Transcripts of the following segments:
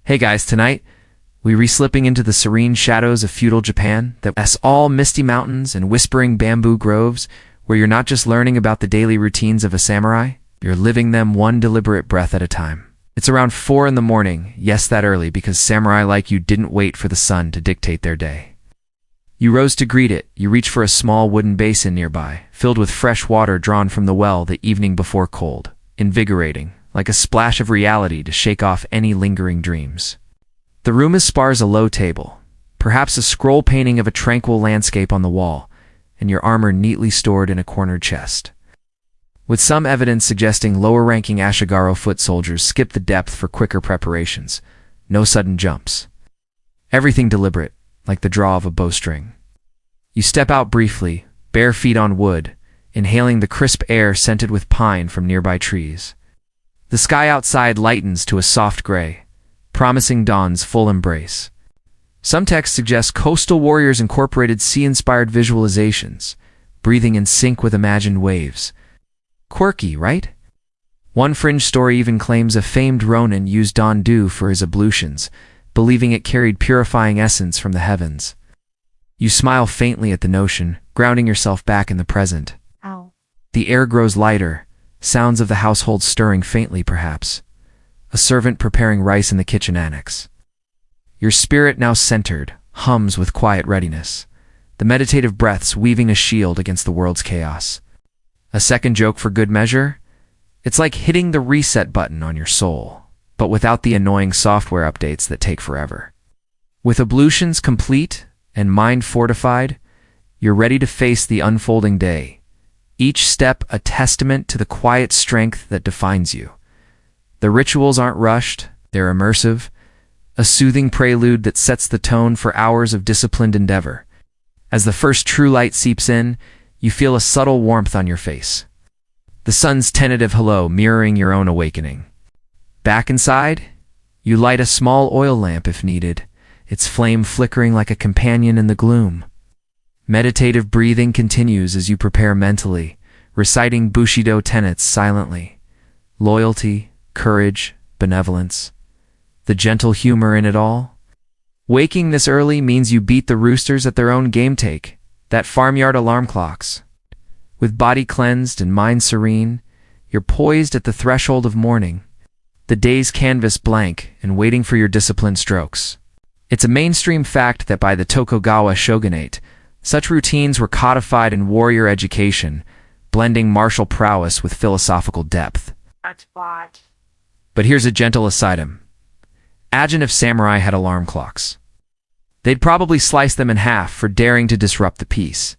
Hey guys, tonight we re-slipping into the serene shadows of feudal Japan, that's all misty mountains and whispering bamboo groves, where you're not just learning about the daily routines of a samurai, you're living them one deliberate breath at a time. It's around 4 in the morning, yes, that early, because samurai like you didn't wait for the sun to dictate their day. You rose to greet it. You reach for a small wooden basin nearby, filled with fresh water drawn from the well the evening before, cold, invigorating, like a splash of reality to shake off any lingering dreams. The room spars a low table, perhaps a scroll painting of a tranquil landscape on the wall, and your armor neatly stored in a cornered chest. With some evidence suggesting lower-ranking Ashigaro foot soldiers skip the depth for quicker preparations. No sudden jumps. Everything deliberate, like the draw of a bowstring. You step out briefly, bare feet on wood, inhaling the crisp air scented with pine from nearby trees. The sky outside lightens to a soft gray, promising dawn's full embrace. Some texts suggest coastal warriors incorporated sea-inspired visualizations, breathing in sync with imagined waves. Quirky, right? One fringe story even claims a famed Ronin used dawn dew for his ablutions, believing it carried purifying essence from the heavens. You smile faintly at the notion, grounding yourself back in the present. Ow. The air grows lighter, sounds of the household stirring faintly perhaps. A servant preparing rice in the kitchen annex. Your spirit, now centered, hums with quiet readiness, the meditative breaths weaving a shield against the world's chaos. A second joke for good measure? It's like hitting the reset button on your soul, but without the annoying software updates that take forever. With ablutions complete and mind fortified, you're ready to face the unfolding day, each step a testament to the quiet strength that defines you. The rituals aren't rushed, they're immersive, a soothing prelude that sets the tone for hours of disciplined endeavor. As the first true light seeps in, you feel a subtle warmth on your face. The sun's tentative hello mirroring your own awakening. Back inside, you light a small oil lamp if needed, its flame flickering like a companion in the gloom. Meditative breathing continues as you prepare mentally, reciting Bushido tenets silently. Loyalty, courage, benevolence. The gentle humor in it all. Waking this early means you beat the roosters at their own game take, that farmyard alarm clocks. With body cleansed and mind serene, you're poised at the threshold of morning, the day's canvas blank and waiting for your disciplined strokes. It's a mainstream fact that by the Tokugawa shogunate, such routines were codified in warrior education, blending martial prowess with philosophical depth. But here's a gentle aside. Imagine if samurai had alarm clocks. They'd probably slice them in half for daring to disrupt the peace.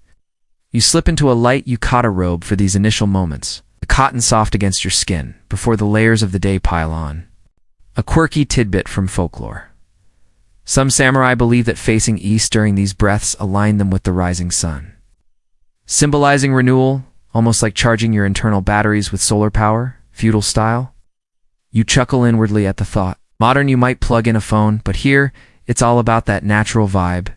You slip into a light yukata robe for these initial moments, the cotton soft against your skin, before the layers of the day pile on. A quirky tidbit from folklore. Some samurai believe that facing east during these breaths align them with the rising sun. Symbolizing renewal, almost like charging your internal batteries with solar power, feudal style. You chuckle inwardly at the thought. Modern you might plug in a phone, but here, it's all about that natural vibe.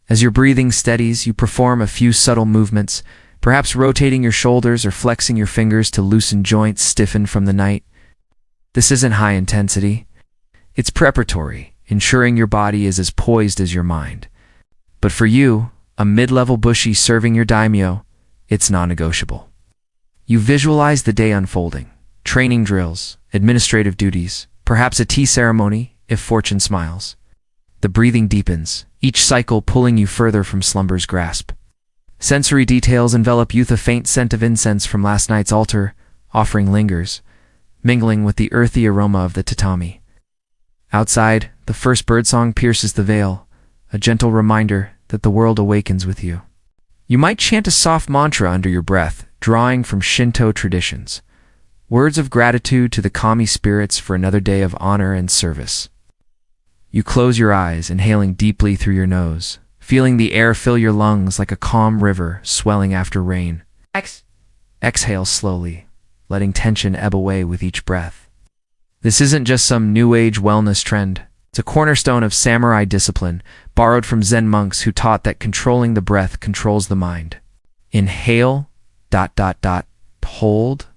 As your breathing steadies, you perform a few subtle movements, perhaps rotating your shoulders or flexing your fingers to loosen joints stiffened from the night. This isn't high intensity. It's preparatory, ensuring your body is as poised as your mind. But for you, a mid-level bushi serving your daimyo, it's non-negotiable. You visualize the day unfolding, training drills, administrative duties, perhaps a tea ceremony, if fortune smiles. The breathing deepens, each cycle pulling you further from slumber's grasp. Sensory details envelop you, a faint scent of incense from last night's altar offering lingers, mingling with the earthy aroma of the tatami. Outside, the first birdsong pierces the veil, a gentle reminder that the world awakens with you. You might chant a soft mantra under your breath, drawing from Shinto traditions. Words of gratitude to the kami spirits for another day of honor and service. You close your eyes, inhaling deeply through your nose, feeling the air fill your lungs like a calm river swelling after rain. Exhale slowly, letting tension ebb away with each breath. This isn't just some new age wellness trend. It's a cornerstone of samurai discipline, borrowed from Zen monks who taught that controlling the breath controls the mind. Inhale, hold,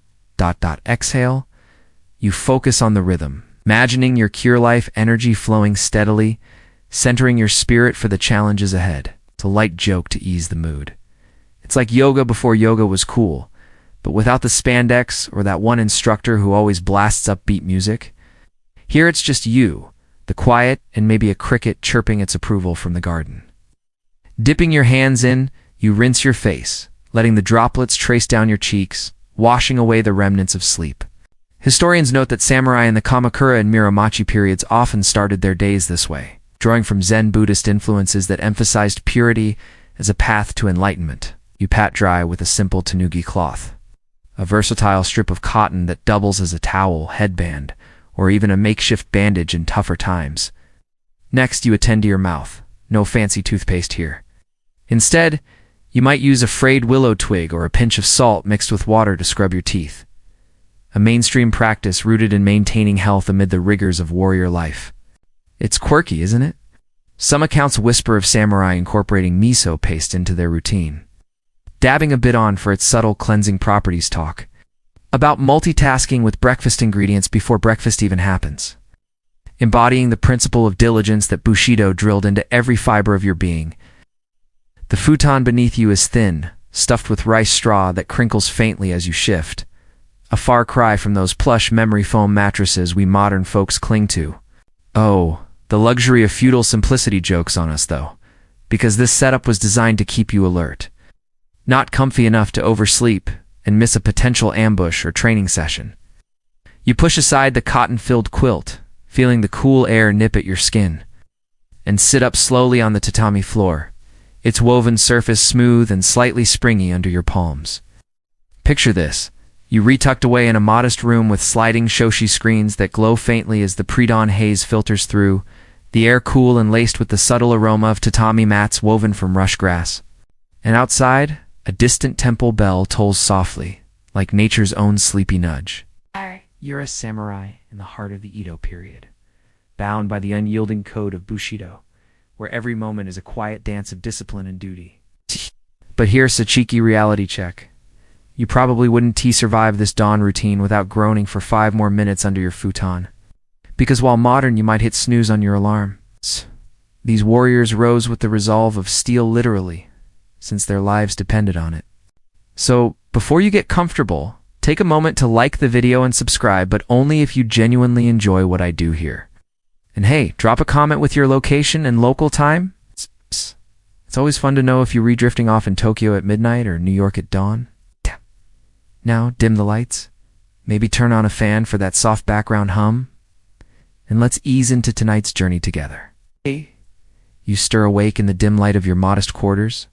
exhale. You focus on the rhythm, imagining your cure life energy flowing steadily, centering your spirit for the challenges ahead. It's a light joke to ease the mood. It's like yoga before yoga was cool, but without the spandex or that one instructor who always blasts upbeat music. Here it's just you, the quiet, and maybe a cricket chirping its approval from the garden. Dipping your hands in, you rinse your face, letting the droplets trace down your cheeks, washing away the remnants of sleep. Historians note that samurai in the Kamakura and Muromachi periods often started their days this way, drawing from Zen Buddhist influences that emphasized purity as a path to enlightenment. You pat dry with a simple tanuki cloth, a versatile strip of cotton that doubles as a towel, headband, or even a makeshift bandage in tougher times. Next, you attend to your mouth. No fancy toothpaste here. Instead, you might use a frayed willow twig or a pinch of salt mixed with water to scrub your teeth. A mainstream practice rooted in maintaining health amid the rigors of warrior life. It's quirky, isn't it? Some accounts whisper of samurai incorporating miso paste into their routine. Dabbing a bit on for its subtle cleansing properties talk. About multitasking with breakfast ingredients before breakfast even happens. Embodying the principle of diligence that Bushido drilled into every fiber of your being. The futon beneath you is thin, stuffed with rice straw that crinkles faintly as you shift. A far cry from those plush memory foam mattresses we modern folks cling to. Oh, the luxury of feudal simplicity jokes on us though, because this setup was designed to keep you alert. Not comfy enough to oversleep and miss a potential ambush or training session. You push aside the cotton-filled quilt, feeling the cool air nip at your skin, and sit up slowly on the tatami floor, its woven surface smooth and slightly springy under your palms. Picture this. You retucked away in a modest room with sliding shoshi screens that glow faintly as the pre-dawn haze filters through, the air cool and laced with the subtle aroma of tatami mats woven from rush grass. And outside, a distant temple bell tolls softly, like nature's own sleepy nudge. You're a samurai in the heart of the Edo period, bound by the unyielding code of Bushido, where every moment is a quiet dance of discipline and duty. But here's a cheeky reality check. You probably wouldn't survive this dawn routine without groaning for 5 more minutes under your futon. Because while modern, you might hit snooze on your alarm. These warriors rose with the resolve of steel literally, since their lives depended on it. So, before you get comfortable, take a moment to like the video and subscribe, but only if you genuinely enjoy what I do here. And hey, drop a comment with your location and local time. It's always fun to know if you're redrifting off in Tokyo at midnight or New York at dawn. Now, dim the lights. Maybe turn on a fan for that soft background hum. And let's ease into tonight's journey together. You stir awake in the dim light of your modest quarters,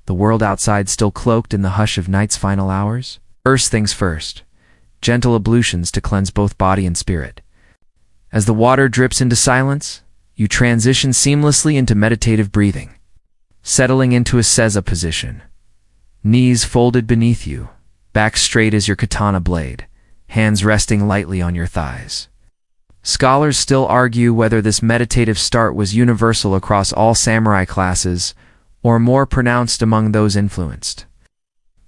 the world outside still cloaked in the hush of night's final hours. First things first, gentle ablutions to cleanse both body and spirit. As the water drips into silence, you transition seamlessly into meditative breathing, settling into a seiza position. Knees folded beneath you, back straight as your katana blade, hands resting lightly on your thighs. Scholars still argue whether this meditative start was universal across all samurai classes or more pronounced among those influenced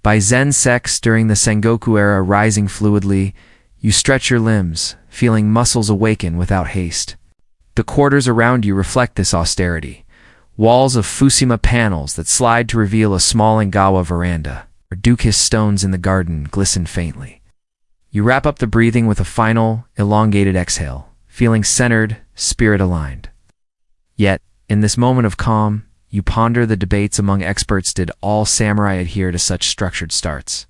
by Zen sects during the Sengoku era. Rising fluidly, you stretch your limbs, feeling muscles awaken without haste. The quarters around you reflect this austerity. Walls of Fusima panels that slide to reveal a small Engawa veranda, or Dukis stones in the garden glisten faintly. You wrap up the breathing with a final, elongated exhale, feeling centered, spirit-aligned. Yet, in this moment of calm, you ponder the debates among experts. Did all samurai adhere to such structured starts?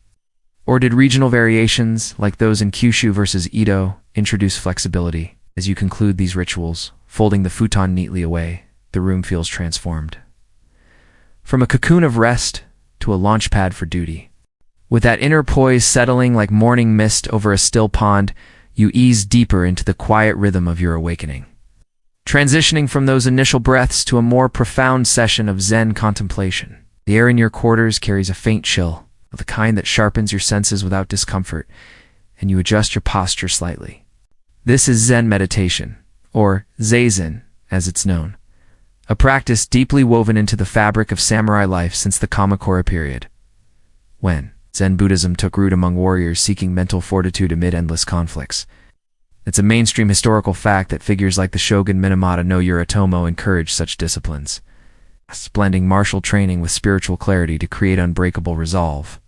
Or did regional variations, like those in Kyushu versus Edo, introduce flexibility? As you conclude these rituals, folding the futon neatly away, the room feels transformed. From a cocoon of rest to a launch pad for duty. With that inner poise settling like morning mist over a still pond, you ease deeper into the quiet rhythm of your awakening. Transitioning from those initial breaths to a more profound session of Zen contemplation. The air in your quarters carries a faint chill, of the kind that sharpens your senses without discomfort, and you adjust your posture slightly. This is Zen meditation, or zazen, as it's known, a practice deeply woven into the fabric of samurai life since the Kamakura period, when Zen Buddhism took root among warriors seeking mental fortitude amid endless conflicts. It's a mainstream historical fact that figures like the Shogun Minamoto no Yoritomo encouraged such disciplines, blending martial training with spiritual clarity to create unbreakable resolve.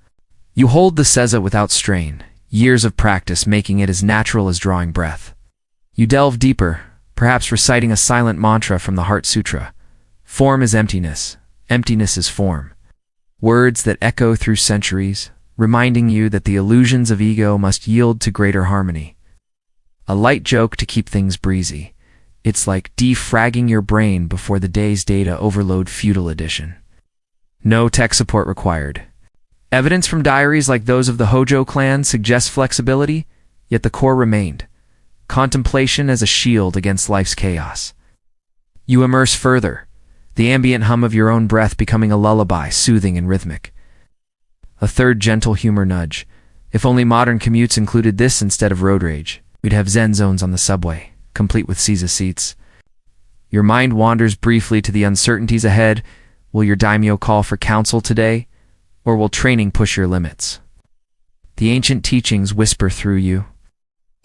You hold the seiza without strain, years of practice making it as natural as drawing breath. You delve deeper, perhaps reciting a silent mantra from the Heart Sutra. Form is emptiness, emptiness is form. Words that echo through centuries, reminding you that the illusions of ego must yield to greater harmony. A light joke to keep things breezy. It's like defragging your brain before the day's data overload Feudal Edition. No tech support required. Evidence from diaries like those of the Hojo clan suggests flexibility, yet the core remained. Contemplation as a shield against life's chaos. You immerse further, the ambient hum of your own breath becoming a lullaby, soothing and rhythmic. A third gentle humor nudge. If only modern commutes included this instead of road rage, we'd have zen zones on the subway, complete with seiza seats. Your mind wanders briefly to the uncertainties ahead. Will your daimyo call for counsel today? Or will training push your limits? The ancient teachings whisper through you.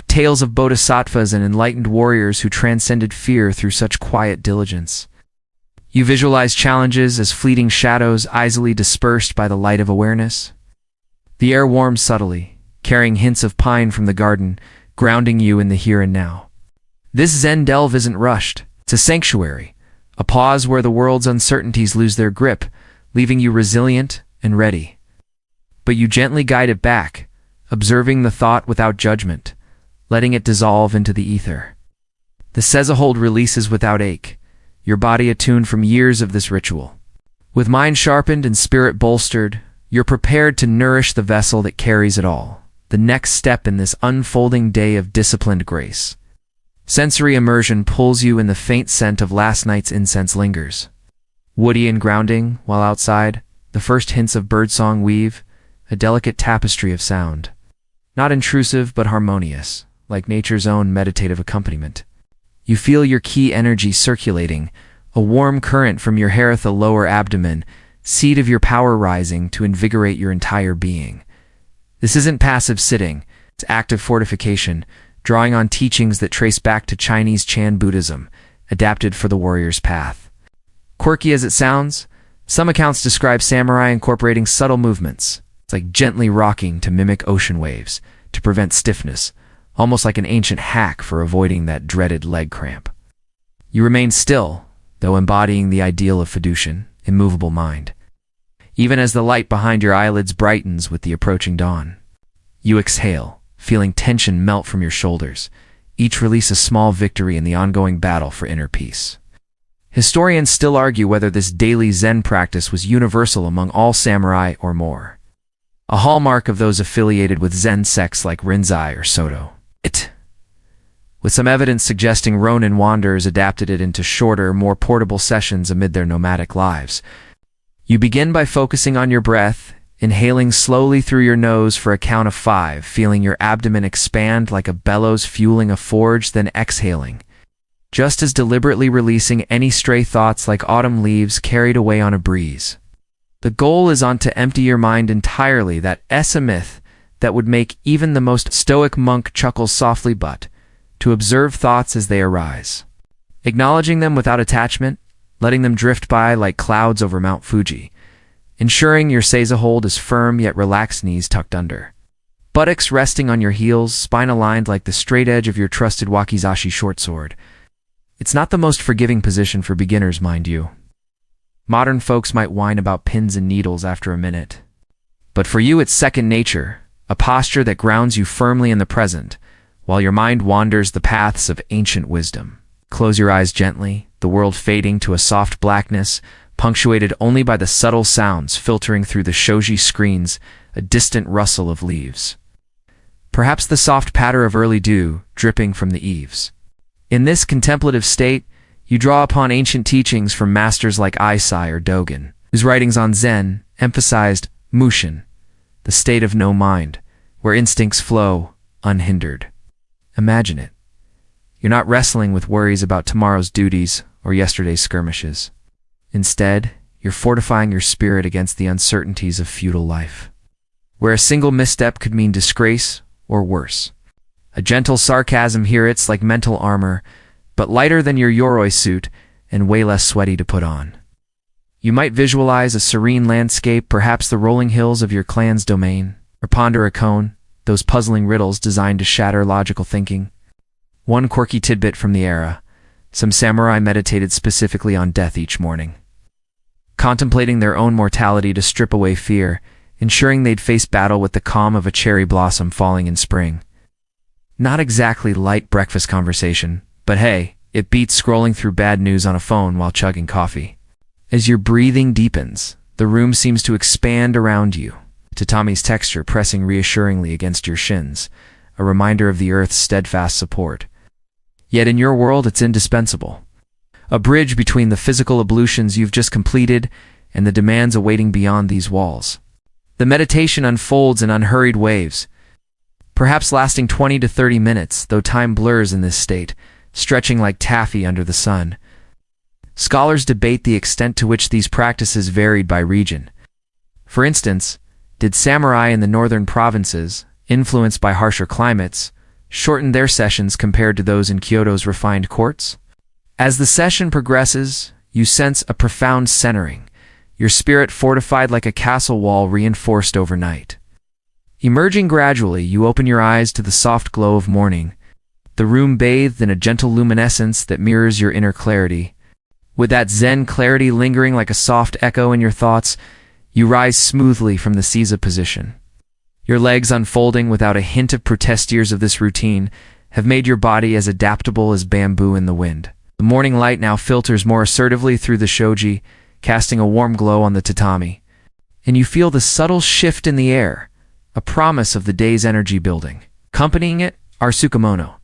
Tales of bodhisattvas and enlightened warriors who transcended fear through such quiet diligence. You visualize challenges as fleeting shadows easily dispersed by the light of awareness. The air warms subtly, carrying hints of pine from the garden, grounding you in the here and now. This Zen delve isn't rushed. It's a sanctuary, a pause where the world's uncertainties lose their grip, leaving you resilient and ready. But you gently guide it back, observing the thought without judgment, letting it dissolve into the ether. The seiza hold releases without ache, your body attuned from years of this ritual. With mind sharpened and spirit bolstered, you're prepared to nourish the vessel that carries it all, the next step in this unfolding day of disciplined grace. Sensory immersion pulls you in the faint scent of last night's incense lingers. Woody and grounding, while outside, the first hints of birdsong weave, a delicate tapestry of sound. Not intrusive but harmonious, like nature's own meditative accompaniment. You feel your ki energy circulating, a warm current from your hair at the lower abdomen, seed of your power rising to invigorate your entire being. This isn't passive sitting, it's active fortification, drawing on teachings that trace back to Chinese Chan Buddhism, adapted for the warrior's path. Quirky as it sounds, some accounts describe samurai incorporating subtle movements. It's like gently rocking to mimic ocean waves, to prevent stiffness, almost like an ancient hack for avoiding that dreaded leg cramp. You remain still, though embodying the ideal of fiducian, immovable mind. Even as the light behind your eyelids brightens with the approaching dawn. You exhale, feeling tension melt from your shoulders, each release a small victory in the ongoing battle for inner peace. Historians still argue whether this daily Zen practice was universal among all samurai or more. A hallmark of those affiliated with Zen sects like Rinzai or Soto. With some evidence suggesting Ronin wanderers adapted it into shorter, more portable sessions amid their nomadic lives. You begin by focusing on your breath, inhaling slowly through your nose for a count of 5, feeling your abdomen expand like a bellows fueling a forge, then exhaling, just as deliberately releasing any stray thoughts like autumn leaves carried away on a breeze. The goal is to empty your mind entirely, that a myth that would make even the most stoic monk chuckle softly, but to observe thoughts as they arise, acknowledging them without attachment, letting them drift by like clouds over Mount Fuji, ensuring your seiza hold is firm yet relaxed, knees tucked under, buttocks resting on your heels, spine aligned like the straight edge of your trusted wakizashi short sword. It's not the most forgiving position for beginners, mind you. Modern folks might whine about pins and needles after a minute. But for you it's second nature, a posture that grounds you firmly in the present, while your mind wanders the paths of ancient wisdom. Close your eyes gently, the world fading to a soft blackness, punctuated only by the subtle sounds filtering through the shoji screens, a distant rustle of leaves. Perhaps the soft patter of early dew dripping from the eaves. In this contemplative state, you draw upon ancient teachings from masters like Eisai or Dogen, whose writings on Zen emphasized mushin, the state of no mind, where instincts flow unhindered. Imagine it. You're not wrestling with worries about tomorrow's duties or yesterday's skirmishes. Instead, you're fortifying your spirit against the uncertainties of feudal life, where a single misstep could mean disgrace or worse. A gentle sarcasm here, it's like mental armor, but lighter than your yoroi suit and way less sweaty to put on. You might visualize a serene landscape, perhaps the rolling hills of your clan's domain, or ponder a koan, those puzzling riddles designed to shatter logical thinking. One quirky tidbit from the era: some samurai meditated specifically on death each morning, contemplating their own mortality to strip away fear, ensuring they'd face battle with the calm of a cherry blossom falling in spring. Not exactly light breakfast conversation, but hey, it beats scrolling through bad news on a phone while chugging coffee. As your breathing deepens, the room seems to expand around you, tatami's texture pressing reassuringly against your shins, a reminder of the earth's steadfast support. Yet in your world, it's indispensable. A bridge between the physical ablutions you've just completed and the demands awaiting beyond these walls. The meditation unfolds in unhurried waves, perhaps lasting 20 to 30 minutes, though time blurs in this state, stretching like taffy under the sun. Scholars debate the extent to which these practices varied by region. For instance, did samurai in the northern provinces, influenced by harsher climates, shorten their sessions compared to those in Kyoto's refined courts? As the session progresses, you sense a profound centering, your spirit fortified like a castle wall reinforced overnight. Emerging gradually, you open your eyes to the soft glow of morning, the room bathed in a gentle luminescence that mirrors your inner clarity. With that Zen clarity lingering like a soft echo in your thoughts, you rise smoothly from the seiza position. Your legs unfolding without a hint of protest. Years of this routine have made your body as adaptable as bamboo in the wind. The morning light now filters more assertively through the shoji, casting a warm glow on the tatami, and you feel the subtle shift in the air, a promise of the day's energy building. Accompanying it are tsukemono,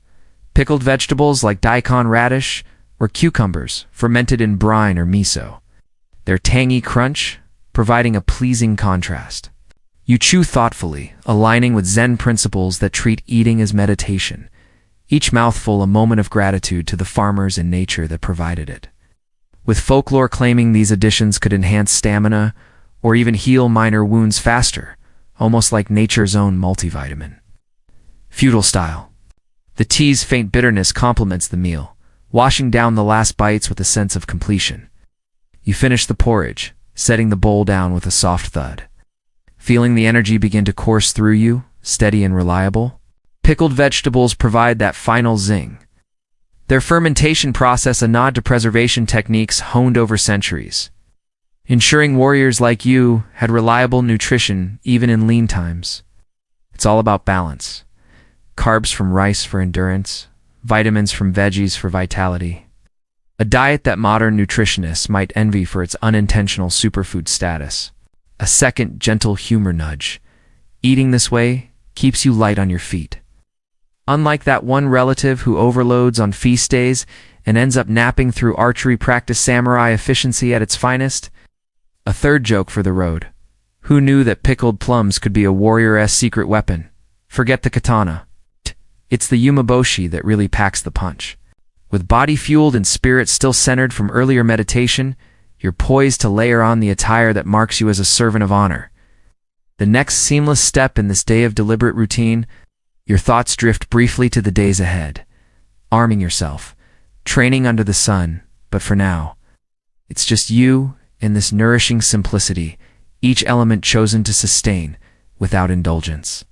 pickled vegetables like daikon radish or cucumbers fermented in brine or miso, their tangy crunch providing a pleasing contrast. You chew thoughtfully, aligning with Zen principles that treat eating as meditation, each mouthful a moment of gratitude to the farmers and nature that provided it. With folklore claiming these additions could enhance stamina or even heal minor wounds faster, almost like nature's own multivitamin. Feudal style. The tea's faint bitterness complements the meal, washing down the last bites with a sense of completion. You finish the porridge, setting the bowl down with a soft thud. Feeling the energy begin to course through you, steady and reliable? Pickled vegetables provide that final zing. Their fermentation process a nod to preservation techniques honed over centuries, ensuring warriors like you had reliable nutrition even in lean times. It's all about balance. Carbs from rice for endurance, vitamins from veggies for vitality. A diet that modern nutritionists might envy for its unintentional superfood status. A second gentle humor nudge. Eating this way keeps you light on your feet. Unlike that one relative who overloads on feast days and ends up napping through archery practice, samurai efficiency at its finest. A third joke for the road. Who knew that pickled plums could be a warrior's secret weapon? Forget the katana. It's the umeboshi that really packs the punch. With body fueled and spirit still centered from earlier meditation, you're poised to layer on the attire that marks you as a servant of honor. The next seamless step in this day of deliberate routine, your thoughts drift briefly to the days ahead. Arming yourself, training under the sun, but for now, it's just you and this nourishing simplicity, each element chosen to sustain without indulgence.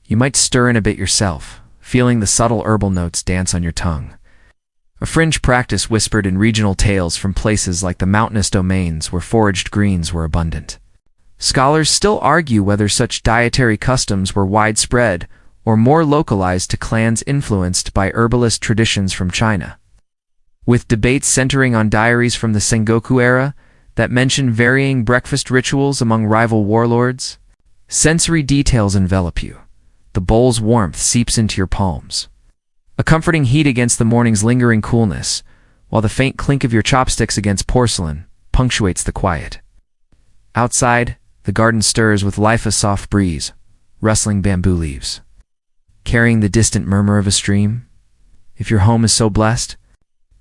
You might stir in a bit yourself, feeling the subtle herbal notes dance on your tongue. A fringe practice whispered in regional tales from places like the mountainous domains where foraged greens were abundant. Scholars still argue whether such dietary customs were widespread or more localized to clans influenced by herbalist traditions from China. With debates centering on diaries from the Sengoku era that mention varying breakfast rituals among rival warlords, sensory details envelop you. The bowl's warmth seeps into your palms, a comforting heat against the morning's lingering coolness, while the faint clink of your chopsticks against porcelain punctuates the quiet. Outside, the garden stirs with life, a soft breeze, rustling bamboo leaves, carrying the distant murmur of a stream. If your home is so blessed,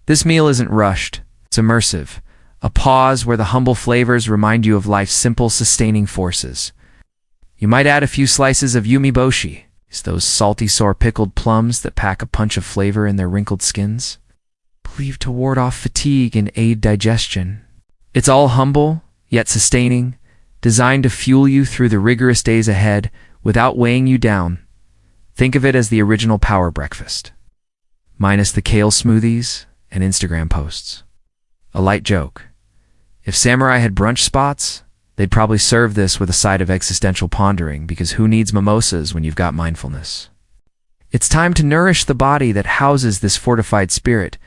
this meal isn't rushed, it's immersive, a pause where the humble flavors remind you of life's simple, sustaining forces. You might add a few slices of umeboshi, Those salty, sour pickled plums that pack a punch of flavor in their wrinkled skins, believed to ward off fatigue and aid digestion. It's all humble, yet sustaining, designed to fuel you through the rigorous days ahead without weighing you down. Think of it as the original power breakfast, minus the kale smoothies and Instagram posts. A light joke. If samurai had brunch spots, they'd probably serve this with a side of existential pondering, because who needs mimosas when you've got mindfulness? It's time to nourish the body that houses this fortified spirit,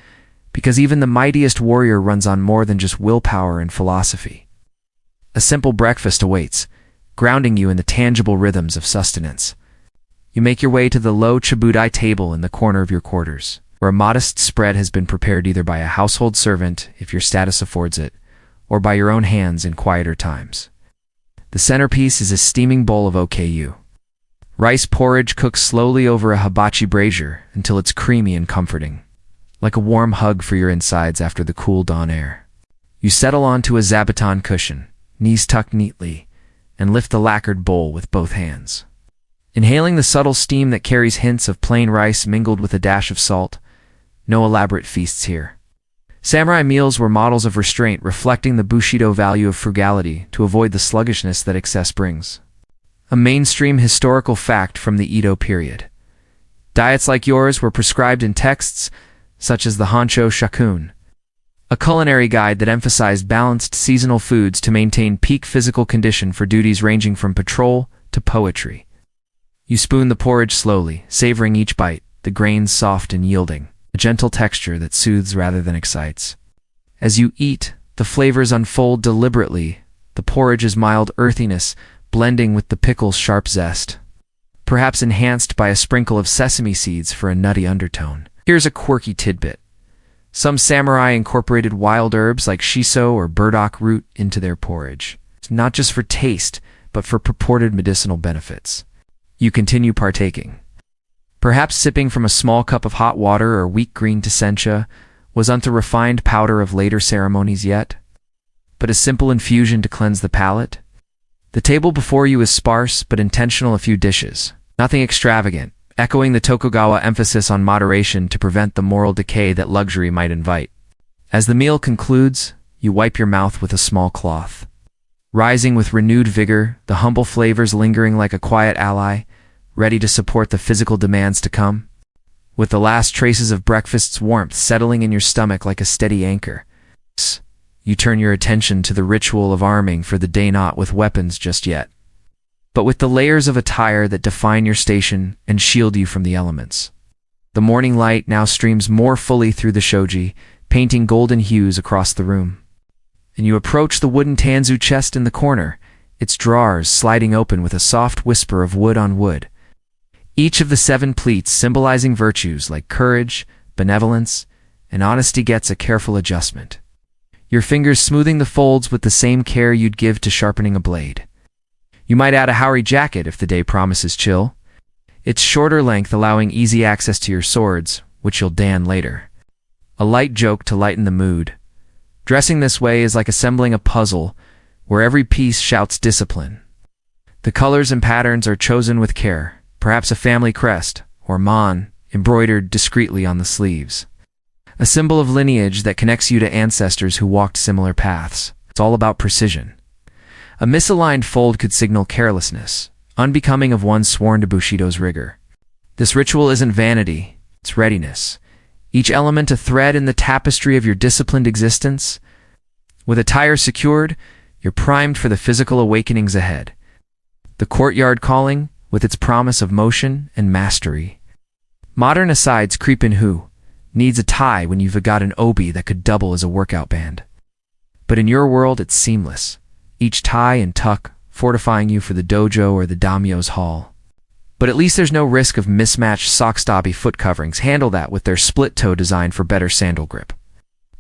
because even the mightiest warrior runs on more than just willpower and philosophy. A simple breakfast awaits, grounding you in the tangible rhythms of sustenance. You make your way to the low chabudai table in the corner of your quarters, where a modest spread has been prepared either by a household servant, if your status affords it, or by your own hands in quieter times. The centerpiece is a steaming bowl of OKU. Rice porridge cooks slowly over a hibachi brazier until it's creamy and comforting, like a warm hug for your insides after the cool dawn air. You settle onto a zabuton cushion, knees tucked neatly, and lift the lacquered bowl with both hands. Inhaling the subtle steam that carries hints of plain rice mingled with a dash of salt, no elaborate feasts here. Samurai meals were models of restraint, reflecting the Bushido value of frugality to avoid the sluggishness that excess brings. A mainstream historical fact from the Edo period. Diets like yours were prescribed in texts such as the Honcho Shakun, a culinary guide that emphasized balanced seasonal foods to maintain peak physical condition for duties ranging from patrol to poetry. You spoon the porridge slowly, savoring each bite, the grains soft and yielding, a gentle texture that soothes rather than excites. As you eat, the flavors unfold deliberately, the porridge's mild earthiness blending with the pickle's sharp zest, perhaps enhanced by a sprinkle of sesame seeds for a nutty undertone. Here's a quirky tidbit. Some samurai incorporated wild herbs like shiso or burdock root into their porridge. It's not just for taste, but for purported medicinal benefits. You continue partaking. Perhaps sipping from a small cup of hot water or weak green tesencha wasn't the refined powder of later ceremonies yet, but a simple infusion to cleanse the palate. The table before you is sparse but intentional, a few dishes, nothing extravagant, echoing the Tokugawa emphasis on moderation to prevent the moral decay that luxury might invite. As the meal concludes, you wipe your mouth with a small cloth. Rising with renewed vigor, the humble flavors lingering like a quiet ally, ready to support the physical demands to come. With the last traces of breakfast's warmth settling in your stomach like a steady anchor, you turn your attention to the ritual of arming for the day, not with weapons just yet, but with the layers of attire that define your station and shield you from the elements. The morning light now streams more fully through the shoji, painting golden hues across the room. And you approach the wooden tanzu chest in the corner, its drawers sliding open with a soft whisper of wood on wood. Each of the 7 pleats symbolizing virtues like courage, benevolence, and honesty gets a careful adjustment, your fingers smoothing the folds with the same care you'd give to sharpening a blade. You might add a haori jacket if the day promises chill. Its shorter length allowing easy access to your swords, which you'll dan later. A light joke to lighten the mood. Dressing this way is like assembling a puzzle, where every piece shouts discipline. The colors and patterns are chosen with care, perhaps a family crest, or man, embroidered discreetly on the sleeves. A symbol of lineage that connects you to ancestors who walked similar paths. It's all about precision. A misaligned fold could signal carelessness, unbecoming of one sworn to Bushido's rigor. This ritual isn't vanity, it's readiness. Each element a thread in the tapestry of your disciplined existence. With attire secured, you're primed for the physical awakenings ahead. The courtyard calling, with its promise of motion and mastery. Modern asides creep in. Who needs a tie when you've got an obi that could double as a workout band? But in your world, it's seamless. Each tie and tuck fortifying you for the dojo or the daimyo's hall. But at least there's no risk of mismatched sock-stobby foot coverings. Handle that with their split-toe design for better sandal grip.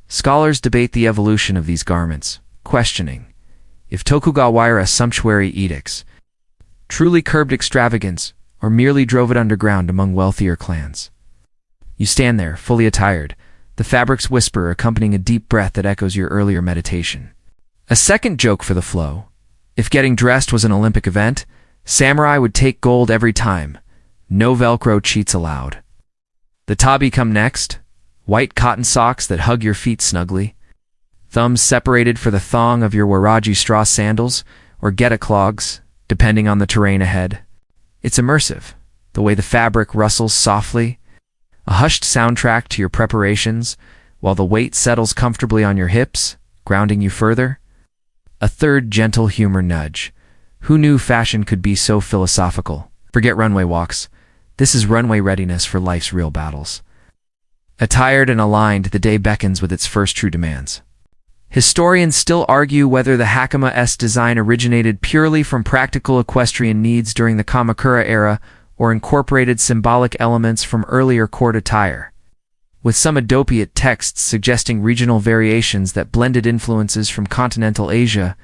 Scholars debate the evolution of these garments, questioning if Tokugawa sumptuary edicts truly curbed extravagance or merely drove it underground among wealthier clans. You stand there, fully attired, the fabric's whisper accompanying a deep breath that echoes your earlier meditation. A second joke for the flow. If getting dressed was an Olympic event, samurai would take gold every time. No Velcro cheats allowed. The tabi come next, white cotton socks that hug your feet snugly, thumbs separated for the thong of your waraji straw sandals or geta clogs, depending on the terrain ahead. It's immersive, the way the fabric rustles softly, a hushed soundtrack to your preparations, while the weight settles comfortably on your hips, grounding you further. A third gentle humor nudge. Who knew fashion could be so philosophical? Forget runway walks. This is runway readiness for life's real battles. Attired and aligned, the day beckons with its first true demands. Historians still argue whether the Hakama-esque design originated purely from practical equestrian needs during the Kamakura era or incorporated symbolic elements from earlier court attire, with some Idopiate texts suggesting regional variations that blended influences from continental Asia.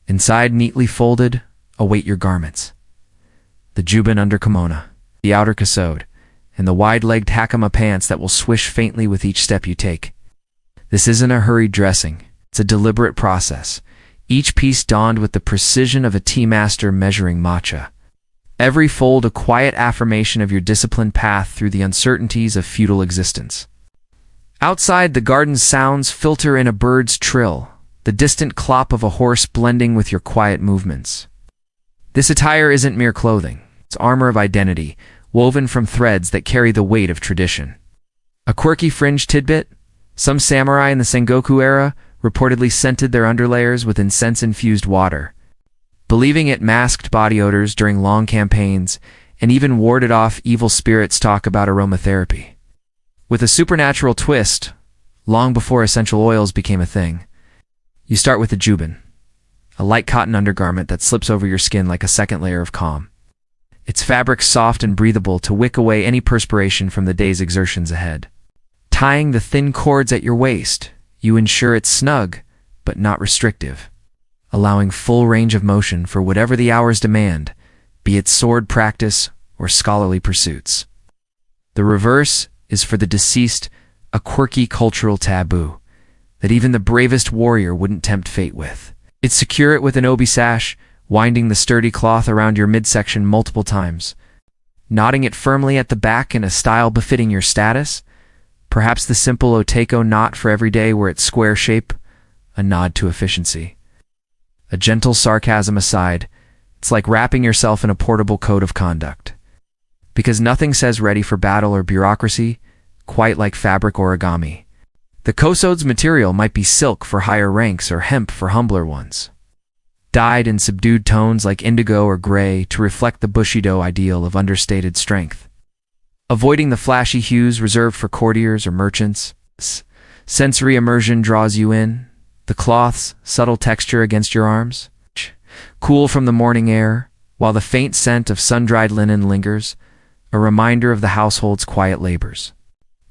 Inside, neatly folded, await your garments. The juban under kimono, the outer kasode, and the wide-legged hakama pants that will swish faintly with each step you take. This isn't a hurried dressing. It's a deliberate process, each piece donned with the precision of a tea master measuring matcha. Every fold a quiet affirmation of your disciplined path through the uncertainties of feudal existence. Outside, the garden's sounds filter in a bird's trill, the distant clop of a horse blending with your quiet movements. This attire isn't mere clothing. It's armor of identity, woven from threads that carry the weight of tradition. A quirky fringe tidbit? Some samurai in the Sengoku era reportedly scented their underlayers with incense-infused water, believing it masked body odors during long campaigns and even warded off evil spirits. Talk about aromatherapy. With a supernatural twist, long before essential oils became a thing. You start with the juban, a light cotton undergarment that slips over your skin like a second layer of calm. Its fabric soft and breathable to wick away any perspiration from the day's exertions ahead. Tying the thin cords at your waist, you ensure it's snug, but not restrictive, allowing full range of motion for whatever the hours demand, be it sword practice or scholarly pursuits. The reverse is for the deceased, a quirky cultural taboo that even the bravest warrior wouldn't tempt fate with. It's secure it with an obi sash, winding the sturdy cloth around your midsection multiple times, knotting it firmly at the back in a style befitting your status. Perhaps the simple oteko knot for every day where its square shape, a nod to efficiency. A gentle sarcasm aside, it's like wrapping yourself in a portable code of conduct. Because nothing says ready for battle or bureaucracy quite like fabric origami. The kosode's material might be silk for higher ranks or hemp for humbler ones, dyed in subdued tones like indigo or gray to reflect the Bushido ideal of understated strength. Avoiding the flashy hues reserved for courtiers or merchants, sensory immersion draws you in, the cloth's subtle texture against your arms, cool from the morning air, while the faint scent of sun-dried linen lingers, a reminder of the household's quiet labors.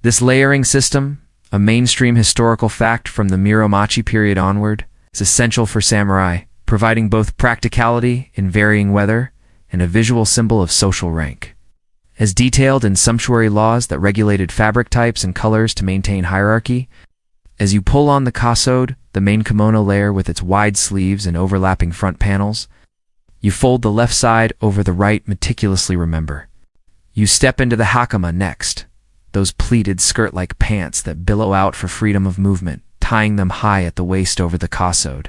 This layering system, a mainstream historical fact from the Muromachi period onward, is essential for samurai, providing both practicality in varying weather and a visual symbol of social rank. As detailed in sumptuary laws that regulated fabric types and colors to maintain hierarchy, as you pull on the kasode, the main kimono layer with its wide sleeves and overlapping front panels, you fold the left side over the right meticulously. Remember, you step into the hakama next, those pleated skirt-like pants that billow out for freedom of movement, tying them high at the waist over the kasode.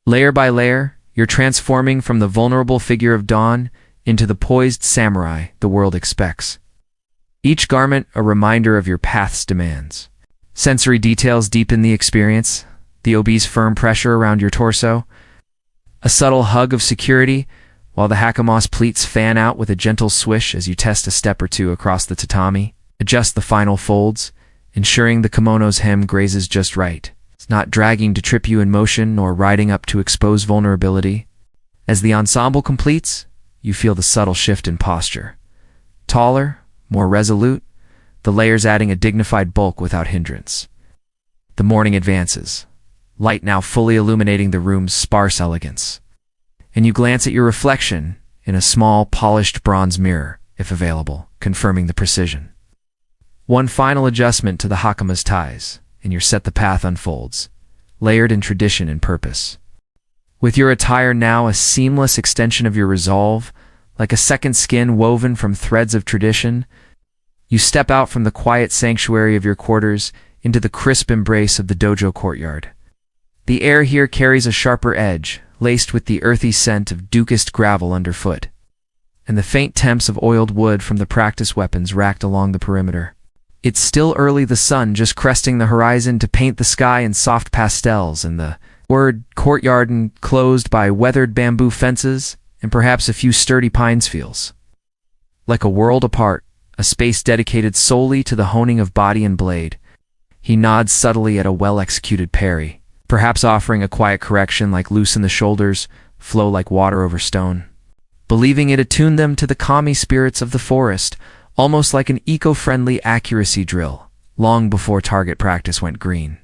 Layer by layer, you're transforming from the vulnerable figure of dawn into the poised samurai the world expects. Each garment a reminder of your path's demands. Sensory details deepen the experience, the obi's firm pressure around your torso, a subtle hug of security, while the hakama's pleats fan out with a gentle swish as you test a step or two across the tatami. Adjust the final folds, ensuring the kimono's hem grazes just right. It's not dragging to trip you in motion nor riding up to expose vulnerability. As the ensemble completes, you feel the subtle shift in posture. Taller, more resolute, the layers adding a dignified bulk without hindrance. The morning advances, light now fully illuminating the room's sparse elegance. And you glance at your reflection in a small, polished bronze mirror, if available, confirming the precision. One final adjustment to the hakama's ties, and your set the path unfolds, layered in tradition and purpose. With your attire now a seamless extension of your resolve, like a second skin woven from threads of tradition. You step out from the quiet sanctuary of your quarters into the crisp embrace of the dojo courtyard. The air here carries a sharper edge, laced with the earthy scent of dukist gravel underfoot, and the faint temps of oiled wood from the practice weapons racked along the perimeter. It's still early, the sun just cresting the horizon to paint the sky in soft pastels, and the courtyard enclosed by weathered bamboo fences and perhaps a few sturdy pines feels like a world apart, a space dedicated solely to the honing of body and blade. He nods subtly at a well-executed parry, perhaps offering a quiet correction like loosen the shoulders, flow like water over stone, believing it attuned them to the kami spirits of the forest, almost like an eco-friendly accuracy drill, long before target practice went green.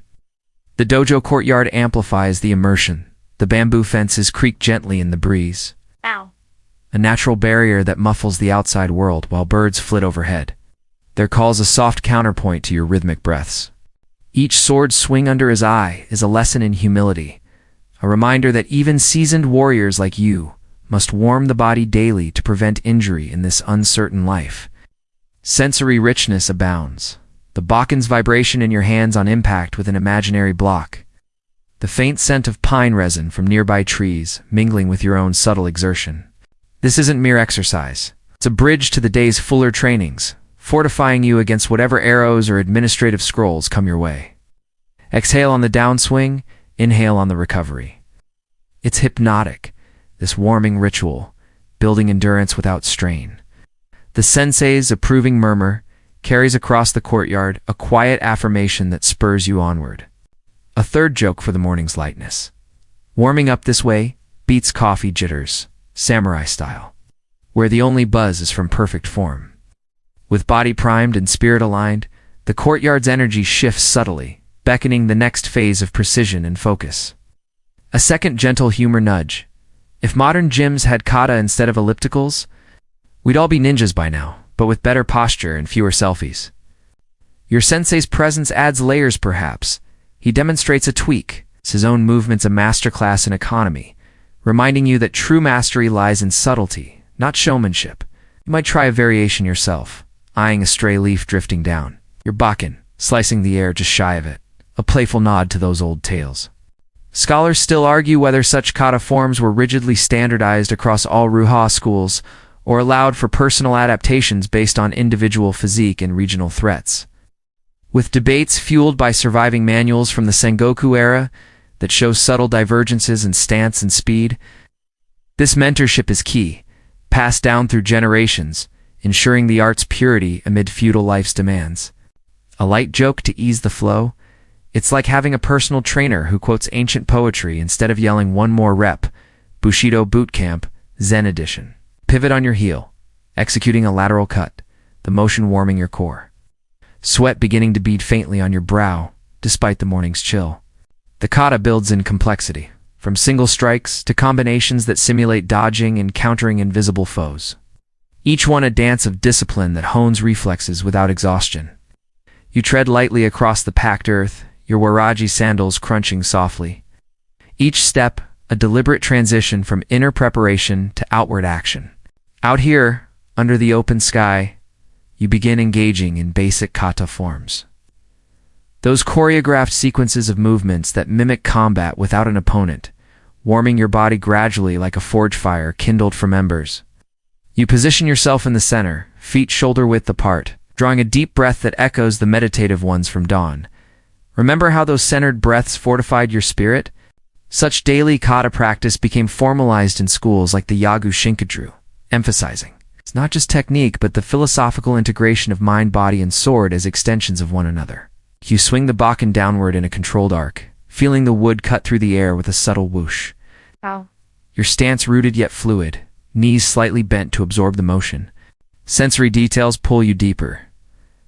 The dojo courtyard amplifies the immersion. The bamboo fences creak gently in the breeze, Ow. a natural barrier that muffles the outside world while birds flit overhead. Their calls a soft counterpoint to your rhythmic breaths. Each sword swing under his eye is a lesson in humility, a reminder that even seasoned warriors like you must warm the body daily to prevent injury in this uncertain life. Sensory richness abounds. The Bakken's vibration in your hands on impact with an imaginary block. The faint scent of pine resin from nearby trees mingling with your own subtle exertion. This isn't mere exercise. It's a bridge to the day's fuller trainings, fortifying you against whatever arrows or administrative scrolls come your way. Exhale on the downswing, inhale on the recovery. It's hypnotic, this warming ritual, building endurance without strain. The sensei's approving murmur carries across the courtyard, a quiet affirmation that spurs you onward. A third joke for the morning's lightness. Warming up this way beats coffee jitters, samurai style, where the only buzz is from perfect form. With body primed and spirit aligned, the courtyard's energy shifts subtly, beckoning the next phase of precision and focus. A second gentle humor nudge. If modern gyms had kata instead of ellipticals, we'd all be ninjas by now, but with better posture and fewer selfies. Your sensei's presence adds layers perhaps. He demonstrates a tweak, his own movements a masterclass in economy, reminding you that true mastery lies in subtlety, not showmanship. You might try a variation yourself, eyeing a stray leaf drifting down, your bakken slicing the air just shy of it, a playful nod to those old tales. Scholars still argue whether such kata forms were rigidly standardized across all Ruha schools or allowed for personal adaptations based on individual physique and regional threats. With debates fueled by surviving manuals from the Sengoku era that show subtle divergences in stance and speed, this mentorship is key, passed down through generations, ensuring the art's purity amid feudal life's demands. A light joke to ease the flow. It's like having a personal trainer who quotes ancient poetry instead of yelling one more rep. Bushido Boot Camp, Zen Edition. Pivot on your heel, executing a lateral cut, the motion warming your core. Sweat beginning to bead faintly on your brow, despite the morning's chill. The kata builds in complexity, from single strikes to combinations that simulate dodging and countering invisible foes. Each one a dance of discipline that hones reflexes without exhaustion. You tread lightly across the packed earth, your waraji sandals crunching softly. Each step, a deliberate transition from inner preparation to outward action. Out here, under the open sky, you begin engaging in basic kata forms. Those choreographed sequences of movements that mimic combat without an opponent, warming your body gradually like a forge fire kindled from embers. You position yourself in the center, feet shoulder-width apart, drawing a deep breath that echoes the meditative ones from dawn. Remember how those centered breaths fortified your spirit? Such daily kata practice became formalized in schools like the Yagu Shinkadru, emphasizing it's not just technique but the philosophical integration of mind, body, and sword as extensions of one another. You swing the bakken downward in a controlled arc, feeling the wood cut through the air with a subtle whoosh. Ow. Your stance rooted yet fluid, knees slightly bent to absorb the motion. Sensory details pull you deeper.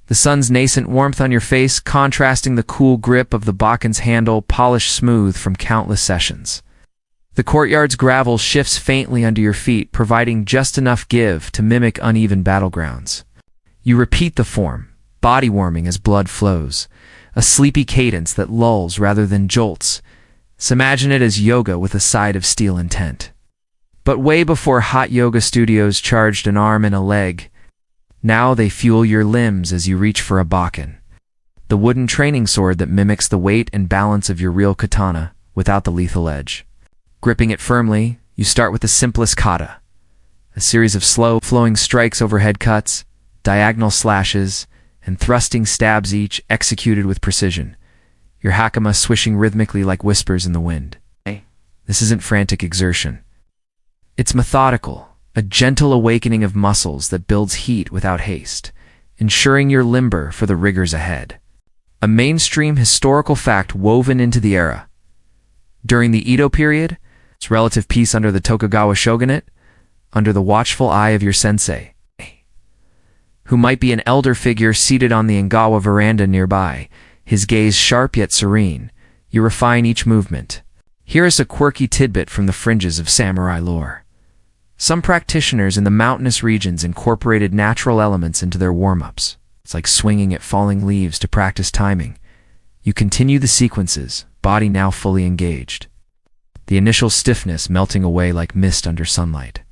The sun's nascent warmth on your face contrasting the cool grip of the bakken's handle polished smooth from countless sessions. The courtyard's gravel shifts faintly under your feet, providing just enough give to mimic uneven battlegrounds. You repeat the form, body warming as blood flows, a sleepy cadence that lulls rather than jolts. So imagine it as yoga with a side of steel intent. But way before hot yoga studios charged an arm and a leg, now they fuel your limbs as you reach for a bakken, the wooden training sword that mimics the weight and balance of your real katana without the lethal edge. Gripping it firmly, you start with the simplest kata, a series of slow, flowing strikes, overhead cuts, diagonal slashes, and thrusting stabs, each executed with precision, your hakama swishing rhythmically like whispers in the wind. This isn't frantic exertion. It's methodical, a gentle awakening of muscles that builds heat without haste, ensuring you're limber for the rigors ahead. A mainstream historical fact woven into the era. During the Edo period, its relative peace under the Tokugawa shogunate, under the watchful eye of your sensei, who might be an elder figure seated on the Engawa veranda nearby, his gaze sharp yet serene, you refine each movement. Here is a quirky tidbit from the fringes of samurai lore. Some practitioners in the mountainous regions incorporated natural elements into their warm-ups. It's like swinging at falling leaves to practice timing. You continue the sequences, body now fully engaged, the initial stiffness melting away like mist under sunlight.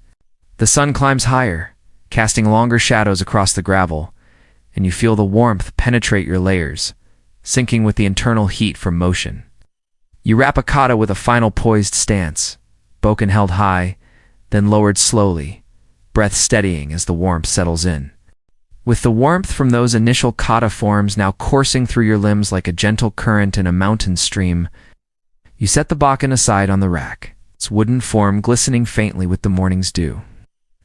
The sun climbs higher, casting longer shadows across the gravel, and you feel the warmth penetrate your layers, sinking with the internal heat from motion. You wrap a kata with a final poised stance, bokken held high, then lowered slowly, breath steadying as the warmth settles in. With the warmth from those initial kata forms now coursing through your limbs like a gentle current in a mountain stream, you set the bakken aside on the rack, its wooden form glistening faintly with the morning's dew,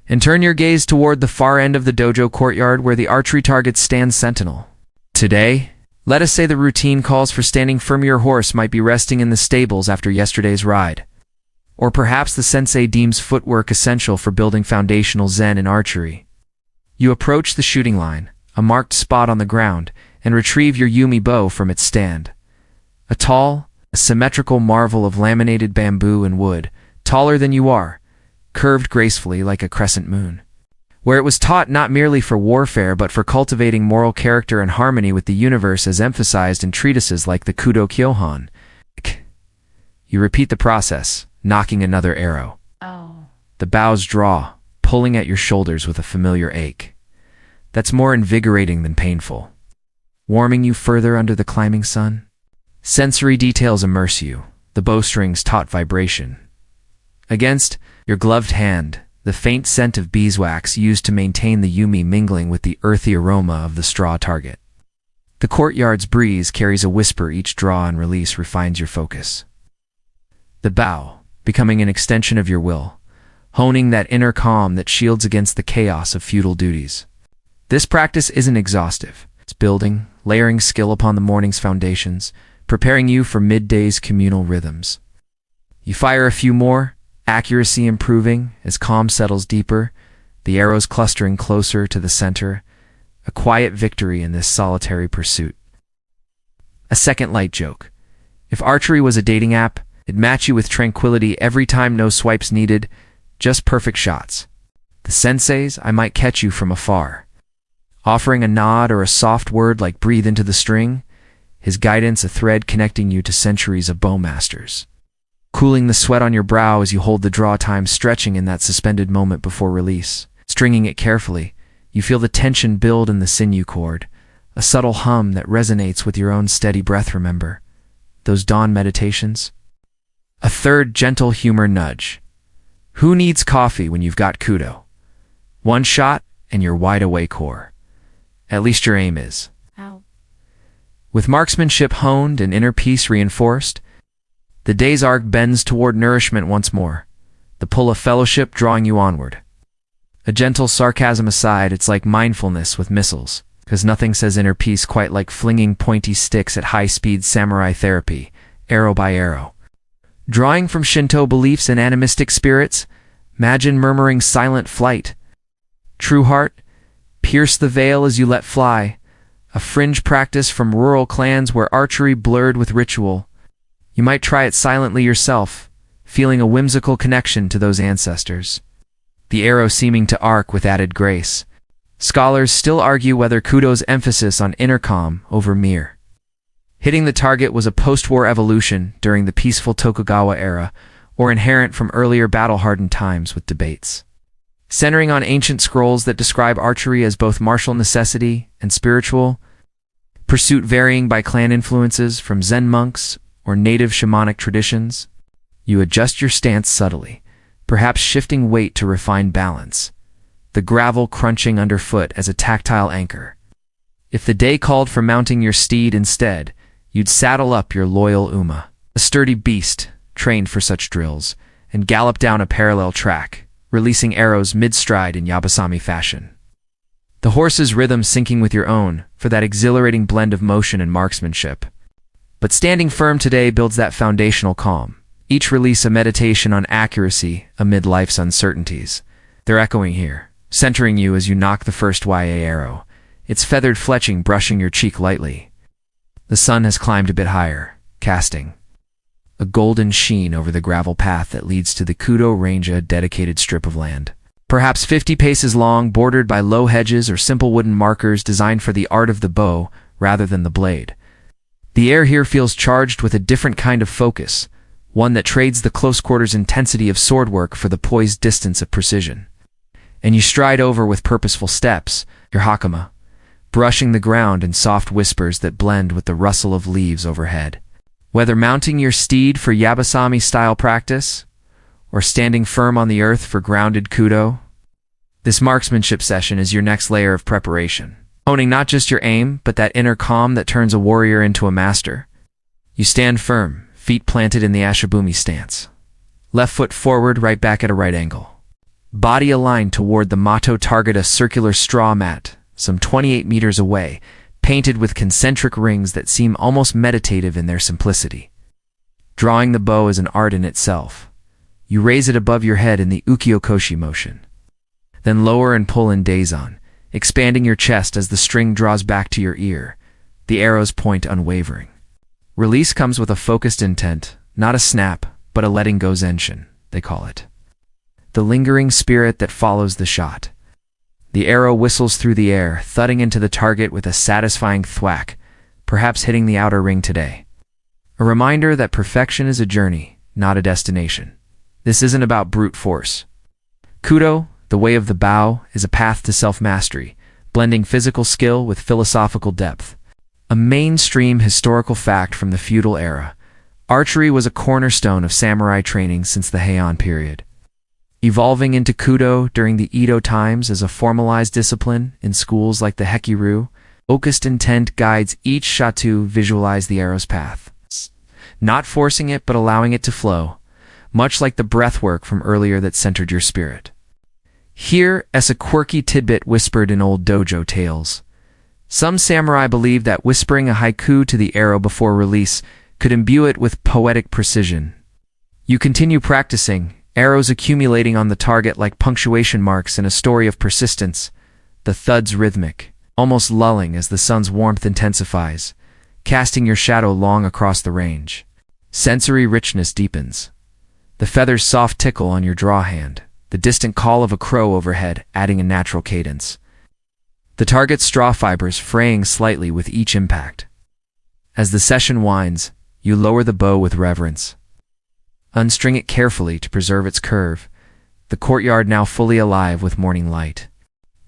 and turn your gaze toward the far end of the dojo courtyard where the archery target stands sentinel. Today, let us say the routine calls for standing firm. Your horse might be resting in the stables after yesterday's ride. Or perhaps the sensei deems footwork essential for building foundational zen in archery. You approach the shooting line, a marked spot on the ground, and retrieve your yumi bow from its stand. A tall, symmetrical marvel of laminated bamboo and wood, taller than you are, curved gracefully like a crescent moon. Where it was taught not merely for warfare but for cultivating moral character and harmony with the universe as emphasized in treatises like the Kudo Kyohan. You repeat the process, knocking another arrow. The bows draw, pulling at your shoulders with a familiar ache. That's more invigorating than painful. Warming you further under the climbing sun. Sensory details immerse you, the bowstrings taut vibration. Against your gloved hand, the faint scent of beeswax used to maintain the yumi mingling with the earthy aroma of the straw target. The courtyard's breeze carries a whisper. Each draw and release refines your focus. The bow, becoming an extension of your will, honing that inner calm that shields against the chaos of feudal duties. This practice isn't exhaustive. It's building, layering skill upon the morning's foundations, preparing you for midday's communal rhythms. You fire a few more, accuracy improving as calm settles deeper, the arrows clustering closer to the center, a quiet victory in this solitary pursuit. A second light joke. If archery was a dating app, it'd match you with tranquility every time, no swipes needed, just perfect shots. The sensei's I might catch you from afar, offering a nod or a soft word like breathe into the string, his guidance a thread connecting you to centuries of bowmasters. Cooling the sweat on your brow as you hold the draw time, stretching in that suspended moment before release. Stringing it carefully, you feel the tension build in the sinew cord, a subtle hum that resonates with your own steady breath. Remember those dawn meditations? A third gentle humor nudge. Who needs coffee when you've got kudo? One shot and you're wide awake core. At least your aim is. With marksmanship honed and inner peace reinforced, the day's arc bends toward nourishment once more, the pull of fellowship drawing you onward. A gentle sarcasm aside, it's like mindfulness with missiles, 'cause nothing says inner peace quite like flinging pointy sticks at high-speed samurai therapy, arrow by arrow. Drawing from Shinto beliefs and animistic spirits, imagine murmuring silent flight. True heart, pierce the veil as you let fly, a fringe practice from rural clans where archery blurred with ritual. You might try it silently yourself, feeling a whimsical connection to those ancestors. The arrow seeming to arc with added grace. Scholars still argue whether kudo's emphasis on inner calm over mere hitting the target was a post-war evolution during the peaceful Tokugawa era, or inherent from earlier battle-hardened times with debates. Centering on ancient scrolls that describe archery as both martial necessity and spiritual, pursuit varying by clan influences from Zen monks or native shamanic traditions, you adjust your stance subtly, perhaps shifting weight to refine balance, the gravel crunching underfoot as a tactile anchor. If the day called for mounting your steed instead, you'd saddle up your loyal Uma, a sturdy beast trained for such drills, and gallop down a parallel track, releasing arrows mid-stride in Yabasami fashion. The horse's rhythm syncing with your own for that exhilarating blend of motion and marksmanship. But standing firm today builds that foundational calm, each release a meditation on accuracy amid life's uncertainties. They're echoing here, centering you as you nock the first YA arrow, its feathered fletching brushing your cheek lightly. The sun has climbed a bit higher, casting a golden sheen over the gravel path that leads to the Kudo Range, a dedicated strip of land. Perhaps 50 paces long, bordered by low hedges or simple wooden markers designed for the art of the bow rather than the blade. The air here feels charged with a different kind of focus, one that trades the close-quarters intensity of swordwork for the poised distance of precision. And you stride over with purposeful steps, your hakama, brushing the ground in soft whispers that blend with the rustle of leaves overhead. Whether mounting your steed for Yabasami-style practice, or standing firm on the earth for grounded Kudo, this marksmanship session is your next layer of preparation, honing not just your aim, but that inner calm that turns a warrior into a master. You stand firm, feet planted in the Ashabumi stance, left foot forward, right back at a right angle. Body aligned toward the Mato target, a circular straw mat, some 28 meters away, painted with concentric rings that seem almost meditative in their simplicity. Drawing the bow is an art in itself. You raise it above your head in the ukiyo-koshi motion, then lower and pull in dazon, expanding your chest as the string draws back to your ear, the arrow's point unwavering. Release comes with a focused intent, not a snap, but a letting go zenshin, they call it. The lingering spirit that follows the shot. The arrow whistles through the air, thudding into the target with a satisfying thwack, perhaps hitting the outer ring today. A reminder that perfection is a journey, not a destination. This isn't about brute force. Kudo, the way of the bow, is a path to self-mastery, blending physical skill with philosophical depth. A mainstream historical fact from the feudal era, archery was a cornerstone of samurai training since the Heian period. Evolving into Kudo during the Edo times as a formalized discipline in schools like the Hekiru, focused intent guides each shot to visualize the arrow's path, not forcing it but allowing it to flow, much like the breathwork from earlier that centered your spirit. Here, as a quirky tidbit whispered in old dojo tales, some samurai believed that whispering a haiku to the arrow before release could imbue it with poetic precision. You continue practicing, arrows accumulating on the target like punctuation marks in a story of persistence, the thuds rhythmic, almost lulling as the sun's warmth intensifies, casting your shadow long across the range. Sensory richness deepens. The feather's soft tickle on your draw hand, the distant call of a crow overhead adding a natural cadence. The target's straw fibers fraying slightly with each impact. As the session winds, you lower the bow with reverence. Unstring it carefully to preserve its curve, the courtyard now fully alive with morning light.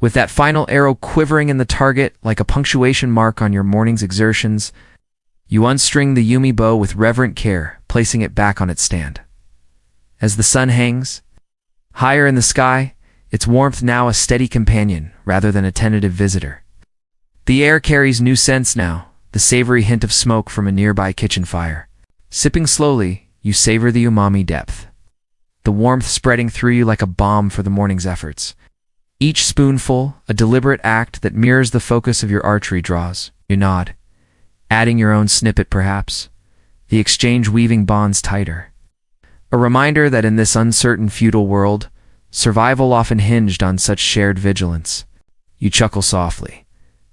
With that final arrow quivering in the target like a punctuation mark on your morning's exertions, you unstring the Yumi bow with reverent care, placing it back on its stand. As the sun hangs higher in the sky, its warmth now a steady companion rather than a tentative visitor. The air carries new scents now, the savory hint of smoke from a nearby kitchen fire. Sipping slowly, you savor the umami depth, the warmth spreading through you like a balm for the morning's efforts. Each spoonful, a deliberate act that mirrors the focus of your archery draws. You nod, adding your own snippet perhaps, the exchange weaving bonds tighter. A reminder that in this uncertain feudal world, survival often hinged on such shared vigilance. You chuckle softly,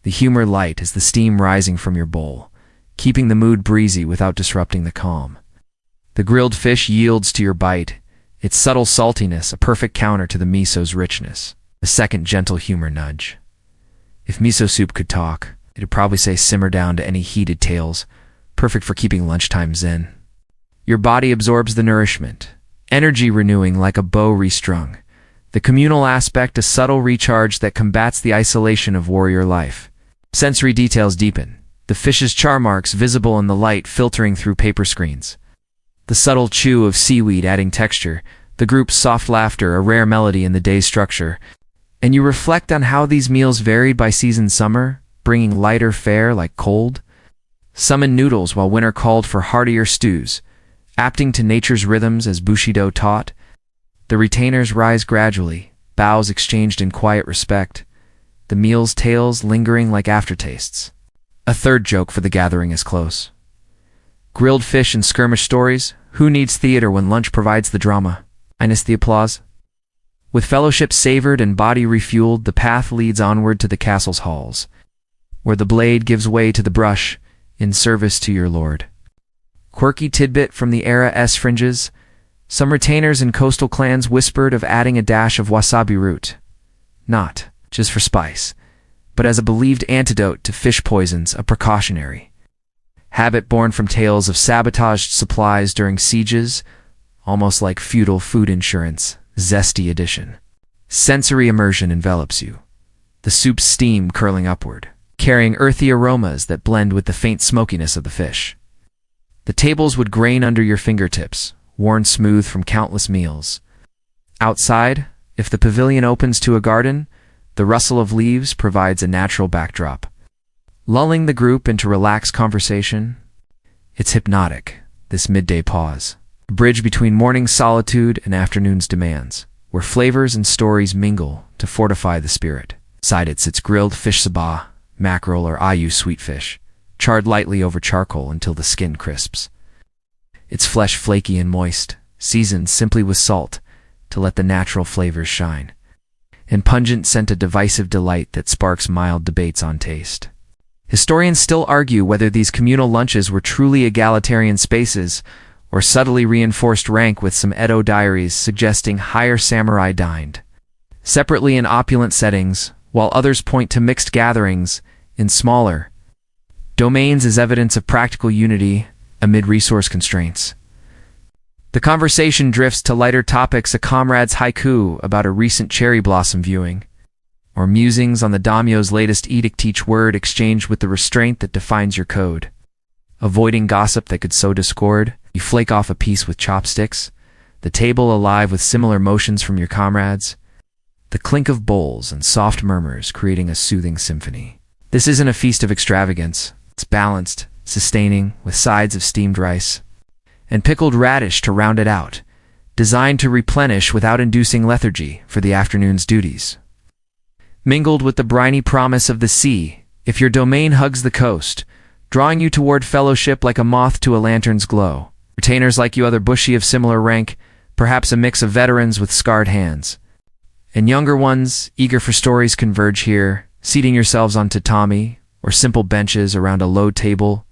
the humor light as the steam rising from your bowl, keeping the mood breezy without disrupting the calm. The grilled fish yields to your bite, its subtle saltiness a perfect counter to the miso's richness, a second gentle humor nudge. If miso soup could talk, it'd probably say simmer down to any heated tales, perfect for keeping lunchtime zen. Your body absorbs the nourishment, energy renewing like a bow restrung. The communal aspect, a subtle recharge that combats the isolation of warrior life. Sensory details deepen. The fish's char marks visible in the light filtering through paper screens. The subtle chew of seaweed adding texture. The group's soft laughter, a rare melody in the day's structure. And you reflect on how these meals varied by season: summer, bringing lighter fare like cold, summoned noodles, while winter called for heartier stews, apting to nature's rhythms as Bushido taught. The retainers rise gradually, bows exchanged in quiet respect, the meal's tales lingering like aftertastes. A third joke for the gathering is close. Grilled fish and skirmish stories. Who needs theater when lunch provides the drama? Minus the applause. With fellowship savored and body refueled, the path leads onward to the castle's halls, where the blade gives way to the brush in service to your lord. Quirky tidbit from the era's fringes. Some retainers in coastal clans whispered of adding a dash of wasabi root, not just for spice, but as a believed antidote to fish poisons, a precautionary habit born from tales of sabotaged supplies during sieges, almost like feudal food insurance, zesty edition. Sensory immersion envelops you, the soup's steam curling upward, carrying earthy aromas that blend with the faint smokiness of the fish. The tables would grain under your fingertips, worn smooth from countless meals. Outside, if the pavilion opens to a garden, the rustle of leaves provides a natural backdrop, lulling the group into relaxed conversation. It's hypnotic, this midday pause, a bridge between morning's solitude and afternoon's demands, where flavors and stories mingle to fortify the spirit. Beside it sits grilled fish sabah, mackerel or ayu sweetfish, charred lightly over charcoal until the skin crisps. Its flesh flaky and moist, seasoned simply with salt to let the natural flavors shine. And pungent scent, a divisive delight that sparks mild debates on taste. Historians still argue whether these communal lunches were truly egalitarian spaces or subtly reinforced rank, with some Edo diaries suggesting higher samurai dined separately in opulent settings, while others point to mixed gatherings in smaller domains as evidence of practical unity amid resource constraints. The conversation drifts to lighter topics, a comrade's haiku about a recent cherry blossom viewing, or musings on the daimyo's latest edict, each word exchanged with the restraint that defines your code. Avoiding gossip that could sow discord, you flake off a piece with chopsticks, the table alive with similar motions from your comrades, the clink of bowls and soft murmurs creating a soothing symphony. This isn't a feast of extravagance. It's balanced, sustaining, with sides of steamed rice and pickled radish to round it out, designed to replenish without inducing lethargy for the afternoon's duties. Mingled with the briny promise of the sea, if your domain hugs the coast, drawing you toward fellowship like a moth to a lantern's glow. Retainers like you, other bushi of similar rank, perhaps a mix of veterans with scarred hands, and younger ones, eager for stories, converge here, seating yourselves on tatami or simple benches around a low table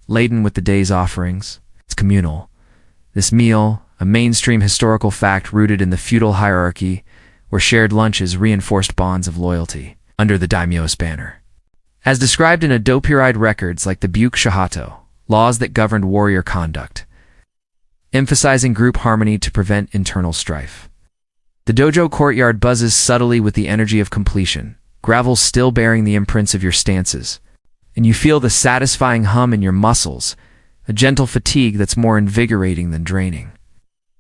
laden with the day's offerings. It's communal. This meal, a mainstream historical fact rooted in the feudal hierarchy, where shared lunches reinforced bonds of loyalty under the daimyo's banner. As described in Edo-period records like the Buke Shahato, laws that governed warrior conduct, emphasizing group harmony to prevent internal strife. The dojo courtyard buzzes subtly with the energy of completion, gravel still bearing the imprints of your stances, and you feel the satisfying hum in your muscles, a gentle fatigue that's more invigorating than draining,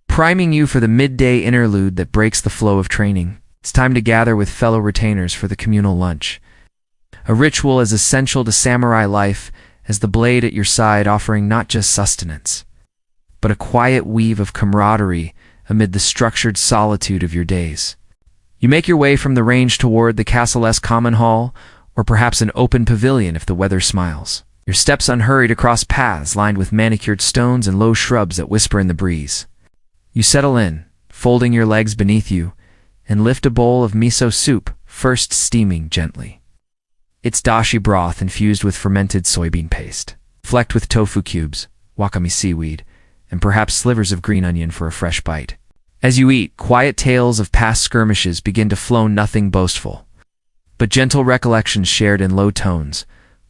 priming you for the midday interlude that breaks the flow of training. It's time to gather with fellow retainers for the communal lunch, a ritual as essential to samurai life as the blade at your side, offering not just sustenance, but a quiet weave of camaraderie amid the structured solitude of your days. You make your way from the range toward the castle's common hall, or perhaps an open pavilion if the weather smiles. Your steps unhurried across paths lined with manicured stones and low shrubs that whisper in the breeze. You settle in, folding your legs beneath you, and lift a bowl of miso soup, first steaming gently. It's dashi broth infused with fermented soybean paste, flecked with tofu cubes, wakame seaweed, and perhaps slivers of green onion for a fresh bite. As you eat, quiet tales of past skirmishes begin to flow, nothing boastful, but gentle recollections shared in low tones,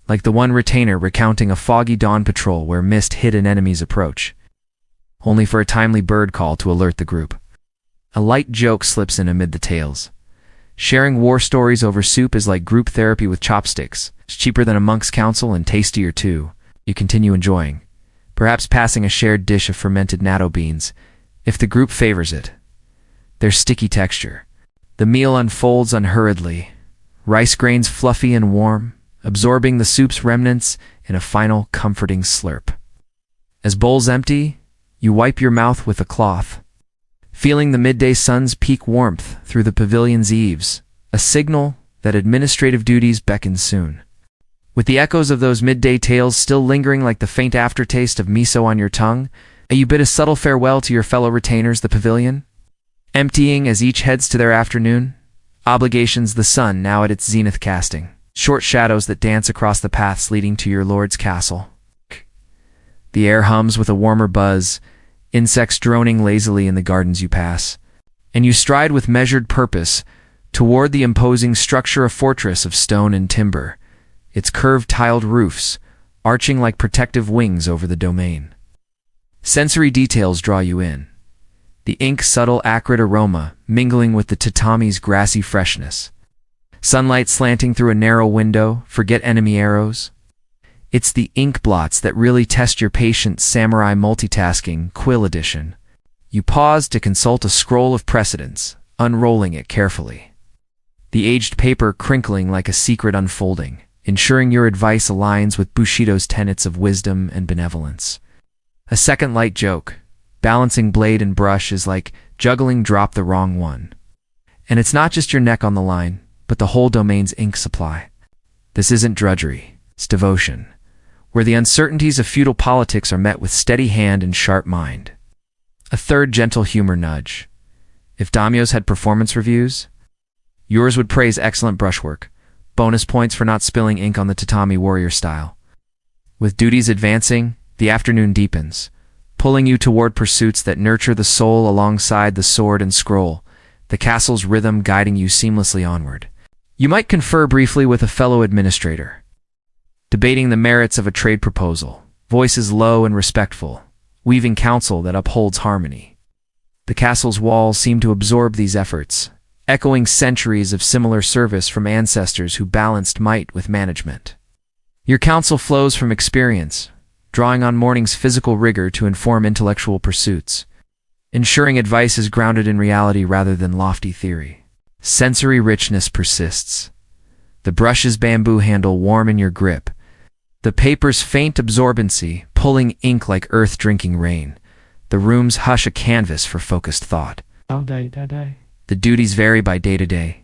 like the one retainer recounting a foggy dawn patrol where mist hid an enemy's approach. only for a timely bird call to alert the group. A light joke slips in amid the tales. Sharing war stories over soup is like group therapy with chopsticks. It's cheaper than a monk's council and tastier too. You continue enjoying, perhaps passing a shared dish of fermented natto beans, if the group favors it. Their sticky texture. The meal unfolds unhurriedly, rice grains fluffy and warm, absorbing the soup's remnants in a final comforting slurp. As bowls empty, you wipe your mouth with a cloth, feeling the midday sun's peak warmth through the pavilion's eaves, a signal that administrative duties beckon soon. With the echoes of those midday tales still lingering like the faint aftertaste of miso on your tongue, you bid a subtle farewell to your fellow retainers, the pavilion, emptying as each heads to their afternoon obligations, the sun now at its zenith casting short shadows that dance across the paths leading to your lord's castle. The air hums with a warmer buzz, insects droning lazily in the gardens you pass, and you stride with measured purpose toward the imposing structure, a fortress of stone and timber, its curved tiled roofs arching like protective wings over the domain. Sensory details draw you in. The ink's subtle acrid aroma mingling with the tatami's grassy freshness. Sunlight slanting through a narrow window, forget enemy arrows. It's the ink blots that really test your patience. Samurai multitasking, Quill edition. You pause to consult a scroll of precedents, unrolling it carefully. The aged paper crinkling like a secret unfolding, ensuring your advice aligns with Bushido's tenets of wisdom and benevolence. A second light joke. Balancing blade and brush is like juggling drop the wrong one. And it's not just your neck on the line, but the whole domain's ink supply. This isn't drudgery, it's devotion, where the uncertainties of feudal politics are met with steady hand and sharp mind. A third gentle humor nudge. If daimyos had performance reviews, yours would praise excellent brushwork, bonus points for not spilling ink on the tatami warrior style. With duties advancing, the afternoon deepens, pulling you toward pursuits that nurture the soul alongside the sword and scroll, the castle's rhythm guiding you seamlessly onward. You might confer briefly with a fellow administrator, debating the merits of a trade proposal, voices low and respectful, weaving counsel that upholds harmony. The castle's walls seem to absorb these efforts, echoing centuries of similar service from ancestors who balanced might with management. Your counsel flows from experience, drawing on morning's physical rigor to inform intellectual pursuits, ensuring advice is grounded in reality rather than lofty theory. Sensory richness persists. The brush's bamboo handle warm in your grip, the paper's faint absorbency pulling ink like earth drinking rain, the room's hush a canvas for focused thought. The duties vary by day to day.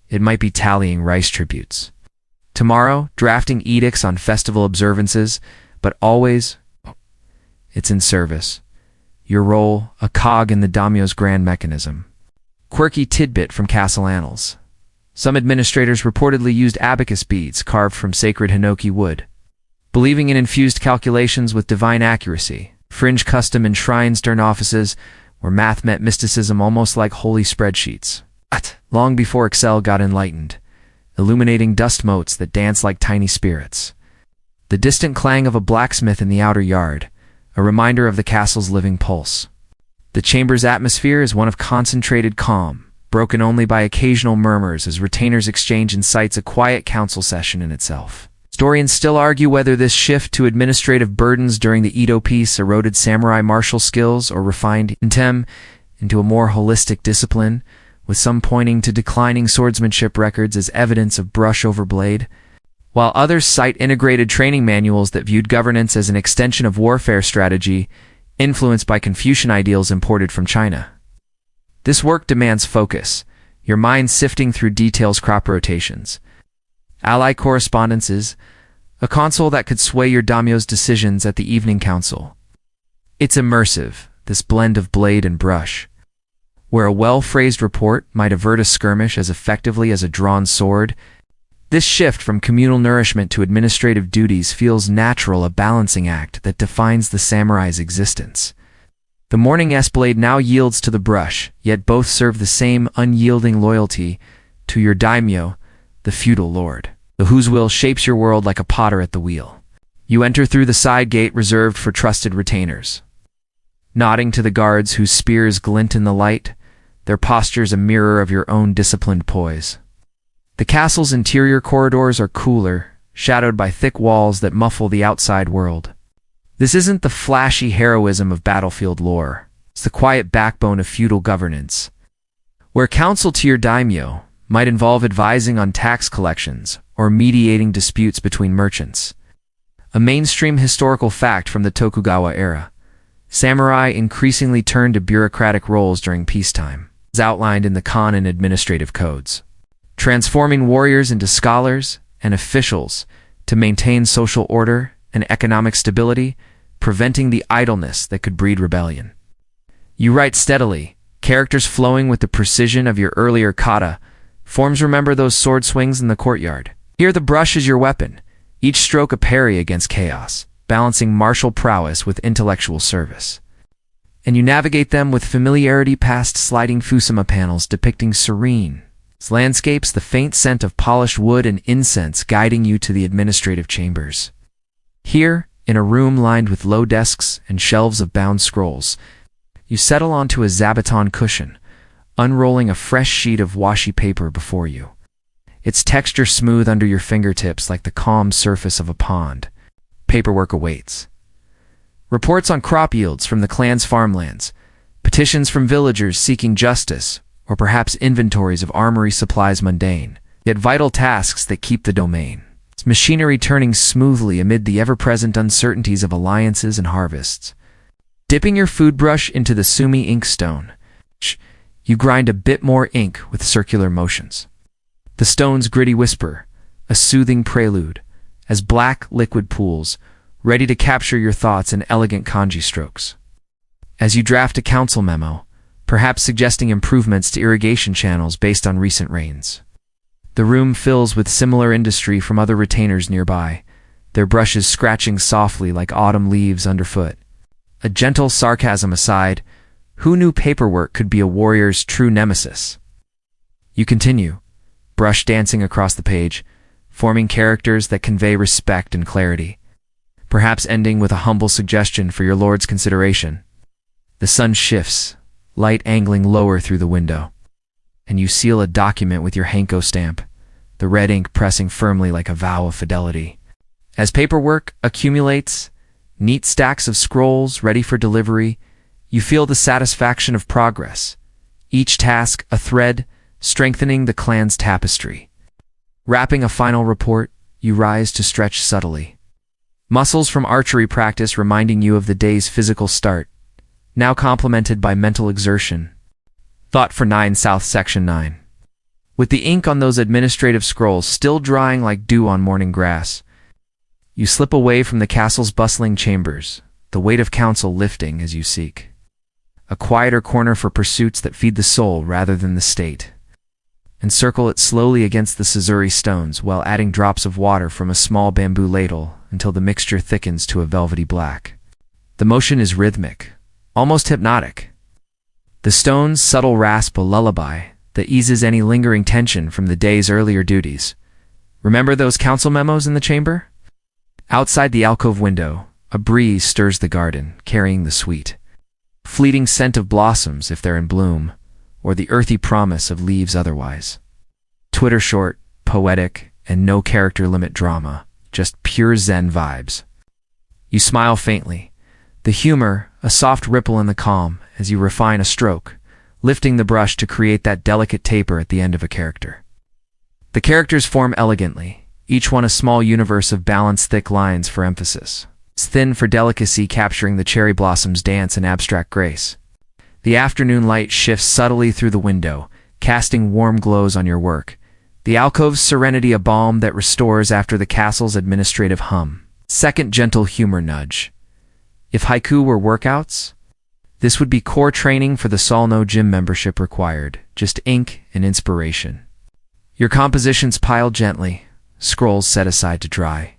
It might be tallying rice tributes. Tomorrow, drafting edicts on festival observances, but always, it's in service. Your role, a cog in the daimyo's grand mechanism. Quirky tidbit from castle annals. Some administrators reportedly used abacus beads carved from sacred hinoki wood, believing in infused calculations with divine accuracy. Fringe custom in shrines turned offices where math met mysticism, almost like holy spreadsheets. Long before Excel got enlightened, illuminating dust motes that dance like tiny spirits. The distant clang of a blacksmith in the outer yard, a reminder of the castle's living pulse. The chamber's atmosphere is one of concentrated calm, broken only by occasional murmurs as retainers exchange insights, a quiet council session in itself. Historians still argue whether this shift to administrative burdens during the Edo peace eroded samurai martial skills or refined intem into a more holistic discipline, with some pointing to declining swordsmanship records as evidence of brush over blade, while others cite integrated training manuals that viewed governance as an extension of warfare strategy, influenced by Confucian ideals imported from China. This work demands focus, your mind sifting through details, crop rotations, ally correspondences, a console that could sway your daimyo's decisions at the evening council. It's immersive, this blend of blade and brush, where a well-phrased report might avert a skirmish as effectively as a drawn sword. This shift from communal nourishment to administrative duties feels natural, a balancing act that defines the samurai's existence. The morning S-blade now yields to the brush, yet both serve the same unyielding loyalty to your daimyo, the feudal lord, whose will shapes your world like a potter at the wheel. You enter through the side gate reserved for trusted retainers. nodding to the guards whose spears glint in the light, their postures a mirror of your own disciplined poise. The castle's interior corridors are cooler, shadowed by thick walls that muffle the outside world. This isn't the flashy heroism of battlefield lore. It's the quiet backbone of feudal governance, where counsel to your daimyo might involve advising on tax collections or mediating disputes between merchants. A mainstream historical fact from the Tokugawa era, samurai increasingly turned to bureaucratic roles during peacetime, as outlined in the Kanin administrative codes, transforming warriors into scholars and officials to maintain social order and economic stability, preventing the idleness that could breed rebellion. You write steadily, characters flowing with the precision of your earlier kata. Forms remember those sword swings in the courtyard. Here the brush is your weapon, each stroke a parry against chaos, balancing martial prowess with intellectual service. And you navigate them with familiarity past sliding fusuma panels depicting serene landscapes, the faint scent of polished wood and incense guiding you to the administrative chambers. Here, in a room lined with low desks and shelves of bound scrolls, you settle onto a zabuton cushion, unrolling a fresh sheet of washi paper before you. Its texture smooth under your fingertips like the calm surface of a pond. Paperwork awaits. Reports on crop yields from the clan's farmlands, petitions from villagers seeking justice, or perhaps inventories of armory supplies mundane, yet vital tasks that keep the domain. Its machinery turning smoothly amid the ever-present uncertainties of alliances and harvests. Dipping your food brush into the sumi inkstone, you grind a bit more ink with circular motions. The stone's gritty whisper, a soothing prelude, as black liquid pools, ready to capture your thoughts in elegant kanji strokes. As you draft a council memo, perhaps suggesting improvements to irrigation channels based on recent rains. The room fills with similar industry from other retainers nearby, their brushes scratching softly like autumn leaves underfoot. A gentle sarcasm aside, who knew paperwork could be a warrior's true nemesis? You continue, brush dancing across the page, forming characters that convey respect and clarity, perhaps ending with a humble suggestion for your lord's consideration. The sun shifts, light angling lower through the window, and you seal a document with your Hanko stamp, the red ink pressing firmly like a vow of fidelity. As paperwork accumulates, neat stacks of scrolls ready for delivery, you feel the satisfaction of progress, each task a thread strengthening the clan's tapestry. Wrapping a final report, you rise to stretch subtly. Muscles from archery practice reminding you of the day's physical start, now complemented by mental exertion. Thought for 9 South Section 9. With the ink on those administrative scrolls still drying like dew on morning grass, you slip away from the castle's bustling chambers, the weight of counsel lifting as you seek a quieter corner for pursuits that feed the soul rather than the state. Encircle it slowly against the Suzuri stones while adding drops of water from a small bamboo ladle until the mixture thickens to a velvety black. The motion is rhythmic, almost hypnotic. The stones' subtle rasp a lullaby that eases any lingering tension from the day's earlier duties. Remember those council memos in the chamber? Outside the alcove window, a breeze stirs the garden, carrying the sweet, fleeting scent of blossoms if they're in bloom, or the earthy promise of leaves otherwise. Twitter short, poetic, and no character limit drama, just pure Zen vibes. You smile faintly, the humor a soft ripple in the calm as you refine a stroke, lifting the brush to create that delicate taper at the end of a character. The characters form elegantly, each one a small universe of balanced thick lines for emphasis. It's thin for delicacy, capturing the cherry blossom's dance and abstract grace. The afternoon light shifts subtly through the window, casting warm glows on your work. The alcove's serenity a balm that restores after the castle's administrative hum. Second gentle humor nudge. If haiku were workouts, this would be core training for the Solno gym membership required, just ink and inspiration. Your compositions pile gently, scrolls set aside to dry.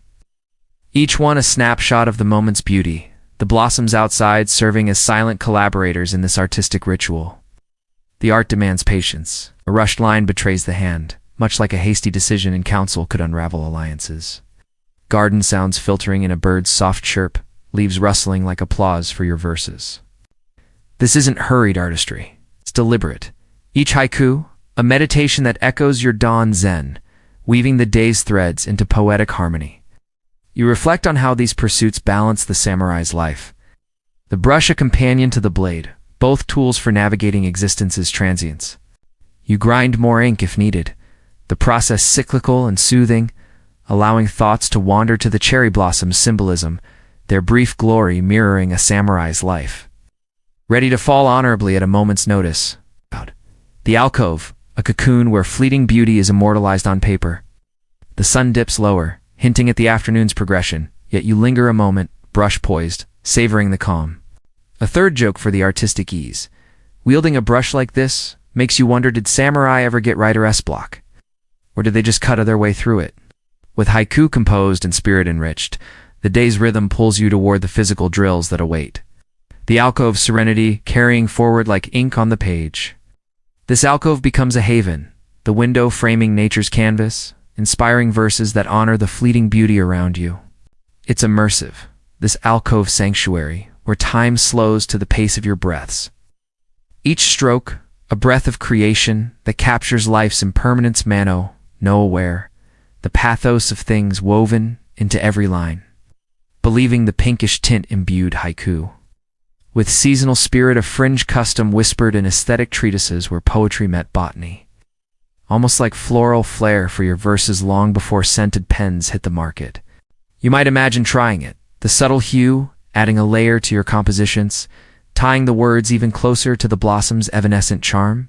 Each one a snapshot of the moment's beauty, the blossoms outside serving as silent collaborators in this artistic ritual. The art demands patience. A rushed line betrays the hand, much like a hasty decision in council could unravel alliances. Garden sounds filtering in a bird's soft chirp, leaves rustling like applause for your verses. This isn't hurried artistry. It's deliberate. Each haiku, a meditation that echoes your dawn zen, weaving the day's threads into poetic harmony. You reflect on how these pursuits balance the samurai's life. The brush a companion to the blade, both tools for navigating existence's transience. You grind more ink if needed, the process cyclical and soothing, allowing thoughts to wander to the cherry blossom's symbolism, their brief glory mirroring a samurai's life. Ready to fall honorably at a moment's notice. The alcove, a cocoon where fleeting beauty is immortalized on paper. The sun dips lower, hinting at the afternoon's progression, yet you linger a moment, brush poised, savoring the calm. A third joke for the artistic ease. Wielding a brush like this makes you wonder, did samurai ever get writer's block? Or did they just cut their way through it? With haiku composed and spirit enriched, the day's rhythm pulls you toward the physical drills that await. The alcove's serenity carrying forward like ink on the page. This alcove becomes a haven, the window framing nature's canvas, inspiring verses that honor the fleeting beauty around you. It's immersive, this alcove sanctuary, where time slows to the pace of your breaths. Each stroke, a breath of creation that captures life's impermanence mano, no aware, the pathos of things woven into every line. Believing the pinkish tint imbued haiku. With seasonal spirit of fringe custom whispered in aesthetic treatises where poetry met botany. Almost like floral flair for your verses long before scented pens hit the market. You might imagine trying it, the subtle hue, adding a layer to your compositions, tying the words even closer to the blossom's evanescent charm.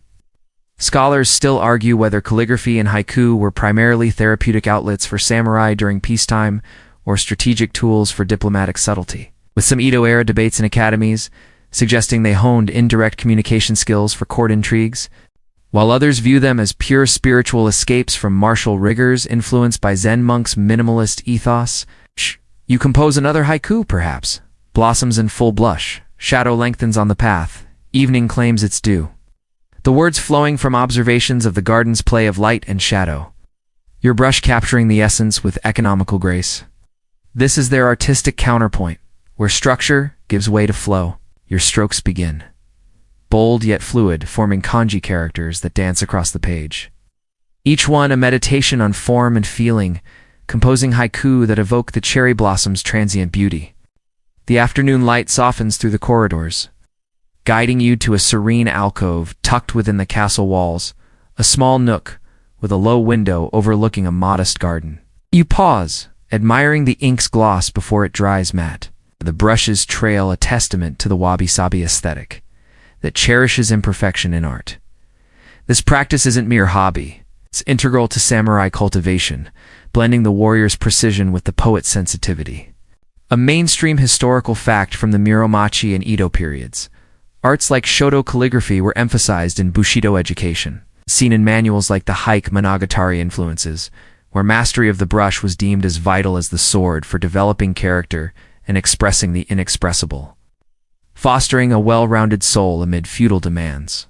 Scholars still argue whether calligraphy and haiku were primarily therapeutic outlets for samurai during peacetime or strategic tools for diplomatic subtlety, with some Edo-era debates in academies suggesting they honed indirect communication skills for court intrigues, while others view them as pure spiritual escapes from martial rigors influenced by Zen monks' minimalist ethos. You compose another haiku, perhaps. Blossoms in full blush, shadow lengthens on the path, evening claims its due. The words flowing from observations of the garden's play of light and shadow. Your brush capturing the essence with economical grace. This is their artistic counterpoint, where structure gives way to flow. Your strokes begin. Bold yet fluid, forming kanji characters that dance across the page. Each one a meditation on form and feeling, composing haiku that evoke the cherry blossom's transient beauty. The afternoon light softens through the corridors, guiding you to a serene alcove tucked within the castle walls, a small nook with a low window overlooking a modest garden. You pause, admiring the ink's gloss before it dries matte. The brushes trail a testament to the wabi-sabi aesthetic that cherishes imperfection in art. This practice isn't mere hobby. It's integral to samurai cultivation, blending the warrior's precision with the poet's sensitivity. A mainstream historical fact from the Muromachi and Edo periods. Arts like Shoto calligraphy were emphasized in Bushido education, seen in manuals like the Hike Monogatari influences, where mastery of the brush was deemed as vital as the sword for developing character and expressing the inexpressible, fostering a well-rounded soul amid feudal demands.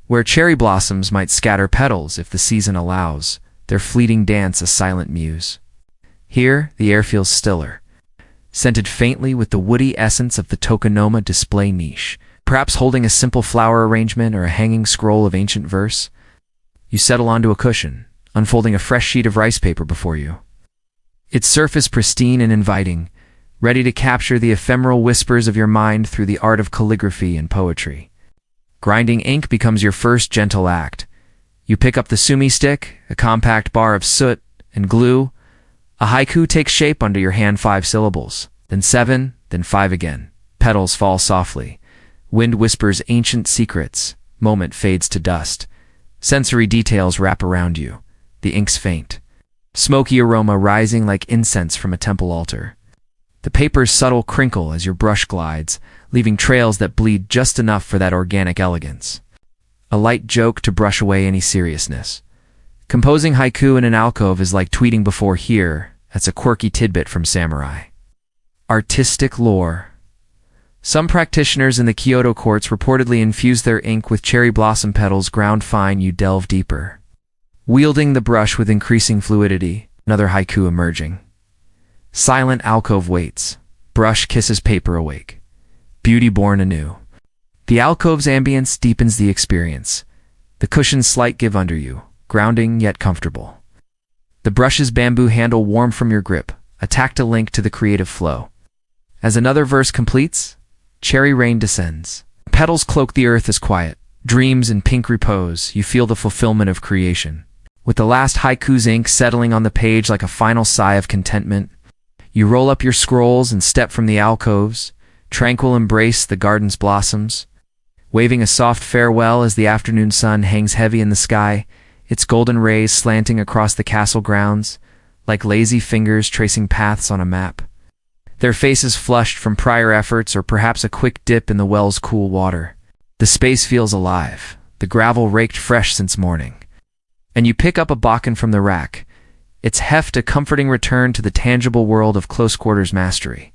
Where cherry blossoms might scatter petals if the season allows, their fleeting dance a silent muse. Here, the air feels stiller, scented faintly with the woody essence of the tokonoma display niche, perhaps holding a simple flower arrangement or a hanging scroll of ancient verse. You settle onto a cushion, unfolding a fresh sheet of rice paper before you. Its surface pristine and inviting, ready to capture the ephemeral whispers of your mind through the art of calligraphy and poetry. Grinding ink becomes your first gentle act. You pick up the sumi stick, a compact bar of soot and glue. A haiku takes shape under your hand, 5 syllables, then 7, then 5 again. Petals fall softly. Wind whispers ancient secrets. Moment fades to dust. Sensory details wrap around you. The ink's faint. Smoky aroma rising like incense from a temple altar. The paper's subtle crinkle as your brush glides, leaving trails that bleed just enough for that organic elegance. A light joke to brush away any seriousness. Composing haiku in an alcove is like tweeting before here. That's a quirky tidbit from samurai. Artistic lore. Some practitioners in the Kyoto courts reportedly infuse their ink with cherry blossom petals ground fine. You delve deeper. Wielding the brush with increasing fluidity, another haiku emerging. Silent alcove waits. Brush kisses paper awake. Beauty born anew. The alcove's ambience deepens the experience. The cushion's slight give under you, grounding yet comfortable. The brush's bamboo handle warm from your grip, a tactile link to the creative flow. As another verse completes, cherry rain descends. Petals cloak the earth as quiet. Dreams in pink repose, you feel the fulfillment of creation. With the last haiku's ink settling on the page like a final sigh of contentment, you roll up your scrolls and step from the alcoves, tranquil embrace the garden's blossoms, waving a soft farewell as the afternoon sun hangs heavy in the sky, its golden rays slanting across the castle grounds, like lazy fingers tracing paths on a map. Their faces flushed from prior efforts or perhaps a quick dip in the well's cool water. The space feels alive, the gravel raked fresh since morning. And you pick up a bakken from the rack, its heft a comforting return to the tangible world of close-quarters mastery.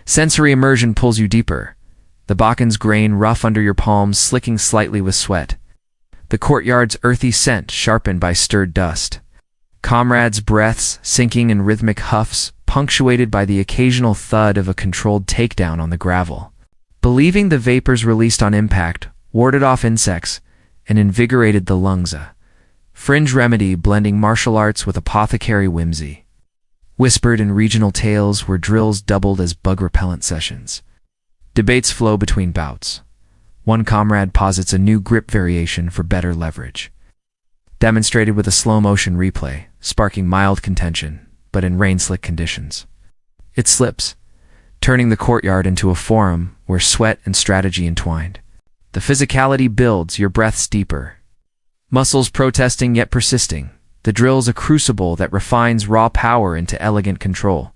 Sensory immersion pulls you deeper, the bakken's grain rough under your palms slicking slightly with sweat. The courtyard's earthy scent sharpened by stirred dust. Comrades' breaths sinking in rhythmic huffs, punctuated by the occasional thud of a controlled takedown on the gravel. Believing the vapors released on impact warded off insects and invigorated the lungs. A fringe remedy blending martial arts with apothecary whimsy. Whispered in regional tales where drills doubled as bug-repellent sessions. Debates flow between bouts. One comrade posits a new grip variation for better leverage. Demonstrated with a slow-motion replay, sparking mild contention, but in rain-slick conditions. It slips, turning the courtyard into a forum where sweat and strategy entwined. The physicality builds, your breaths deeper. Muscles protesting yet persisting. The drill's a crucible that refines raw power into elegant control.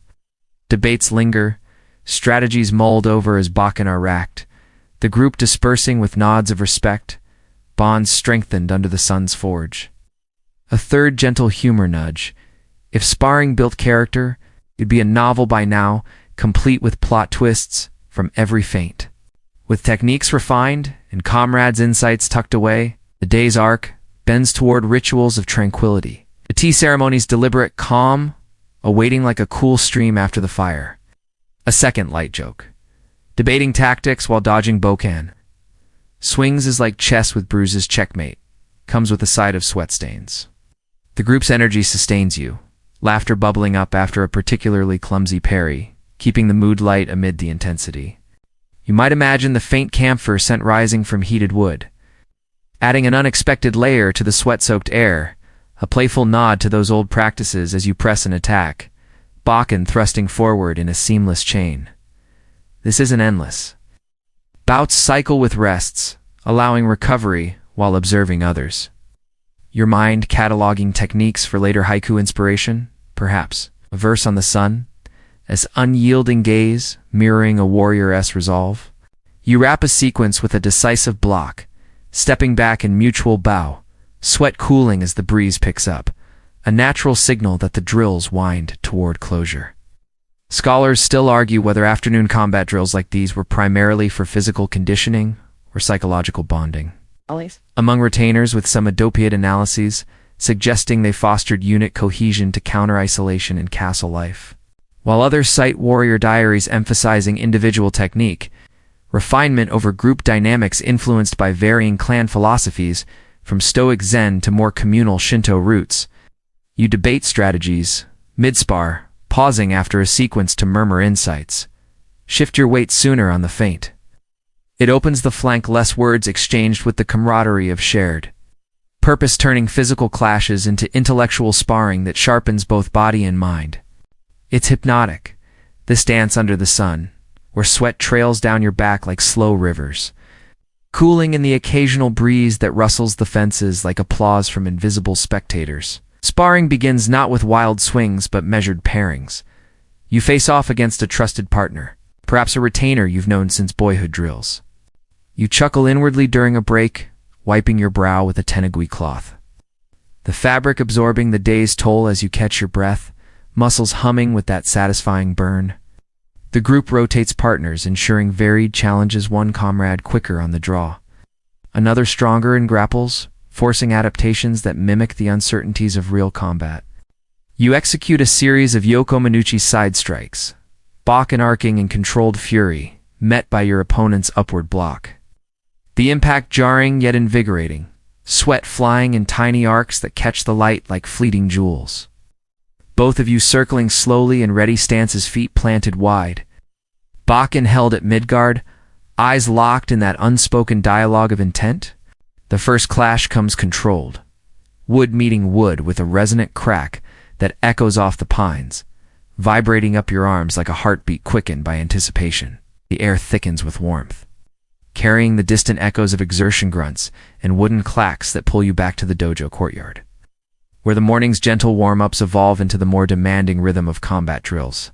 Debates linger, strategies mulled over as bakken are racked, the group dispersing with nods of respect, bonds strengthened under the sun's forge. A third gentle humor nudge. If sparring built character, it'd be a novel by now, complete with plot twists from every feint. With techniques refined and comrades' insights tucked away, the day's arc bends toward rituals of tranquility. The tea ceremony's deliberate calm, awaiting like a cool stream after the fire. A second light joke. Debating tactics while dodging bokan. Swings is like chess with bruises checkmate. Comes with a side of sweat stains. The group's energy sustains you. Laughter bubbling up after a particularly clumsy parry, keeping the mood light amid the intensity. You might imagine the faint camphor scent rising from heated wood, adding an unexpected layer to the sweat-soaked air, a playful nod to those old practices as you press and attack, bakken thrusting forward in a seamless chain. This isn't endless. Bouts cycle with rests, allowing recovery while observing others. Your mind cataloging techniques for later haiku inspiration, perhaps. A verse on the sun, as unyielding gaze mirroring a warrior-esque resolve. You wrap a sequence with a decisive block, stepping back in mutual bow, sweat cooling as the breeze picks up, a natural signal that the drills wind toward closure. Scholars still argue whether afternoon combat drills like these were primarily for physical conditioning or psychological bonding. Among retainers with some Adopiate analyses suggesting they fostered unit cohesion to counter isolation in castle life, while others cite warrior diaries emphasizing individual technique, refinement over group dynamics influenced by varying clan philosophies, from Stoic Zen to more communal Shinto roots. You debate strategies, mid-spar, pausing after a sequence to murmur insights. Shift your weight sooner on the feint. It opens the flank, less words exchanged with the camaraderie of shared purpose, turning physical clashes into intellectual sparring that sharpens both body and mind. It's hypnotic, this dance under the sun, where sweat trails down your back like slow rivers, cooling in the occasional breeze that rustles the fences like applause from invisible spectators. Sparring begins not with wild swings but measured pairings. You face off against a trusted partner, perhaps a retainer you've known since boyhood drills. You chuckle inwardly during a break, wiping your brow with a tenugui cloth. The fabric absorbing the day's toll as you catch your breath, muscles humming with that satisfying burn. The group rotates partners, ensuring varied challenges one comrade quicker on the draw, another stronger in grapples, forcing adaptations that mimic the uncertainties of real combat. You execute a series of Yoko Minucci side strikes, bakken arcing in controlled fury, met by your opponent's upward block. The impact jarring yet invigorating, sweat flying in tiny arcs that catch the light like fleeting jewels. Both of you circling slowly in ready stances, feet planted wide. Bakken held at midguard, eyes locked in that unspoken dialogue of intent. The first clash comes controlled. Wood meeting wood with a resonant crack that echoes off the pines, vibrating up your arms like a heartbeat quickened by anticipation. The air thickens with warmth, carrying the distant echoes of exertion grunts and wooden clacks that pull you back to the dojo courtyard, where the morning's gentle warm-ups evolve into the more demanding rhythm of combat drills.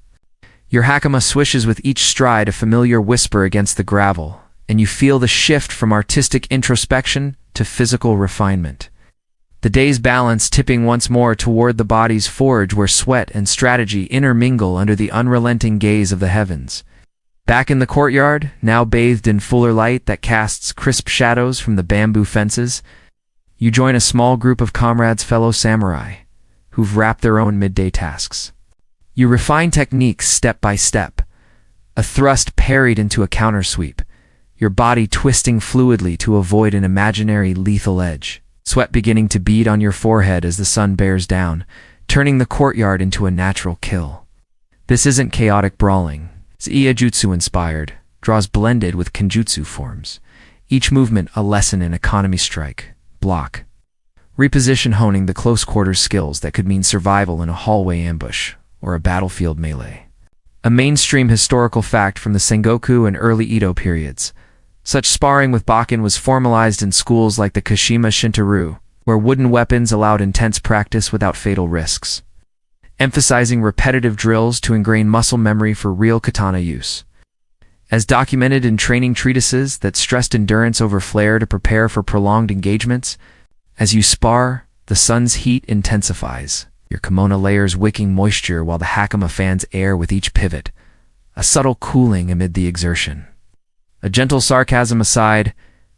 Your hakama swishes with each stride, a familiar whisper against the gravel, and you feel the shift from artistic introspection to physical refinement. The day's balance tipping once more toward the body's forge, where sweat and strategy intermingle under the unrelenting gaze of the heavens. Back in the courtyard, now bathed in fuller light that casts crisp shadows from the bamboo fences, you join a small group of comrades, fellow samurai, who've wrapped their own midday tasks. You refine techniques step by step, a thrust parried into a countersweep, your body twisting fluidly to avoid an imaginary lethal edge. Sweat beginning to bead on your forehead as the sun bears down, turning the courtyard into a natural kill. This isn't chaotic brawling. It's Iijutsu-inspired, draws blended with Kenjutsu forms. Each movement a lesson in economy: strike, block, reposition, honing the close quarters skills that could mean survival in a hallway ambush or a battlefield melee. A mainstream historical fact from the Sengoku and early Edo periods. Such sparring with Bakken was formalized in schools like the Kashima Shintaru, where wooden weapons allowed intense practice without fatal risks, emphasizing repetitive drills to ingrain muscle memory for real katana use. As documented in training treatises that stressed endurance over flair to prepare for prolonged engagements, as you spar, the sun's heat intensifies, your kimono layers wicking moisture while the hakama fans air with each pivot, a subtle cooling amid the exertion. A gentle sarcasm aside,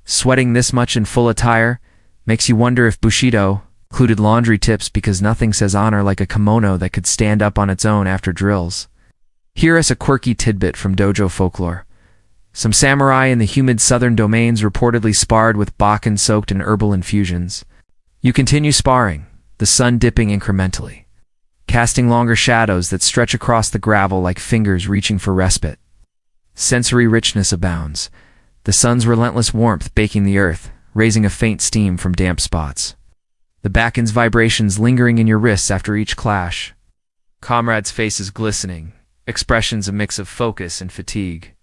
sweating this much in full attire makes you wonder if Bushido included laundry tips, because nothing says honor like a kimono that could stand up on its own after drills. Hear us a quirky tidbit from dojo folklore. Some samurai in the humid southern domains reportedly sparred with Bakken soaked in herbal infusions. You continue sparring, the sun dipping incrementally, casting longer shadows that stretch across the gravel like fingers reaching for respite. Sensory richness abounds, the sun's relentless warmth baking the earth, raising a faint steam from damp spots. The Bakken's vibrations lingering in your wrists after each clash. Comrades' faces glistening, expressions a mix of focus and fatigue.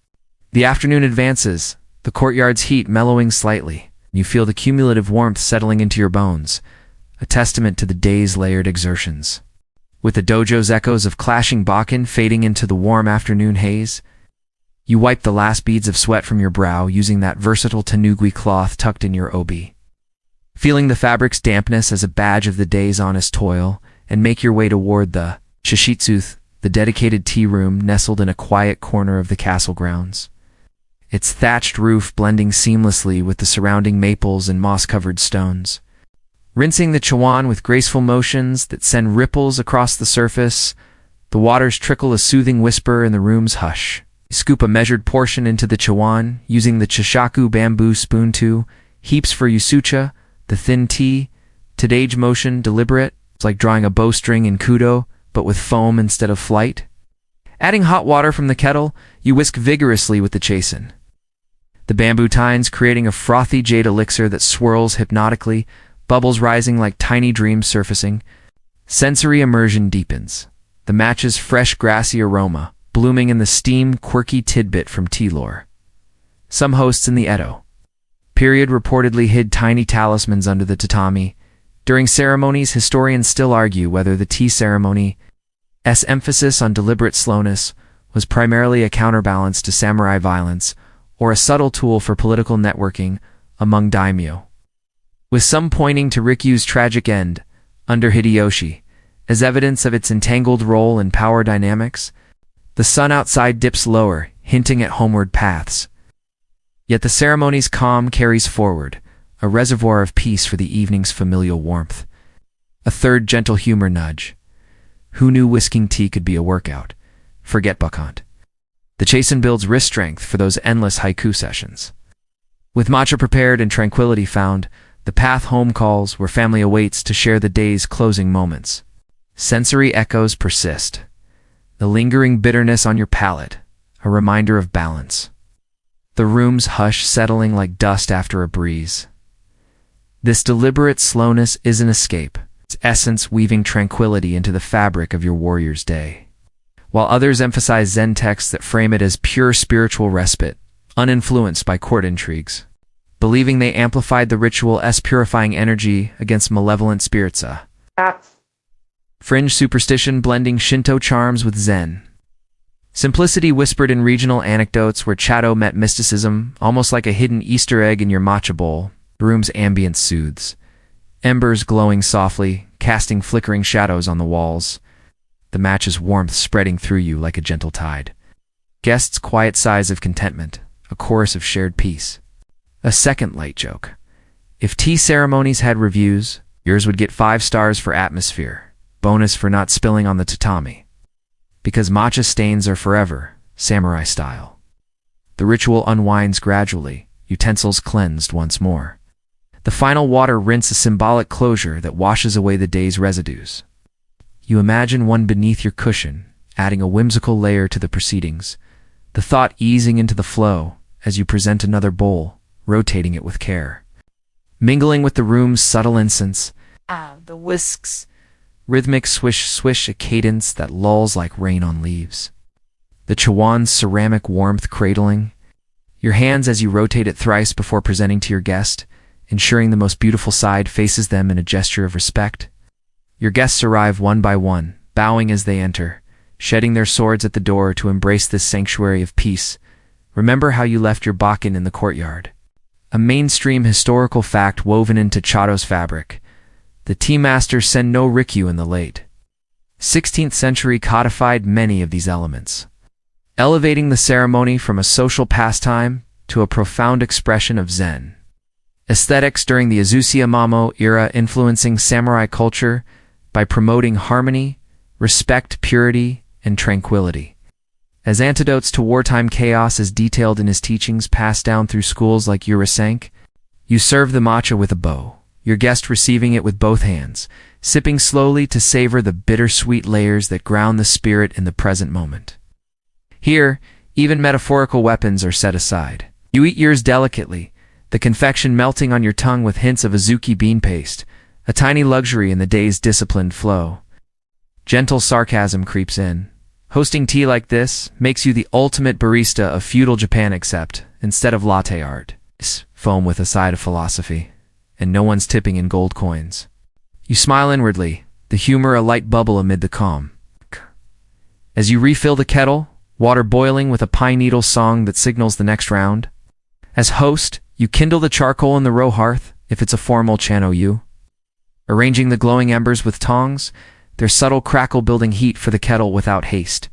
The afternoon advances, the courtyard's heat mellowing slightly. You feel the cumulative warmth settling into your bones, a testament to the day's layered exertions. With the dojo's echoes of clashing Bakken fading into the warm afternoon haze, you wipe the last beads of sweat from your brow using that versatile tenugui cloth tucked in your obi. Feeling the fabric's dampness as a badge of the day's honest toil, and make your way toward the Shishitsu, the dedicated tea room nestled in a quiet corner of the castle grounds. Its thatched roof blending seamlessly with the surrounding maples and moss-covered stones. Rinsing the chawan with graceful motions that send ripples across the surface, the waters trickle a soothing whisper in the room's hush. Scoop a measured portion into the chawan, using the chishaku bamboo spoon to heaps for yusucha, the thin tea. Tadage motion deliberate, it's like drawing a bowstring in kudo, but with foam instead of flight. Adding hot water from the kettle, you whisk vigorously with the chasen. The bamboo tines creating a frothy jade elixir that swirls hypnotically, bubbles rising like tiny dreams surfacing. Sensory immersion deepens, the match's fresh grassy aroma blooming in the steam quirky tidbit from tea lore. Some hosts in the Edo period reportedly hid tiny talismans under the tatami. During ceremonies, historians still argue whether the tea ceremony's emphasis on deliberate slowness was primarily a counterbalance to samurai violence or a subtle tool for political networking among daimyo, with some pointing to Rikyu's tragic end under Hideyoshi as evidence of its entangled role in power dynamics. The sun outside dips lower, hinting at homeward paths. Yet the ceremony's calm carries forward, a reservoir of peace for the evening's familial warmth. A third gentle humor nudge. Who knew whisking tea could be a workout? Forget Buckhunt. The chasen builds wrist strength for those endless haiku sessions. With matcha prepared and tranquility found, the path home calls where family awaits to share the day's closing moments. Sensory echoes persist. The lingering bitterness on your palate, a reminder of balance. The room's hush settling like dust after a breeze. This deliberate slowness is an escape, its essence weaving tranquility into the fabric of your warrior's day. While others emphasize Zen texts that frame it as pure spiritual respite, uninfluenced by court intrigues, believing they amplified the ritual's purifying energy against malevolent spirits. Fringe superstition blending Shinto charms with Zen. Simplicity whispered in regional anecdotes where Chado met mysticism, almost like a hidden Easter egg in your matcha bowl. The room's ambience soothes. Embers glowing softly, casting flickering shadows on the walls. The match's warmth spreading through you like a gentle tide. Guests' quiet sighs of contentment, a chorus of shared peace. A second light joke. If tea ceremonies had reviews, yours would get 5 stars for atmosphere, bonus for not spilling on the tatami. Because matcha stains are forever, samurai style. The ritual unwinds gradually, utensils cleansed once more. The final water rinse a symbolic closure that washes away the day's residues. You imagine one beneath your cushion, adding a whimsical layer to the proceedings, the thought easing into the flow as you present another bowl, rotating it with care. Mingling with the room's subtle incense, the whisks, rhythmic swish-swish, a cadence that lulls like rain on leaves. The chawan's ceramic warmth cradling, your hands as you rotate it thrice before presenting to your guest, ensuring the most beautiful side faces them in a gesture of respect. Your guests arrive one by one, bowing as they enter, shedding their swords at the door to embrace this sanctuary of peace. Remember how you left your bakken in the courtyard. A mainstream historical fact woven into Chado's fabric. The tea masters Sen-no Rikyu in the late 16th century codified many of these elements, elevating the ceremony from a social pastime to a profound expression of Zen. Aesthetics during the Azusa Momo era influencing samurai culture by promoting harmony, respect, purity, and tranquility. As antidotes to wartime chaos as detailed in his teachings passed down through schools like Urasenke, you serve the matcha with a bow, your guest receiving it with both hands, sipping slowly to savor the bittersweet layers that ground the spirit in the present moment. Here, even metaphorical weapons are set aside. You eat yours delicately, the confection melting on your tongue with hints of azuki bean paste, a tiny luxury in the day's disciplined flow. Gentle sarcasm creeps in. Hosting tea like this makes you the ultimate barista of feudal Japan, except, instead of latte art, foam with a side of philosophy, and no one's tipping in gold coins. You smile inwardly, the humor a light bubble amid the calm. As you refill the kettle, water boiling with a pine needle song that signals the next round. As host, you kindle the charcoal in the row hearth, if it's a formal chano-yu. Arranging the glowing embers with tongs, their subtle crackle building heat for the kettle without haste.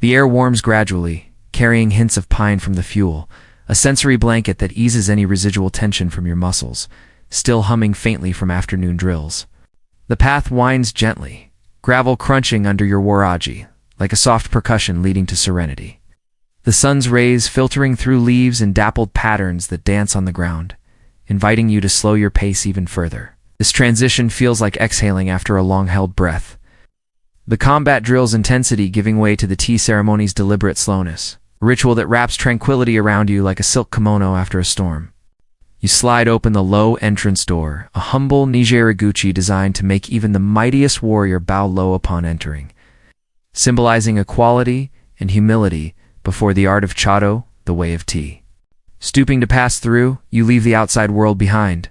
The air warms gradually, carrying hints of pine from the fuel, a sensory blanket that eases any residual tension from your muscles, still humming faintly from afternoon drills. The path winds gently, gravel crunching under your waraji, like a soft percussion leading to serenity. The sun's rays filtering through leaves in dappled patterns that dance on the ground, inviting you to slow your pace even further. This transition feels like exhaling after a long-held breath. The combat drill's intensity giving way to the tea ceremony's deliberate slowness, a ritual that wraps tranquility around you like a silk kimono after a storm. You slide open the low entrance door, a humble nijiriguchi designed to make even the mightiest warrior bow low upon entering, symbolizing equality and humility before the art of chado, the way of tea. Stooping to pass through, you leave the outside world behind,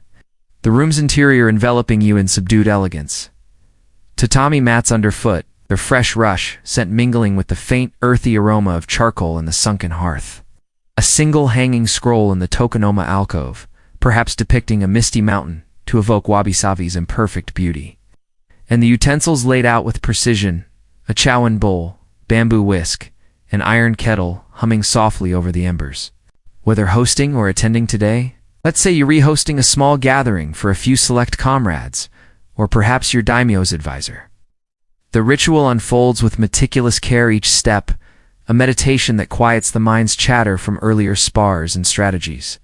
the room's interior enveloping you in subdued elegance. Tatami mats underfoot, their fresh rush scent mingling with the faint, earthy aroma of charcoal in the sunken hearth. A single hanging scroll in the tokonoma alcove, perhaps depicting a misty mountain to evoke wabi-sabi's imperfect beauty. And the utensils laid out with precision, a chowan bowl, bamboo whisk, an iron kettle humming softly over the embers. Whether hosting or attending today, let's say you're re-hosting a small gathering for a few select comrades, or perhaps your daimyo's advisor. The ritual unfolds with meticulous care each step, a meditation that quiets the mind's chatter from earlier spars and strategies.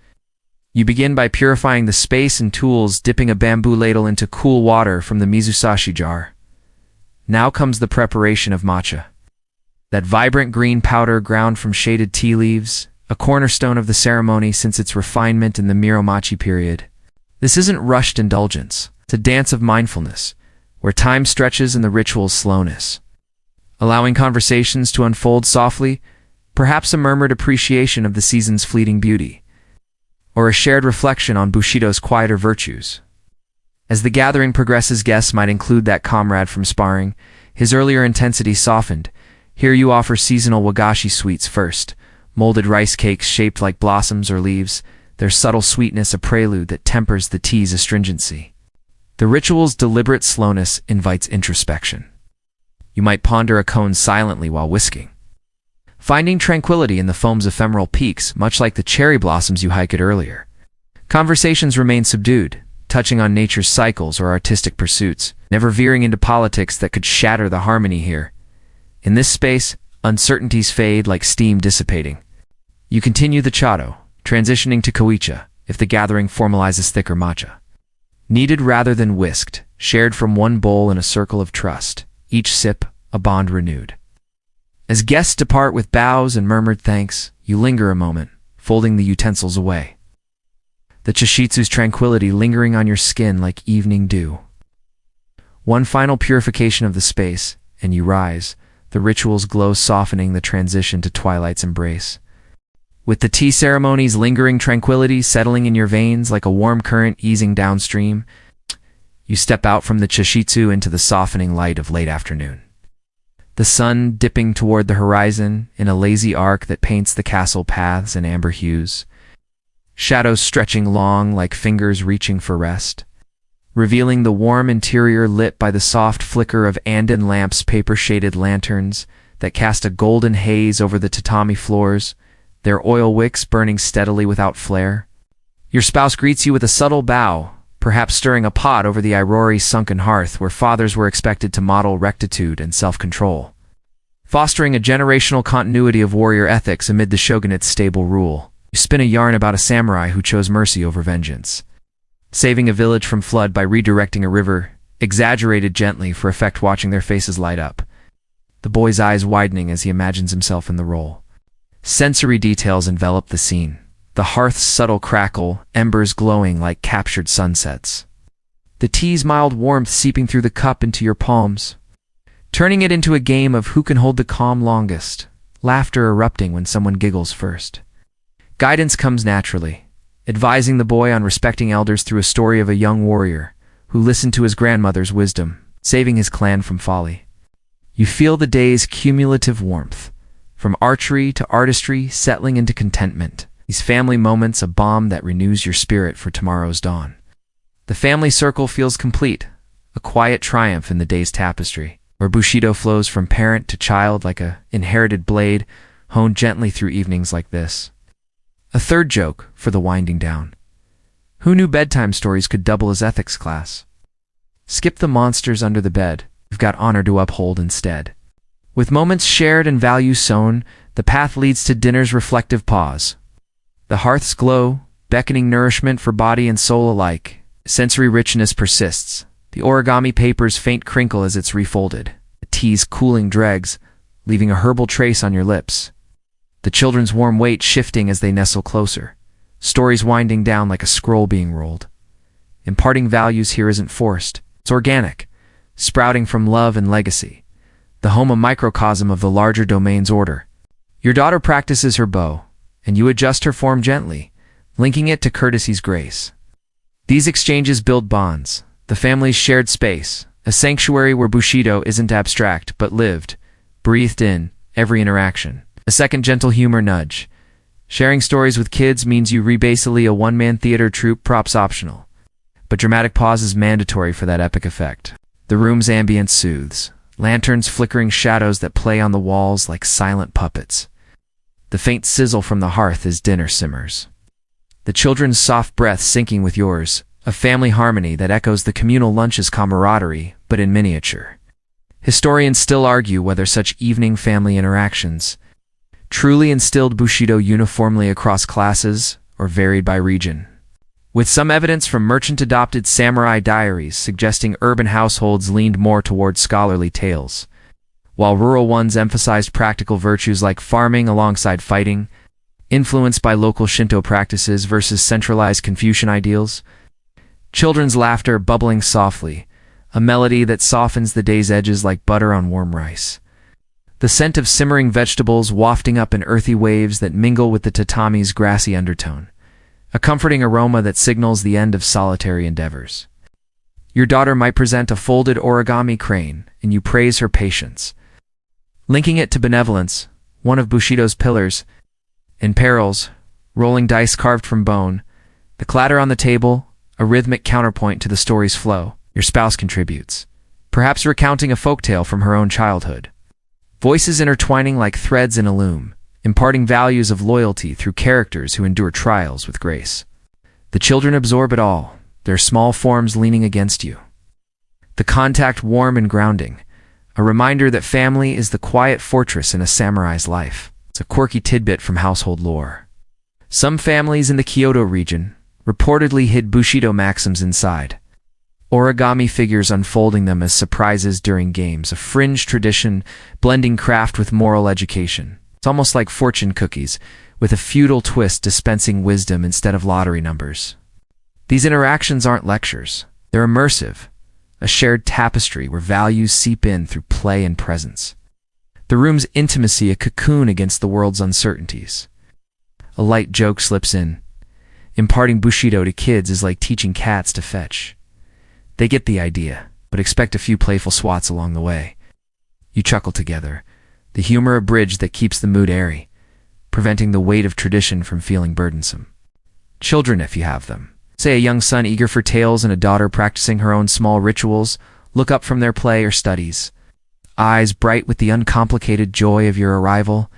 You begin by purifying the space and tools, dipping a bamboo ladle into cool water from the mizusashi jar. Now comes the preparation of matcha. That vibrant green powder ground from shaded tea leaves, a cornerstone of the ceremony since its refinement in the Muromachi period. This isn't rushed indulgence. It's a dance of mindfulness, where time stretches and the ritual's slowness. Allowing conversations to unfold softly, perhaps a murmured appreciation of the season's fleeting beauty, or a shared reflection on Bushido's quieter virtues. As the gathering progresses, guests might include that comrade from sparring, his earlier intensity softened. Here you offer seasonal wagashi sweets first, molded rice cakes shaped like blossoms or leaves, their subtle sweetness a prelude that tempers the tea's astringency. The ritual's deliberate slowness invites introspection. You might ponder a cone silently while whisking, finding tranquility in the foam's ephemeral peaks, much like the cherry blossoms you hiked earlier. Conversations remain subdued, touching on nature's cycles or artistic pursuits, never veering into politics that could shatter the harmony here. In this space, uncertainties fade like steam dissipating. You continue the chado, transitioning to koicha, if the gathering formalizes thicker matcha. Kneaded rather than whisked, shared from one bowl in a circle of trust, each sip a bond renewed. As guests depart with bows and murmured thanks, you linger a moment, folding the utensils away. The chishitsu's tranquility lingering on your skin like evening dew. One final purification of the space, and you rise, the ritual's glow softening the transition to twilight's embrace. With the tea ceremony's lingering tranquility settling in your veins like a warm current easing downstream, you step out from the chishitsu into the softening light of late afternoon. The sun dipping toward the horizon in a lazy arc that paints the castle paths in amber hues. Shadows stretching long like fingers reaching for rest, revealing the warm interior lit by the soft flicker of Andon lamps' paper-shaded lanterns that cast a golden haze over the tatami floors, their oil wicks burning steadily without flare. Your spouse greets you with a subtle bow, perhaps stirring a pot over the irori's sunken hearth where fathers were expected to model rectitude and self-control, fostering a generational continuity of warrior ethics amid the shogunate's stable rule. You spin a yarn about a samurai who chose mercy over vengeance, saving a village from flood by redirecting a river, exaggerated gently for effect, watching their faces light up, the boy's eyes widening as he imagines himself in the role. Sensory details envelop the scene, the hearth's subtle crackle, embers glowing like captured sunsets. The tea's mild warmth seeping through the cup into your palms, turning it into a game of who can hold the calm longest, laughter erupting when someone giggles first. Guidance comes naturally, advising the boy on respecting elders through a story of a young warrior who listened to his grandmother's wisdom, saving his clan from folly. You feel the day's cumulative warmth, from archery to artistry settling into contentment, these family moments a balm that renews your spirit for tomorrow's dawn. The family circle feels complete, a quiet triumph in the day's tapestry, where Bushido flows from parent to child like a inherited blade, honed gently through evenings like this. A third joke for the winding down. Who knew bedtime stories could double as ethics class? Skip the monsters under the bed, you've got honor to uphold instead. With moments shared and values sown, the path leads to dinner's reflective pause. The hearth's glow, beckoning nourishment for body and soul alike. Sensory richness persists. The origami paper's faint crinkle as it's refolded. The tea's cooling dregs, leaving a herbal trace on your lips. The children's warm weight shifting as they nestle closer. Stories winding down like a scroll being rolled. Imparting values here isn't forced. It's organic, sprouting from love and legacy. The home a microcosm of the larger domain's order. Your daughter practices her bow, and you adjust her form gently, linking it to courtesy's grace. These exchanges build bonds, the family's shared space, a sanctuary where Bushido isn't abstract but lived, breathed in, every interaction. A second gentle humor nudge. Sharing stories with kids means you re-basically a one-man theater troupe, props optional. But dramatic pause is mandatory for that epic effect. The room's ambience soothes. Lanterns flickering shadows that play on the walls like silent puppets. The faint sizzle from the hearth as dinner simmers. The children's soft breath syncing with yours, a family harmony that echoes the communal lunch's camaraderie, but in miniature. Historians still argue whether such evening family interactions truly instilled Bushido uniformly across classes or varied by region. with some evidence from merchant-adopted samurai diaries suggesting urban households leaned more toward scholarly tales, while rural ones emphasized practical virtues like farming alongside fighting, influenced by local Shinto practices versus centralized Confucian ideals. Children's laughter bubbling softly, a melody that softens the day's edges like butter on warm rice. The scent of simmering vegetables wafting up in earthy waves that mingle with the tatami's grassy undertone, a comforting aroma that signals the end of solitary endeavors. Your daughter might present a folded origami crane, and you praise her patience, linking it to benevolence, one of Bushido's pillars. In perils, rolling dice carved from bone, the clatter on the table, a rhythmic counterpoint to the story's flow. Your spouse contributes, perhaps recounting a folktale from her own childhood. Voices intertwining like threads in a loom, imparting values of loyalty through characters who endure trials with grace. The children absorb it all, their small forms leaning against you. The contact warm and grounding, a reminder that family is the quiet fortress in a samurai's life. It's a quirky tidbit from household lore. Some families in the Kyoto region reportedly hid Bushido maxims inside, origami figures unfolding them as surprises during games, a fringe tradition blending craft with moral education. It's almost like fortune cookies, with a feudal twist dispensing wisdom instead of lottery numbers. These interactions aren't lectures. They're immersive, a shared tapestry where values seep in through play and presence. The room's intimacy a cocoon against the world's uncertainties. A light joke slips in. Imparting Bushido to kids is like teaching cats to fetch. They get the idea, but expect a few playful swats along the way. You chuckle together, the humor a bridge that keeps the mood airy, preventing the weight of tradition from feeling burdensome. Children, if you have them. Say a young son eager for tales and a daughter practicing her own small rituals, look up from their play or studies. Eyes bright with the uncomplicated joy of your arrival.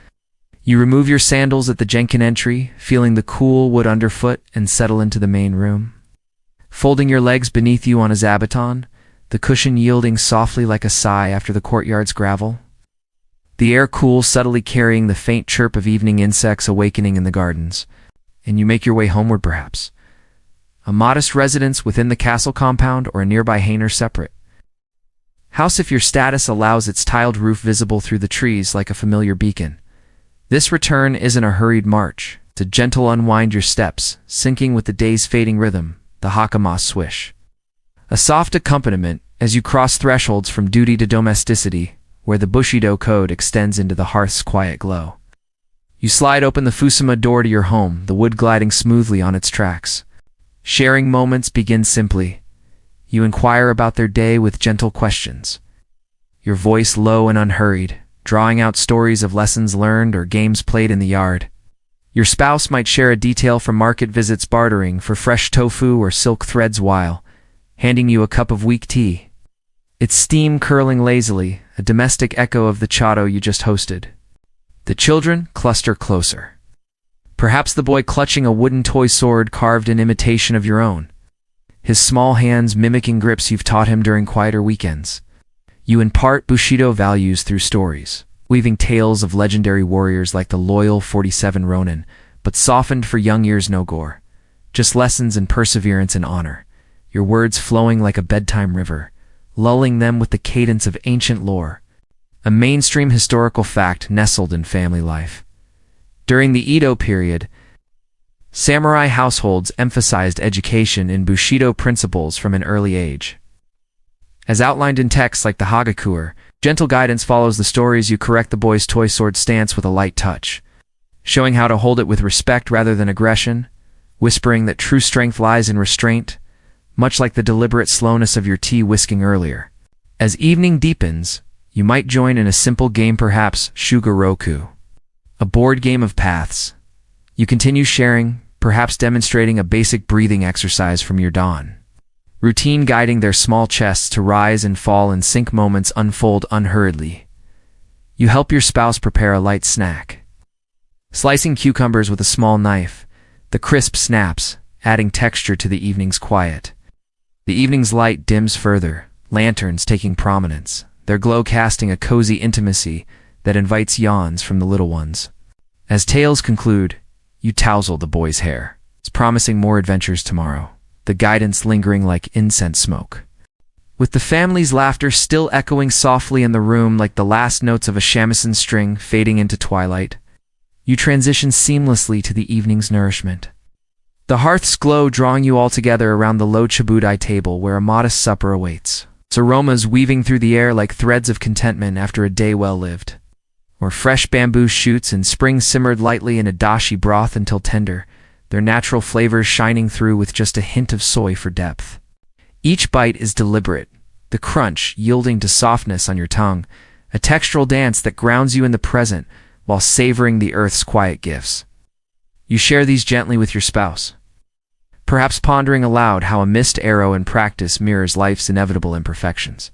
You remove your sandals at the Genkin entry, feeling the cool wood underfoot, and settle into the main room. Folding your legs beneath you on a zabuton, the cushion yielding softly like a sigh after the courtyard's gravel. The air cool, subtly carrying the faint chirp of evening insects awakening in the gardens, and you make your way homeward perhaps. A modest residence within the castle compound or a nearby hainer separate. House if your status allows its tiled roof visible through the trees like a familiar beacon. This return isn't a hurried march. It's a gentle unwind your steps, syncing with the day's fading rhythm, the hakama swish. A soft accompaniment as you cross thresholds from duty to domesticity, where the Bushido code extends into the hearth's quiet glow. You slide open the Fusuma door to your home, the wood gliding smoothly on its tracks. Sharing moments begin simply. You inquire about their day with gentle questions, your voice low and unhurried, drawing out stories of lessons learned or games played in the yard. Your spouse might share a detail from market visits bartering for fresh tofu or silk threads while handing you a cup of weak tea, its steam curling lazily, a domestic echo of the chado you just hosted. The children cluster closer. Perhaps the boy clutching a wooden toy sword carved in imitation of your own, his small hands mimicking grips you've taught him during quieter weekends. You impart Bushido values through stories, weaving tales of legendary warriors like the loyal 47 Ronin, but softened for young ears no gore. Just lessons in perseverance and honor, your words flowing like a bedtime river, lulling them with the cadence of ancient lore, a mainstream historical fact nestled in family life. During the Edo period, samurai households emphasized education in Bushido principles from an early age. As outlined in texts like the Hagakuer, gentle guidance follows the stories. You correct the boy's toy sword stance with a light touch, showing how to hold it with respect rather than aggression, whispering that true strength lies in restraint, much like the deliberate slowness of your tea whisking earlier. As evening deepens, you might join in a simple game, perhaps Shugoroku, a board game of paths. You continue sharing, perhaps demonstrating a basic breathing exercise from your dawn. Routine guiding their small chests to rise and fall and sync moments unfold unhurriedly. You help your spouse prepare a light snack. Slicing cucumbers with a small knife, the crisp snaps, adding texture to the evening's quiet. The evening's light dims further, lanterns taking prominence, their glow casting a cozy intimacy that invites yawns from the little ones. As tales conclude, you tousle the boy's hair, promising more adventures tomorrow, the guidance lingering like incense smoke. With the family's laughter still echoing softly in the room like the last notes of a shamisen string fading into twilight, you transition seamlessly to the evening's nourishment. The hearth's glow drawing you all together around the low chabudai table where a modest supper awaits. Its aromas weaving through the air like threads of contentment after a day well lived. Or fresh bamboo shoots and spring simmered lightly in a dashi broth until tender, their natural flavors shining through with just a hint of soy for depth. Each bite is deliberate, the crunch yielding to softness on your tongue, a textural dance that grounds you in the present while savoring the earth's quiet gifts. You share these gently with your spouse, perhaps pondering aloud how a missed arrow in practice mirrors life's inevitable imperfections,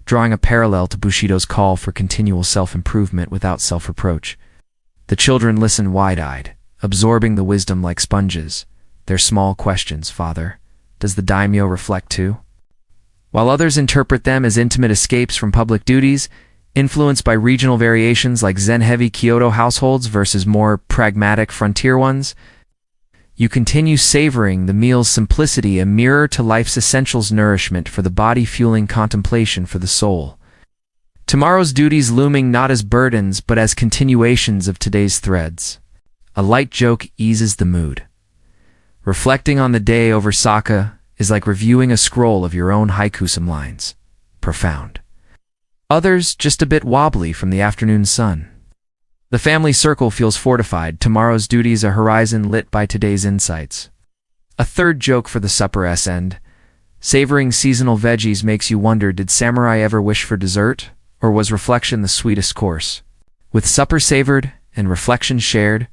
drawing a parallel to Bushido's call for continual self-improvement without self-reproach. The children listen wide-eyed, absorbing the wisdom like sponges. Their small questions, "Father, does the daimyo reflect too?" While others interpret them as intimate escapes from public duties, influenced by regional variations like Zen-heavy Kyoto households versus more pragmatic frontier ones, you continue savoring the meal's simplicity, a mirror to life's essentials, nourishment for the body, fueling contemplation for the soul. Tomorrow's duties looming not as burdens but as continuations of today's threads. A light joke eases the mood. Reflecting on the day over sake is like reviewing a scroll of your own haiku, some lines profound, others just a bit wobbly from the afternoon sun. The family circle feels fortified, tomorrow's duties a horizon lit by today's insights. A third joke for the supper's end. Savoring seasonal veggies makes you wonder, did samurai ever wish for dessert, or was reflection the sweetest course? With supper savored and reflection shared,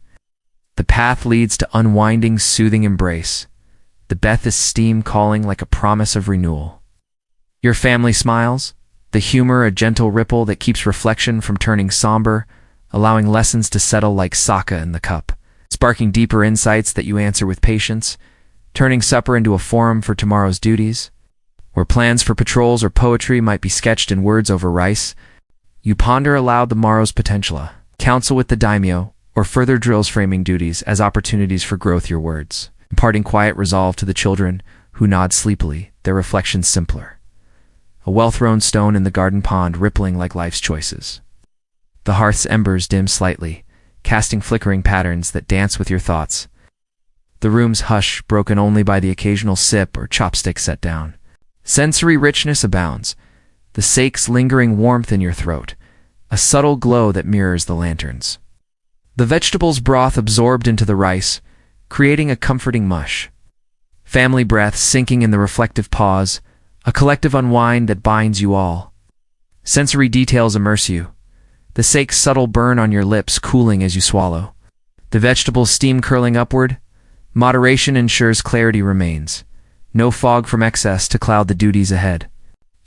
the path leads to unwinding, soothing embrace, the Beth's steam calling like a promise of renewal. Your family smiles, the humor a gentle ripple that keeps reflection from turning somber, allowing lessons to settle like sake in the cup, sparking deeper insights that you answer with patience, turning supper into a forum for tomorrow's duties. Where plans for patrols or poetry might be sketched in words over rice, you ponder aloud the morrow's potential, counsel with the daimyo, or further drills framing duties as opportunities for growth, your words, imparting quiet resolve to the children who nod sleepily, their reflections simpler. A well-thrown stone in the garden pond rippling like life's choices. The hearth's embers dim slightly, casting flickering patterns that dance with your thoughts. The room's hush broken only by the occasional sip or chopstick set down. Sensory richness abounds, the sake's lingering warmth in your throat, a subtle glow that mirrors the lanterns. The vegetable's broth absorbed into the rice, creating a comforting mush. Family breath sinking in the reflective pause, a collective unwind that binds you all. Sensory details immerse you, the sake's subtle burn on your lips cooling as you swallow. The vegetable's steam curling upward, moderation ensures clarity remains. No fog from excess to cloud the duties ahead.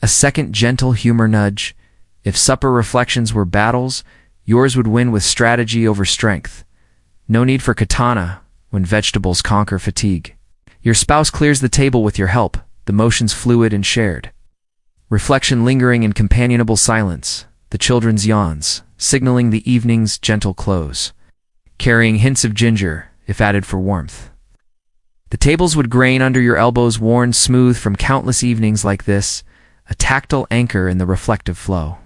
A second gentle humor nudge. If supper reflections were battles, yours would win with strategy over strength. No need for katana when vegetables conquer fatigue. Your spouse clears the table with your help, the motions fluid and shared. Reflection lingering in companionable silence, the children's yawns, signaling the evening's gentle close, carrying hints of ginger, if added for warmth. The tables would grain under your elbows, worn smooth from countless evenings like this, a tactile anchor in the reflective flow.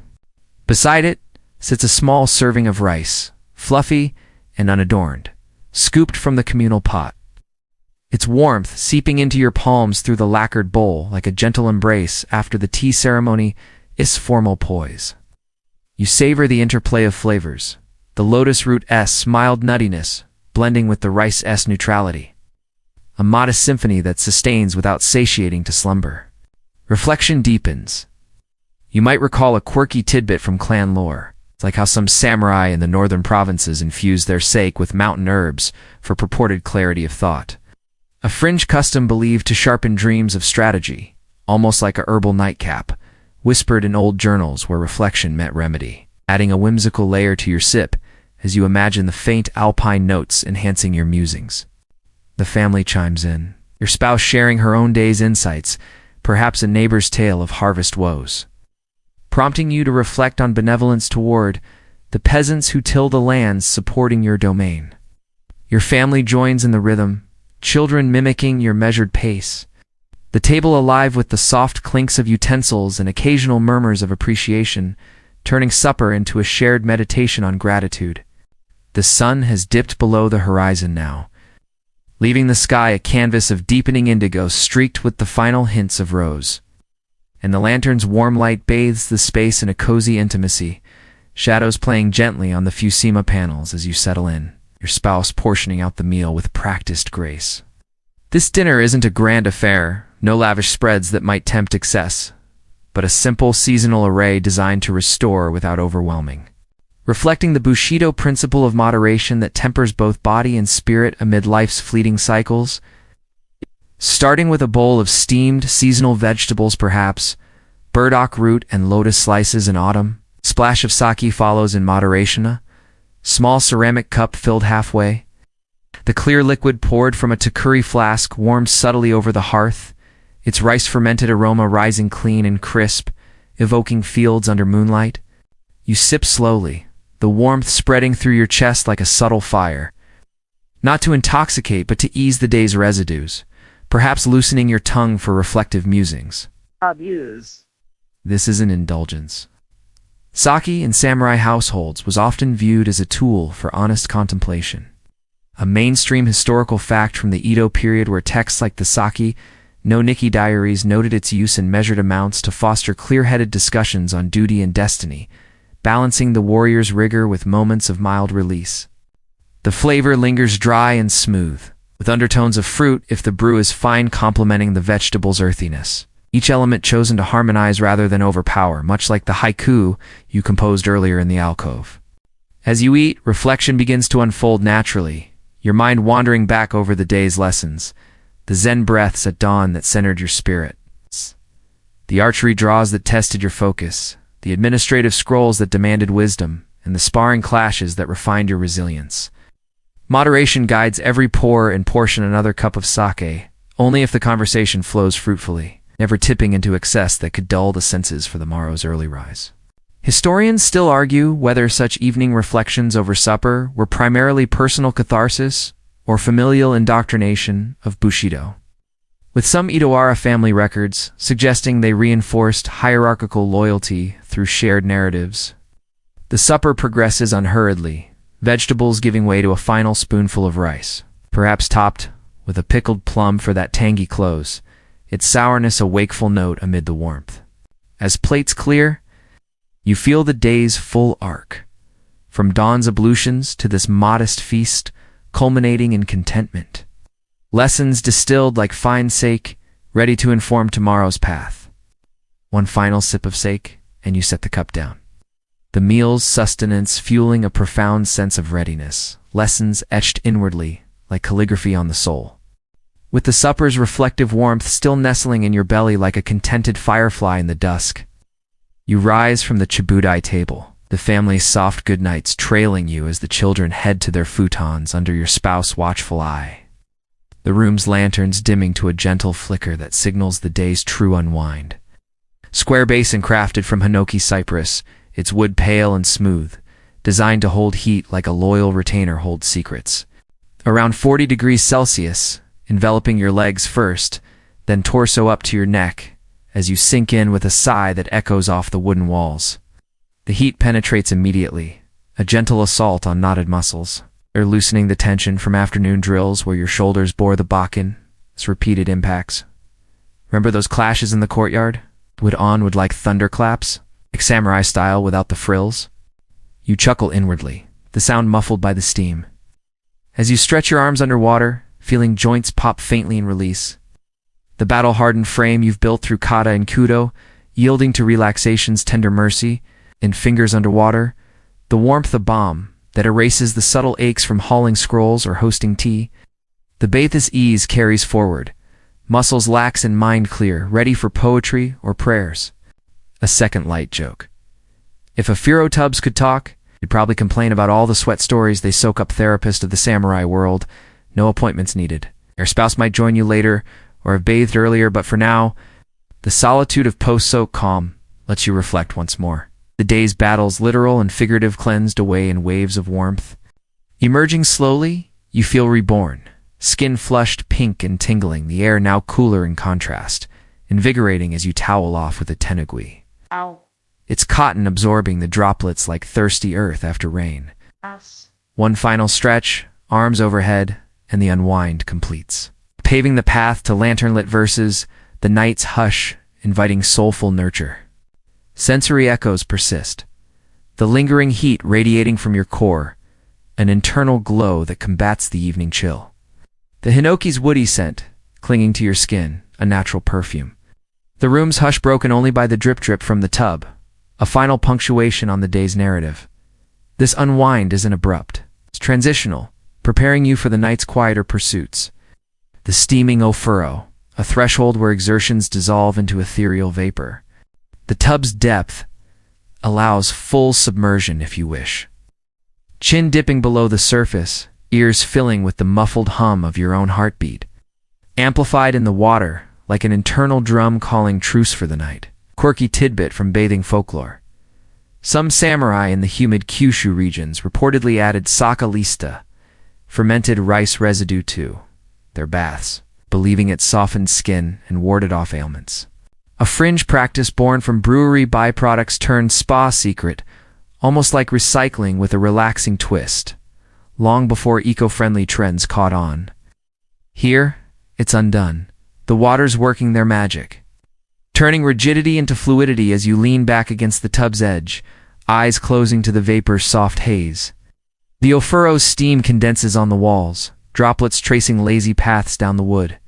Beside it sits a small serving of rice, fluffy and unadorned, scooped from the communal pot. Its warmth seeping into your palms through the lacquered bowl like a gentle embrace after the tea ceremony is formal poise. You savor the interplay of flavors, the lotus root's mild nuttiness blending with the rice's neutrality. A modest symphony that sustains without satiating to slumber. Reflection deepens. You might recall a quirky tidbit from clan lore. It's like how some samurai in the northern provinces infuse their sake with mountain herbs for purported clarity of thought. A fringe custom believed to sharpen dreams of strategy, almost like a herbal nightcap, whispered in old journals where reflection met remedy, adding a whimsical layer to your sip as you imagine the faint alpine notes enhancing your musings. The family chimes in, your spouse sharing her own day's insights, perhaps a neighbor's tale of harvest woes, prompting you to reflect on benevolence toward the peasants who till the lands supporting your domain. Your family joins in the rhythm, children mimicking your measured pace. The table alive with the soft clinks of utensils and occasional murmurs of appreciation, turning supper into a shared meditation on gratitude. The sun has dipped below the horizon now, leaving the sky a canvas of deepening indigo streaked with the final hints of rose. And the lantern's warm light bathes the space in a cozy intimacy, shadows playing gently on the Fusima panels as you settle in, your spouse portioning out the meal with practiced grace. This dinner isn't a grand affair, no lavish spreads that might tempt excess, but a simple seasonal array designed to restore without overwhelming. Reflecting the Bushido principle of moderation that tempers both body and spirit amid life's fleeting cycles, starting with a bowl of steamed seasonal vegetables perhaps, burdock root and lotus slices in autumn, splash of sake follows in moderation, a small ceramic cup filled halfway. The clear liquid poured from a takuri flask warms subtly over the hearth, its rice-fermented aroma rising clean and crisp, evoking fields under moonlight. You sip slowly, the warmth spreading through your chest like a subtle fire. Not to intoxicate, but to ease the day's residues, perhaps loosening your tongue for reflective musings. Abuse. This is an indulgence. Sake in samurai households was often viewed as a tool for honest contemplation. A mainstream historical fact from the Edo period where texts like the Sake no Nikki diaries noted its use in measured amounts to foster clear-headed discussions on duty and destiny, balancing the warrior's rigor with moments of mild release. The flavor lingers dry and smooth, with undertones of fruit if the brew is fine, complementing the vegetable's earthiness. Each element chosen to harmonize rather than overpower, much like the haiku you composed earlier in the alcove. As you eat, reflection begins to unfold naturally, your mind wandering back over the day's lessons, the Zen breaths at dawn that centered your spirit, the archery draws that tested your focus, the administrative scrolls that demanded wisdom, and the sparring clashes that refined your resilience. Moderation guides every pour and portion another cup of sake, only if the conversation flows fruitfully, never tipping into excess that could dull the senses for the morrow's early rise. Historians still argue whether such evening reflections over supper were primarily personal catharsis or familial indoctrination of Bushido, with some Idawara family records suggesting they reinforced hierarchical loyalty through shared narratives. The supper progresses unhurriedly, vegetables giving way to a final spoonful of rice, perhaps topped with a pickled plum for that tangy close, its sourness a wakeful note amid the warmth. As plates clear, you feel the day's full arc, from dawn's ablutions to this modest feast, culminating in contentment. Lessons distilled like fine sake, ready to inform tomorrow's path. One final sip of sake, and you set the cup down. The meal's sustenance fueling a profound sense of readiness, lessons etched inwardly like calligraphy on the soul. With the supper's reflective warmth still nestling in your belly like a contented firefly in the dusk, you rise from the chibudai table, the family's soft goodnights trailing you as the children head to their futons under your spouse's watchful eye. The room's lanterns dimming to a gentle flicker that signals the day's true unwind. Square basin crafted from hinoki cypress, its wood pale and smooth, designed to hold heat like a loyal retainer holds secrets. Around 40 degrees Celsius, enveloping your legs first, then torso up to your neck, as you sink in with a sigh that echoes off the wooden walls. The heat penetrates immediately, a gentle assault on knotted muscles, or loosening the tension from afternoon drills where your shoulders bore the bakken, its repeated impacts. Remember those clashes in the courtyard? Would like thunderclaps, like samurai style without the frills? You chuckle inwardly, the sound muffled by the steam. As you stretch your arms underwater, feeling joints pop faintly in release, the battle-hardened frame you've built through kata and kudo, yielding to relaxation's tender mercy, in fingers underwater, the warmth of balm that erases the subtle aches from hauling scrolls or hosting tea. The bathist's ease carries forward, muscles lax and mind clear, ready for poetry or prayers. A second light joke. If a Furo Tubbs could talk, he'd probably complain about all the sweat stories they soak up therapist of the samurai world. No appointments needed. Your spouse might join you later, or have bathed earlier, but for now, the solitude of post-soak calm lets you reflect once more. The day's battles, literal and figurative, cleansed away in waves of warmth. Emerging slowly, you feel reborn, Skin flushed pink and tingling, the air now cooler in contrast, invigorating as you towel off with a tenugui. Ow. Its cotton absorbing the droplets like thirsty earth after rain. Ass. One final stretch, arms overhead, and the unwind completes. Paving the path to lantern-lit verses, the night's hush, inviting soulful nurture. Sensory echoes persist. The lingering heat radiating from your core, an internal glow that combats the evening chill. The hinoki's woody scent, clinging to your skin, a natural perfume. The room's hush broken only by the drip-drip from the tub, a final punctuation on the day's narrative. This unwind isn't abrupt. It's transitional, preparing you for the night's quieter pursuits. The steaming ofuro, a threshold where exertions dissolve into ethereal vapor. The tub's depth allows full submersion if you wish. Chin dipping below the surface, ears filling with the muffled hum of your own heartbeat. Amplified in the water, like an internal drum calling truce for the night. Quirky tidbit from bathing folklore. Some samurai in the humid Kyushu regions reportedly added sake lista, fermented rice residue to their baths, believing it softened skin and warded off ailments. A fringe practice born from brewery byproducts turned spa secret, almost like recycling with a relaxing twist, long before eco-friendly trends caught on. Here, it's undone. The water's working their magic, turning rigidity into fluidity as you lean back against the tub's edge, eyes closing to the vapor's soft haze. The ofuro's steam condenses on the walls, droplets tracing lazy paths down the wood.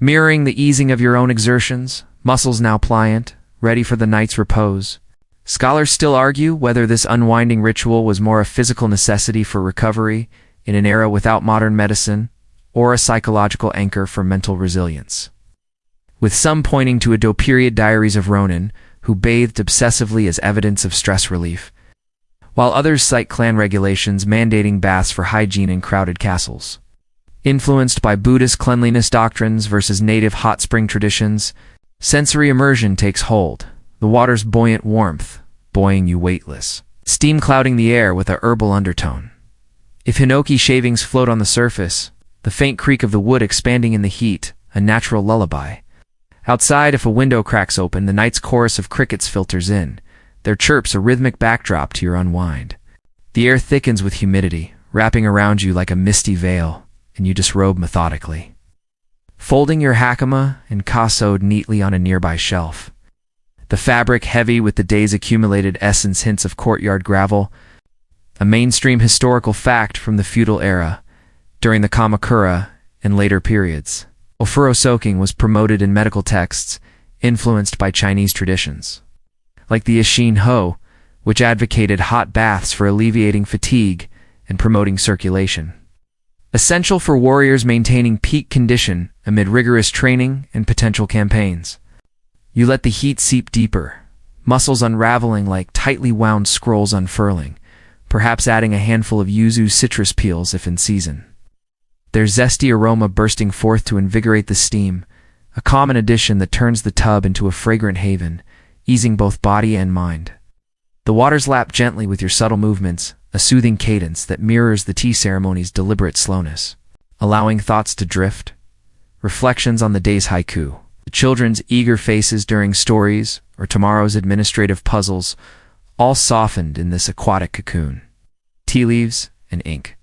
Mirroring the easing of your own exertions, muscles now pliant, ready for the night's repose. Scholars still argue whether this unwinding ritual was more a physical necessity for recovery in an era without modern medicine, or a psychological anchor for mental resilience. With some pointing to Edo period diaries of Ronin, who bathed obsessively as evidence of stress relief, while others cite clan regulations mandating baths for hygiene in crowded castles. Influenced by Buddhist cleanliness doctrines versus native hot spring traditions, sensory immersion takes hold, the water's buoyant warmth buoying you weightless, steam clouding the air with a herbal undertone. If hinoki shavings float on the surface, the faint creak of the wood expanding in the heat, a natural lullaby. Outside, if a window cracks open, the night's chorus of crickets filters in, their chirps a rhythmic backdrop to your unwind. The air thickens with humidity, wrapping around you like a misty veil, and you disrobe methodically. Folding your hakama and kasode neatly on a nearby shelf. The fabric heavy with the day's accumulated essence hints of courtyard gravel, a mainstream historical fact from the feudal era, during the Kamakura and later periods. Ofuro soaking was promoted in medical texts, influenced by Chinese traditions. Like the Ishin Ho, which advocated hot baths for alleviating fatigue and promoting circulation. Essential for warriors maintaining peak condition amid rigorous training and potential campaigns. You let the heat seep deeper, muscles unraveling like tightly wound scrolls unfurling, perhaps adding a handful of yuzu citrus peels if in season. Their zesty aroma bursting forth to invigorate the steam, a common addition that turns the tub into a fragrant haven, easing both body and mind. The waters lap gently with your subtle movements, a soothing cadence that mirrors the tea ceremony's deliberate slowness, allowing thoughts to drift. Reflections on the day's haiku, the children's eager faces during stories, or tomorrow's administrative puzzles, all softened in this aquatic cocoon. Tea leaves and ink.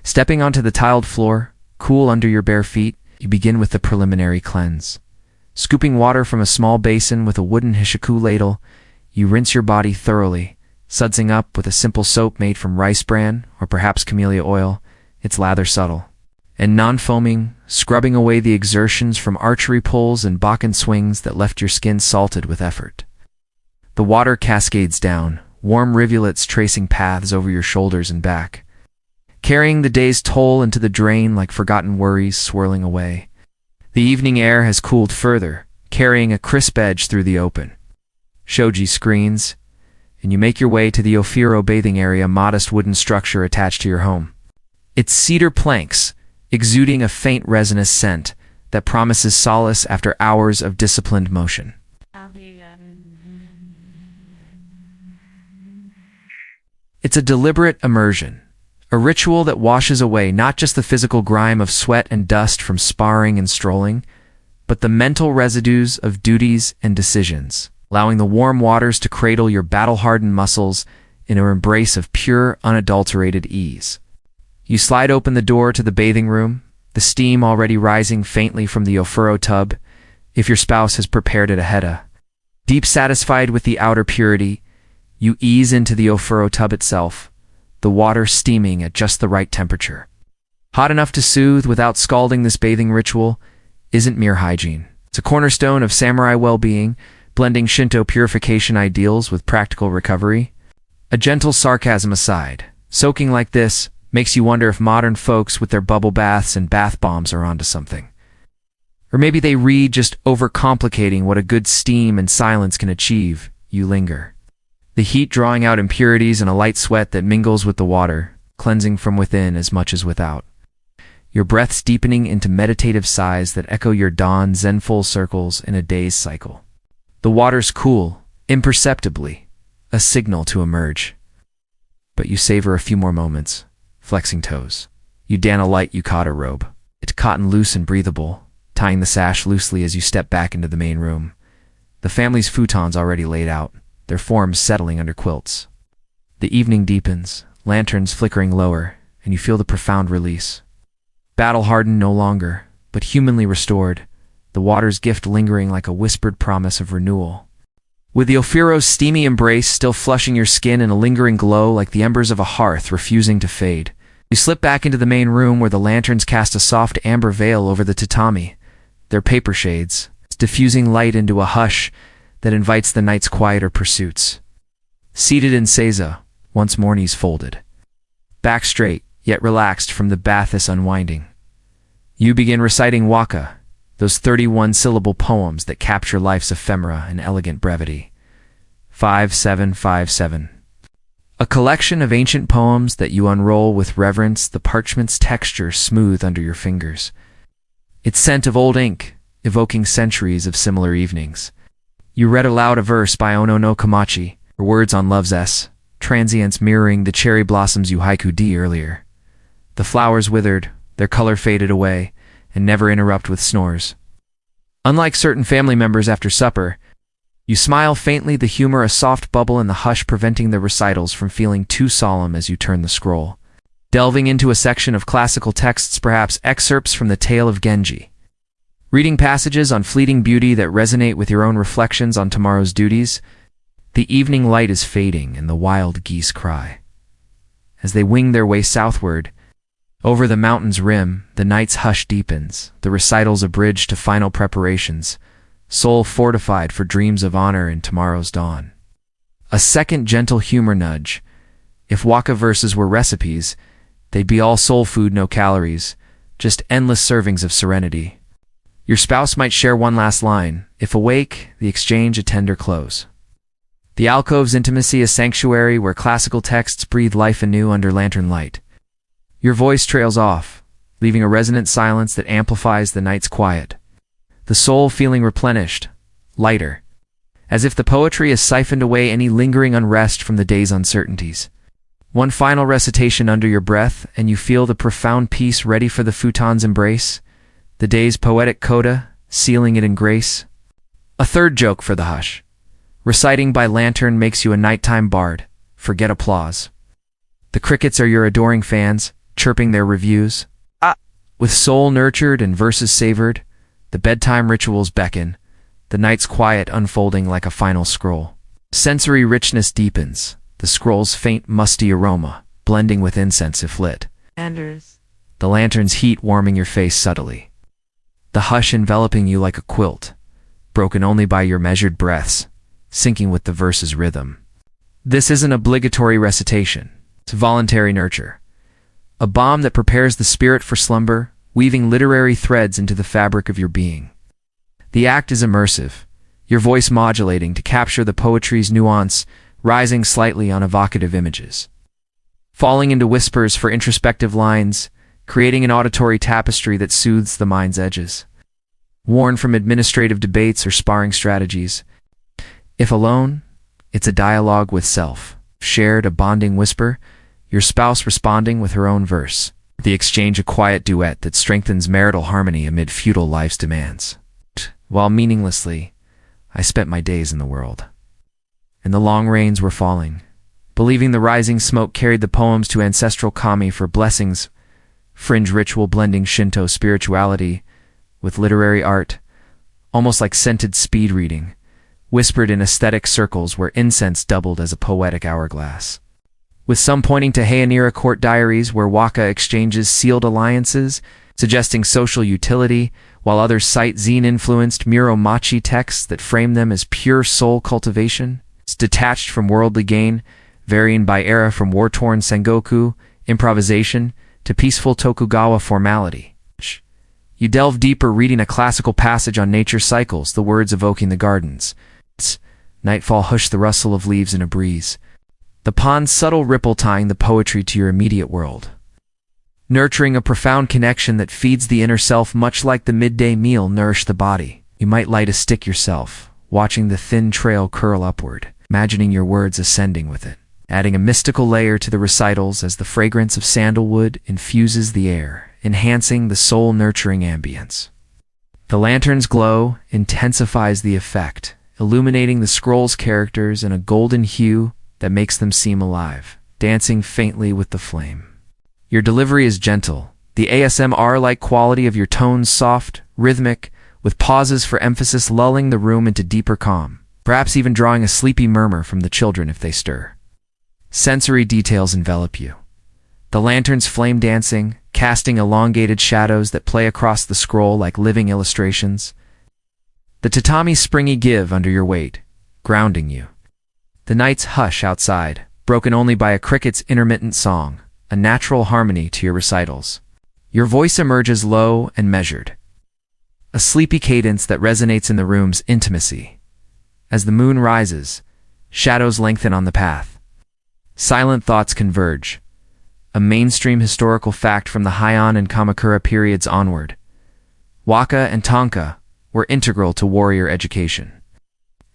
Stepping onto the tiled floor, cool under your bare feet, you begin with the preliminary cleanse. Scooping water from a small basin with a wooden hishaku ladle, you rinse your body thoroughly, sudsing up with a simple soap made from rice bran or perhaps camellia oil, its lather subtle. And non-foaming, scrubbing away the exertions from archery pulls and bakken swings that left your skin salted with effort. The water cascades down, warm rivulets tracing paths over your shoulders and back, carrying the day's toll into the drain like forgotten worries swirling away. The evening air has cooled further, carrying a crisp edge through the open shoji screens, and you make your way to the ofuro bathing area, modest wooden structure attached to your home. Its cedar planks, exuding a faint resinous scent that promises solace after hours of disciplined motion. It's a deliberate immersion, A ritual that washes away not just the physical grime of sweat and dust from sparring and strolling, but the mental residues of duties and decisions, allowing the warm waters to cradle your battle-hardened muscles in an embrace of pure, unadulterated ease. You slide open the door to the bathing room, the steam already rising faintly from the ofuro tub, if your spouse has prepared it ahead. Deep satisfied with the outer purity, you ease into the ofuro tub itself, the water steaming at just the right temperature. Hot enough to soothe without scalding. This bathing ritual isn't mere hygiene. It's a cornerstone of samurai well-being, blending Shinto purification ideals with practical recovery. A gentle sarcasm aside, soaking like this makes you wonder if modern folks with their bubble baths and bath bombs are onto something. Or maybe they read just overcomplicating what a good steam and silence can achieve. You linger. The heat drawing out impurities and a light sweat that mingles with the water, cleansing from within as much as without. Your breaths deepening into meditative sighs that echo your dawn zenful circles in a day's cycle. The water's cool, imperceptibly, a signal to emerge. But you savor a few more moments, flexing toes. You don a light yukata robe. It's cotton loose and breathable, tying the sash loosely as you step back into the main room. The family's futons already laid out, their forms settling under quilts. The evening deepens, lanterns flickering lower, and you feel the profound release. Battle-hardened no longer, but humanly restored, the water's gift lingering like a whispered promise of renewal. With the ofuro's steamy embrace still flushing your skin in a lingering glow like the embers of a hearth refusing to fade, you slip back into the main room where the lanterns cast a soft amber veil over the tatami, their paper shades, diffusing light into a hush that invites the night's quieter pursuits. Seated in seiza, once more knees folded, back straight, yet relaxed from the bath's unwinding, you begin reciting waka, those 31-syllable poems that capture life's ephemera and elegant brevity. 5757. A collection of ancient poems that you unroll with reverence, the parchment's texture smooth under your fingers. Its scent of old ink, evoking centuries of similar evenings. You read aloud a verse by Ono no Kamachi, or words on love's transience mirroring the cherry blossoms you haiku-d earlier. The flowers withered, their color faded away, and never interrupt with snores. Unlike certain family members after supper, you smile faintly, the humor a soft bubble in the hush preventing the recitals from feeling too solemn as you turn the scroll, delving into a section of classical texts, perhaps excerpts from the Tale of Genji. Reading passages on fleeting beauty that resonate with your own reflections on tomorrow's duties. The evening light is fading and the wild geese cry. As they wing their way southward, over the mountain's rim, the night's hush deepens, the recitals a bridge to final preparations, soul fortified for dreams of honor in tomorrow's dawn. A second gentle humor nudge. If waka verses were recipes, they'd be all soul food, no calories, just endless servings of serenity. Your spouse might share one last line. If awake, the exchange a tender close. The alcove's intimacy a sanctuary where classical texts breathe life anew under lantern light. Your voice trails off, leaving a resonant silence that amplifies the night's quiet. The soul feeling replenished, lighter, as if the poetry has siphoned away any lingering unrest from the day's uncertainties. One final recitation under your breath, and you feel the profound peace ready for the futon's embrace, the day's poetic coda, sealing it in grace. A third joke for the hush. Reciting by lantern makes you a nighttime bard. Forget applause. The crickets are your adoring fans, chirping their reviews. With soul nurtured and verses savored, the bedtime rituals beckon, the night's quiet unfolding like a final scroll. Sensory richness deepens, the scroll's faint musty aroma, blending with incense if lit. The lantern's heat warming your face subtly. The hush enveloping you like a quilt, broken only by your measured breaths, syncing with the verse's rhythm. This isn't obligatory recitation, it's voluntary nurture. A balm that prepares the spirit for slumber, weaving literary threads into the fabric of your being. The act is immersive, your voice modulating to capture the poetry's nuance, rising slightly on evocative images. Falling into whispers for introspective lines, creating an auditory tapestry that soothes the mind's edges. Worn from administrative debates or sparring strategies. If alone, it's a dialogue with self. Shared, a bonding whisper, your spouse responding with her own verse, the exchange a quiet duet that strengthens marital harmony amid feudal life's demands. While meaninglessly, I spent my days in the world. And the long rains were falling. Believing the rising smoke carried the poems to ancestral kami for blessings, fringe ritual blending Shinto spirituality with literary art, almost like scented speed reading, whispered in aesthetic circles where incense doubled as a poetic hourglass. With some pointing to Heianira court diaries where waka exchanges sealed alliances, suggesting social utility, while others cite Zen-influenced Muromachi texts that frame them as pure soul cultivation, detached from worldly gain, varying by era from war-torn sengoku, improvisation, to peaceful Tokugawa formality. You delve deeper reading a classical passage on nature cycles, the words evoking the gardens. Nightfall hushed the rustle of leaves in a breeze. The pond's subtle ripple tying the poetry to your immediate world. Nurturing a profound connection that feeds the inner self much like the midday meal nourished the body. You might light a stick yourself, watching the thin trail curl upward, imagining your words ascending with it, adding a mystical layer to the recitals as the fragrance of sandalwood infuses the air, enhancing the soul-nurturing ambience. The lantern's glow intensifies the effect, illuminating the scroll's characters in a golden hue that makes them seem alive, dancing faintly with the flame. Your delivery is gentle, the ASMR-like quality of your tones soft, rhythmic, with pauses for emphasis lulling the room into deeper calm, perhaps even drawing a sleepy murmur from the children if they stir. Sensory details envelop you. The lantern's flame dancing, casting elongated shadows that play across the scroll like living illustrations. The tatami's springy give under your weight, grounding you. The night's hush outside, broken only by a cricket's intermittent song, a natural harmony to your recitals. Your voice emerges low and measured, a sleepy cadence that resonates in the room's intimacy. As the moon rises, shadows lengthen on the path. Silent thoughts converge, a mainstream historical fact from the Heian and Kamakura periods onward. Waka and tanka were integral to warrior education,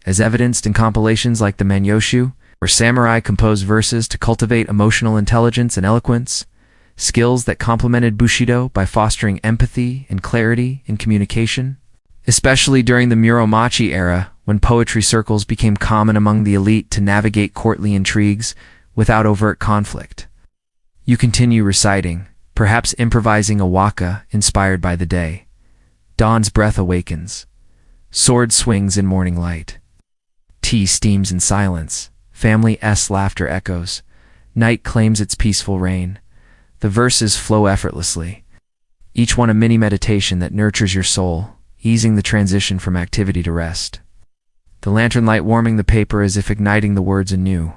as evidenced in compilations like the Manyoshu, where samurai composed verses to cultivate emotional intelligence and eloquence, skills that complemented Bushido by fostering empathy and clarity in communication, especially during the Muromachi era, when poetry circles became common among the elite to navigate courtly intrigues without overt conflict. You continue reciting, perhaps improvising a waka inspired by the day. Dawn's breath awakens. Sword swings in morning light. Tea steams in silence. Family's laughter echoes. Night claims its peaceful reign. The verses flow effortlessly, each one a mini meditation that nurtures your soul, easing the transition from activity to rest. The lantern light warming the paper as if igniting the words anew.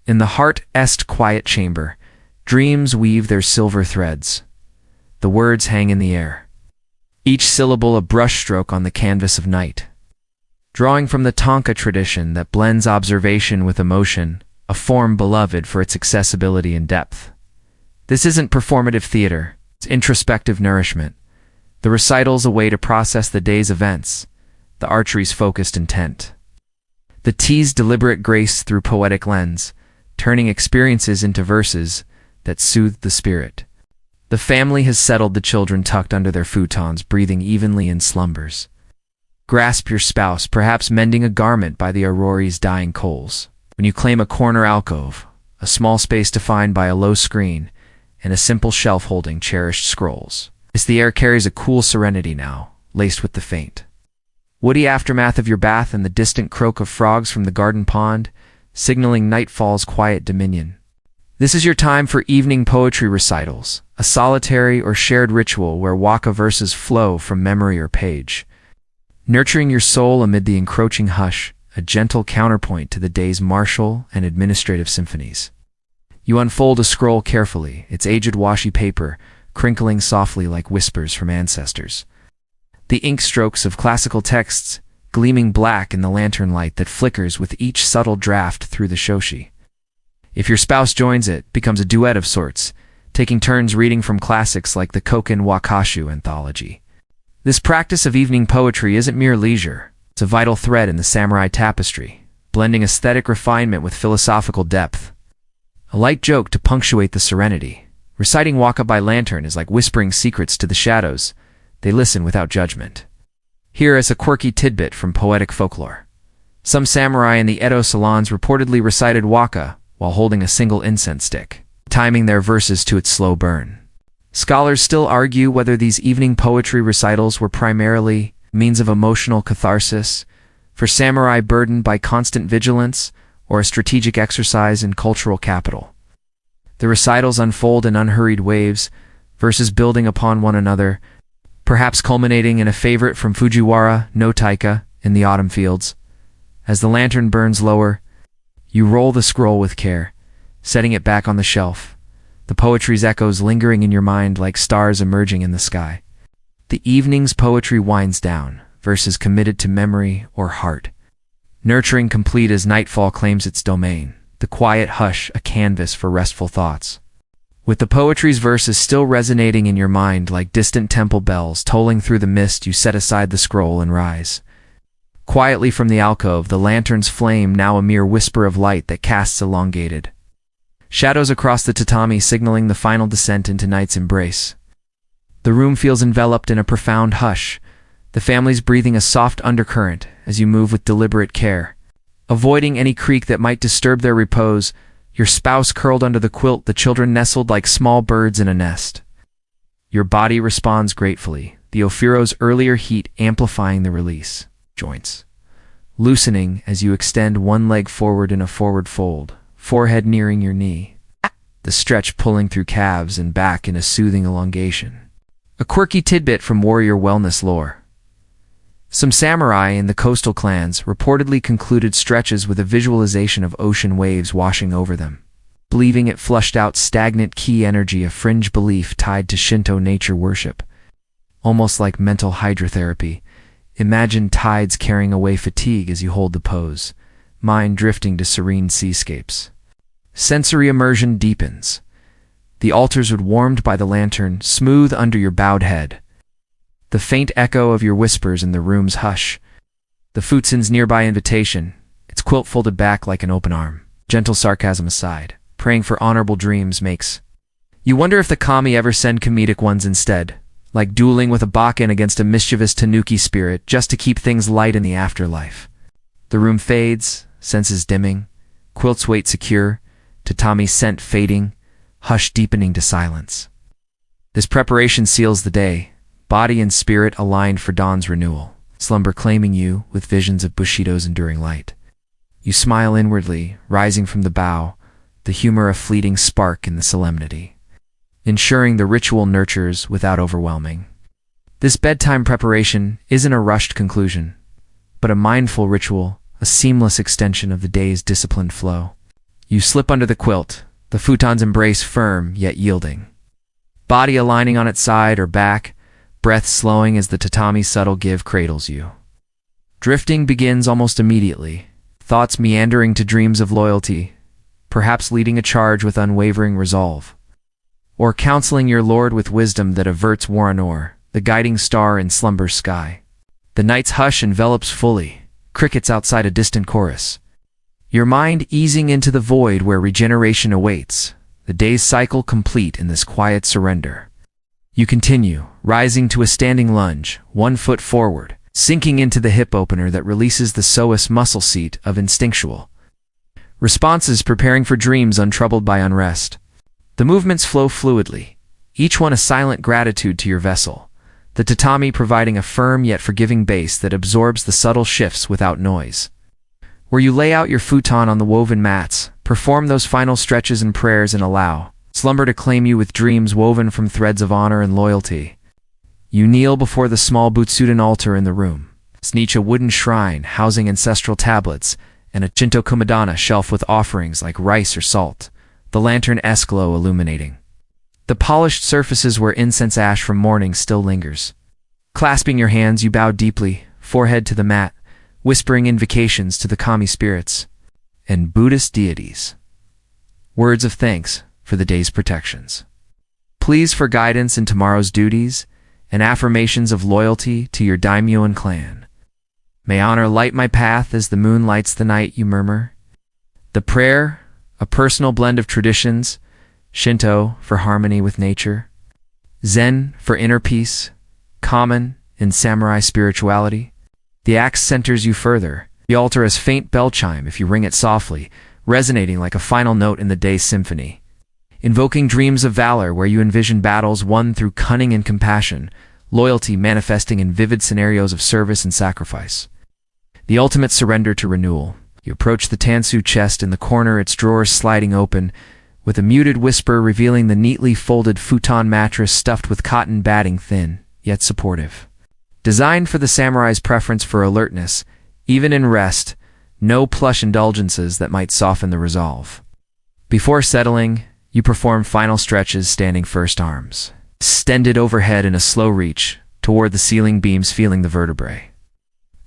In the heart's quiet chamber, dreams weave their silver threads. The words hang in the air, each syllable a brushstroke on the canvas of night. Drawing from the tanka tradition that blends observation with emotion, a form beloved for its accessibility and depth. This isn't performative theater, it's introspective nourishment. The recital's a way to process the day's events, the archery's focused intent. The tea's deliberate grace through poetic lens, turning experiences into verses that soothe the spirit. The family has settled the children tucked under their futons, breathing evenly in slumbers. Grasp your spouse, perhaps mending a garment by the aurora's dying coals. When you claim a corner alcove, a small space defined by a low screen, and a simple shelf holding cherished scrolls. As the air carries a cool serenity now, laced with the faint woody aftermath of your bath and the distant croak of frogs from the garden pond, signaling nightfall's quiet dominion. This is your time for evening poetry recitals, a solitary or shared ritual where waka verses flow from memory or page. Nurturing your soul amid the encroaching hush, a gentle counterpoint to the day's martial and administrative symphonies. You unfold a scroll carefully, its aged washi paper crinkling softly like whispers from ancestors. The ink strokes of classical texts gleaming black in the lantern light that flickers with each subtle draft through the shoshi. If your spouse joins it, becomes a duet of sorts, taking turns reading from classics like the Koken Wakashu anthology. This practice of evening poetry isn't mere leisure, it's a vital thread in the samurai tapestry, blending aesthetic refinement with philosophical depth. A light joke to punctuate the serenity. Reciting waka by lantern is like whispering secrets to the shadows. They listen without judgment. Here is a quirky tidbit from poetic folklore. Some samurai in the Edo salons reportedly recited waka while holding a single incense stick, timing their verses to its slow burn. Scholars still argue whether these evening poetry recitals were primarily means of emotional catharsis for samurai burdened by constant vigilance, or a strategic exercise in cultural capital. The recitals unfold in unhurried waves, verses building upon one another, perhaps culminating in a favorite from Fujiwara no Taika in the autumn fields. As the lantern burns lower, you roll the scroll with care, setting it back on the shelf, the poetry's echoes lingering in your mind like stars emerging in the sky. The evening's poetry winds down, verses committed to memory or heart, nurturing complete as nightfall claims its domain, the quiet hush a canvas for restful thoughts. With the poetry's verses still resonating in your mind like distant temple bells tolling through the mist, you set aside the scroll and rise. Quietly from the alcove, the lantern's flame now a mere whisper of light that casts elongated shadows across the tatami, signaling the final descent into night's embrace. The room feels enveloped in a profound hush, the family's breathing a soft undercurrent as you move with deliberate care, avoiding any creak that might disturb their repose, your spouse curled under the quilt, the children nestled like small birds in a nest. Your body responds gratefully, the Ofiro's earlier heat amplifying the release. Joints loosening as you extend one leg forward in a forward fold, forehead nearing your knee, the stretch pulling through calves and back in a soothing elongation. A quirky tidbit from warrior wellness lore. Some samurai in the coastal clans reportedly concluded stretches with a visualization of ocean waves washing over them, believing it flushed out stagnant ki energy, a fringe belief tied to Shinto nature worship. Almost like mental hydrotherapy, imagine tides carrying away fatigue as you hold the pose, mind drifting to serene seascapes. Sensory immersion deepens. The altars would warmed by the lantern, smooth under your bowed head. The faint echo of your whispers in the room's hush. The futsun's nearby invitation, its quilt folded back like an open arm. Gentle sarcasm aside, praying for honorable dreams makes you wonder if the kami ever send comedic ones instead, like dueling with a bakken against a mischievous tanuki spirit just to keep things light in the afterlife. The room fades, senses dimming, quilts wait secure, tatami scent fading, hush deepening to silence. This preparation seals the day, body and spirit aligned for dawn's renewal, slumber claiming you with visions of Bushido's enduring light. You smile inwardly, rising from the bow, the humor a fleeting spark in the solemnity, ensuring the ritual nurtures without overwhelming. This bedtime preparation isn't a rushed conclusion, but a mindful ritual, a seamless extension of the day's disciplined flow. You slip under the quilt, the futon's embrace firm yet yielding. Body aligning on its side or back, breath slowing as the tatami's subtle give cradles you. Drifting begins almost immediately, thoughts meandering to dreams of loyalty, perhaps leading a charge with unwavering resolve, or counseling your lord with wisdom that averts Waranor, the guiding star in slumber's sky. The night's hush envelops fully, crickets outside a distant chorus. Your mind easing into the void where regeneration awaits, the day's cycle complete in this quiet surrender. You continue, rising to a standing lunge, 1 foot forward, sinking into the hip opener that releases the psoas muscle seat of instinctual responses, preparing for dreams untroubled by unrest. The movements flow fluidly, each one a silent gratitude to your vessel, the tatami providing a firm yet forgiving base that absorbs the subtle shifts without noise. Where you lay out your futon on the woven mats, perform those final stretches and prayers and allow slumber to claim you with dreams woven from threads of honor and loyalty. You kneel before the small Butsudan altar in the room, sneak a wooden shrine housing ancestral tablets and a Shinto kumadana shelf with offerings like rice or salt, the lantern-esque glow illuminating the polished surfaces where incense ash from morning still lingers. Clasping your hands, you bow deeply, forehead to the mat, whispering invocations to the kami spirits and Buddhist deities. Words of thanks for the day's protections. Pleas for guidance in tomorrow's duties and affirmations of loyalty to your daimyo and clan. May honor light my path as the moon lights the night, you murmur. The prayer, a personal blend of traditions, Shinto for harmony with nature, Zen for inner peace, common in samurai spirituality. The axe centers you further. The altar has faint bell chime if you ring it softly, resonating like a final note in the day's symphony. Invoking dreams of valor where you envision battles won through cunning and compassion, loyalty manifesting in vivid scenarios of service and sacrifice. The ultimate surrender to renewal. You approach the Tansu chest in the corner, its drawers sliding open, with a muted whisper revealing the neatly folded futon mattress stuffed with cotton batting, thin, yet supportive. Designed for the samurai's preference for alertness, even in rest, no plush indulgences that might soften the resolve. Before settling, you perform final stretches standing first, arms extended overhead in a slow reach, toward the ceiling beams, feeling the vertebrae.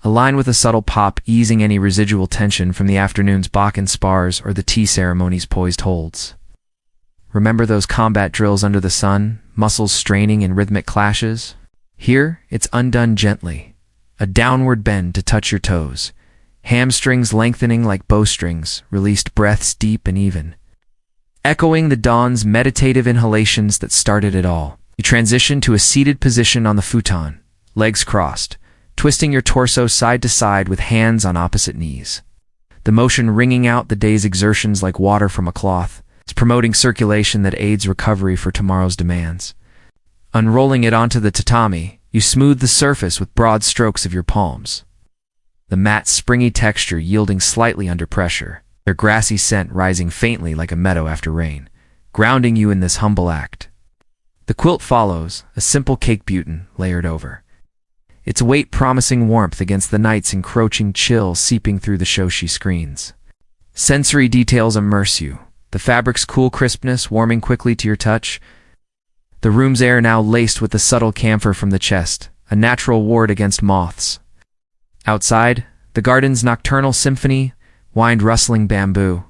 Align with a subtle pop, easing any residual tension from the afternoon's Bakken spars or the tea ceremony's poised holds. Remember those combat drills under the sun, muscles straining in rhythmic clashes? Here, it's undone gently, a downward bend to touch your toes, hamstrings lengthening like bowstrings, released breaths deep and even. Echoing the dawn's meditative inhalations that started it all, you transition to a seated position on the futon, legs crossed, twisting your torso side to side with hands on opposite knees. The motion wringing out the day's exertions like water from a cloth. It's promoting circulation that aids recovery for tomorrow's demands. Unrolling it onto the tatami, you smooth the surface with broad strokes of your palms. The matte, springy texture yielding slightly under pressure, their grassy scent rising faintly like a meadow after rain, grounding you in this humble act. The quilt follows, a simple cake butin layered over. Its weight promising warmth against the night's encroaching chill seeping through the shoshi screens. Sensory details immerse you, the fabric's cool crispness warming quickly to your touch. The room's air now laced with the subtle camphor from the chest, a natural ward against moths. Outside, the garden's nocturnal symphony, wind rustling bamboo.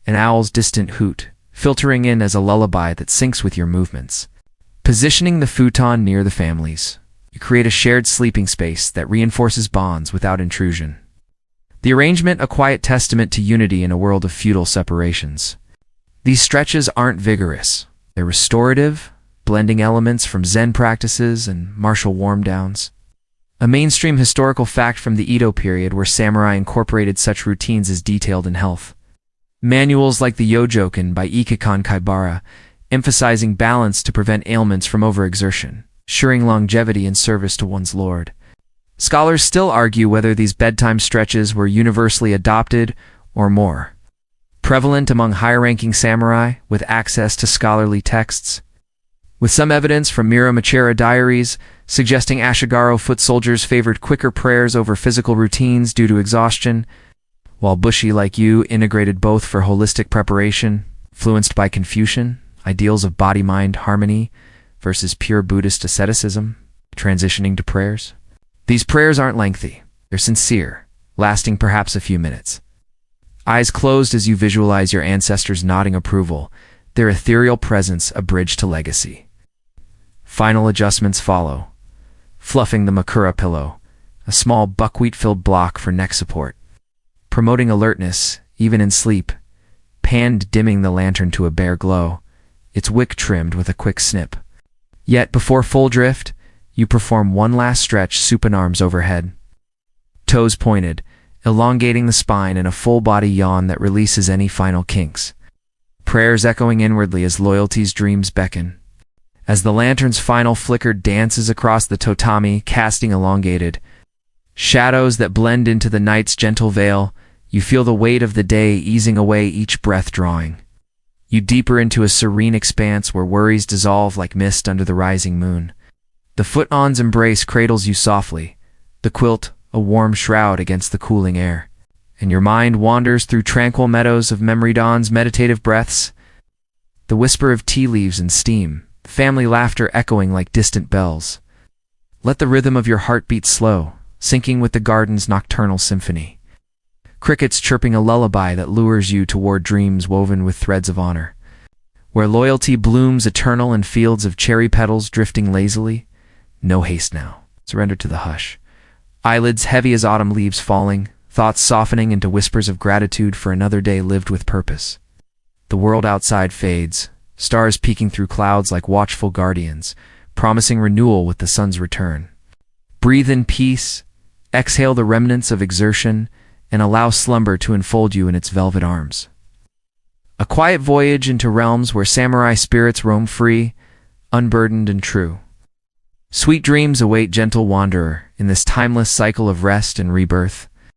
An owl's distant hoot, filtering in as a lullaby that syncs with your movements. Positioning the futon near the family's, you create a shared sleeping space that reinforces bonds without intrusion. The arrangement a quiet testament to unity in a world of feudal separations. These stretches aren't vigorous. They're restorative, blending elements from Zen practices and martial warm-downs. A mainstream historical fact from the Edo period where samurai incorporated such routines is detailed in health. Manuals like the Yojoken by Ikekan Kaibara, emphasizing balance to prevent ailments from overexertion, ensuring longevity in service to one's lord. Scholars still argue whether these bedtime stretches were universally adopted or more prevalent among higher-ranking samurai with access to scholarly texts, with some evidence from Miramachera diaries suggesting Ashigaro foot soldiers favored quicker prayers over physical routines due to exhaustion, while Bushi, like you, integrated both for holistic preparation, influenced by Confucian ideals of body-mind harmony versus pure Buddhist asceticism, transitioning to prayers. These prayers aren't lengthy. They're sincere, lasting perhaps a few minutes. Eyes closed as you visualize your ancestors nodding approval, their ethereal presence a bridge to legacy. Final adjustments follow. Fluffing the Makura pillow, a small buckwheat-filled block for neck support. Promoting alertness, even in sleep. Panned, dimming the lantern to a bare glow, its wick trimmed with a quick snip. Yet before full drift, you perform one last stretch, supine arms overhead. Toes pointed, elongating the spine in a full-body yawn that releases any final kinks. Prayers echoing inwardly as loyalty's dreams beckon. As the lantern's final flicker dances across the tatami, casting elongated shadows that blend into the night's gentle veil, you feel the weight of the day easing away, each breath drawing you deeper into a serene expanse where worries dissolve like mist under the rising moon. The futon's embrace cradles you softly, the quilt a warm shroud against the cooling air, and your mind wanders through tranquil meadows of memory dawn's meditative breaths, the whisper of tea leaves and steam, family laughter echoing like distant bells. Let the rhythm of your heart beat slow, syncing with the garden's nocturnal symphony. Crickets chirping a lullaby that lures you toward dreams woven with threads of honor, where loyalty blooms eternal in fields of cherry petals drifting lazily. No haste now. Surrender to the hush. Eyelids heavy as autumn leaves falling, thoughts softening into whispers of gratitude for another day lived with purpose. The world outside fades, stars peeking through clouds like watchful guardians, promising renewal with the sun's return. Breathe in peace, exhale the remnants of exertion, and allow slumber to enfold you in its velvet arms. A quiet voyage into realms where samurai spirits roam free, unburdened and true. Sweet dreams await gentle wanderer in this timeless cycle of rest and rebirth.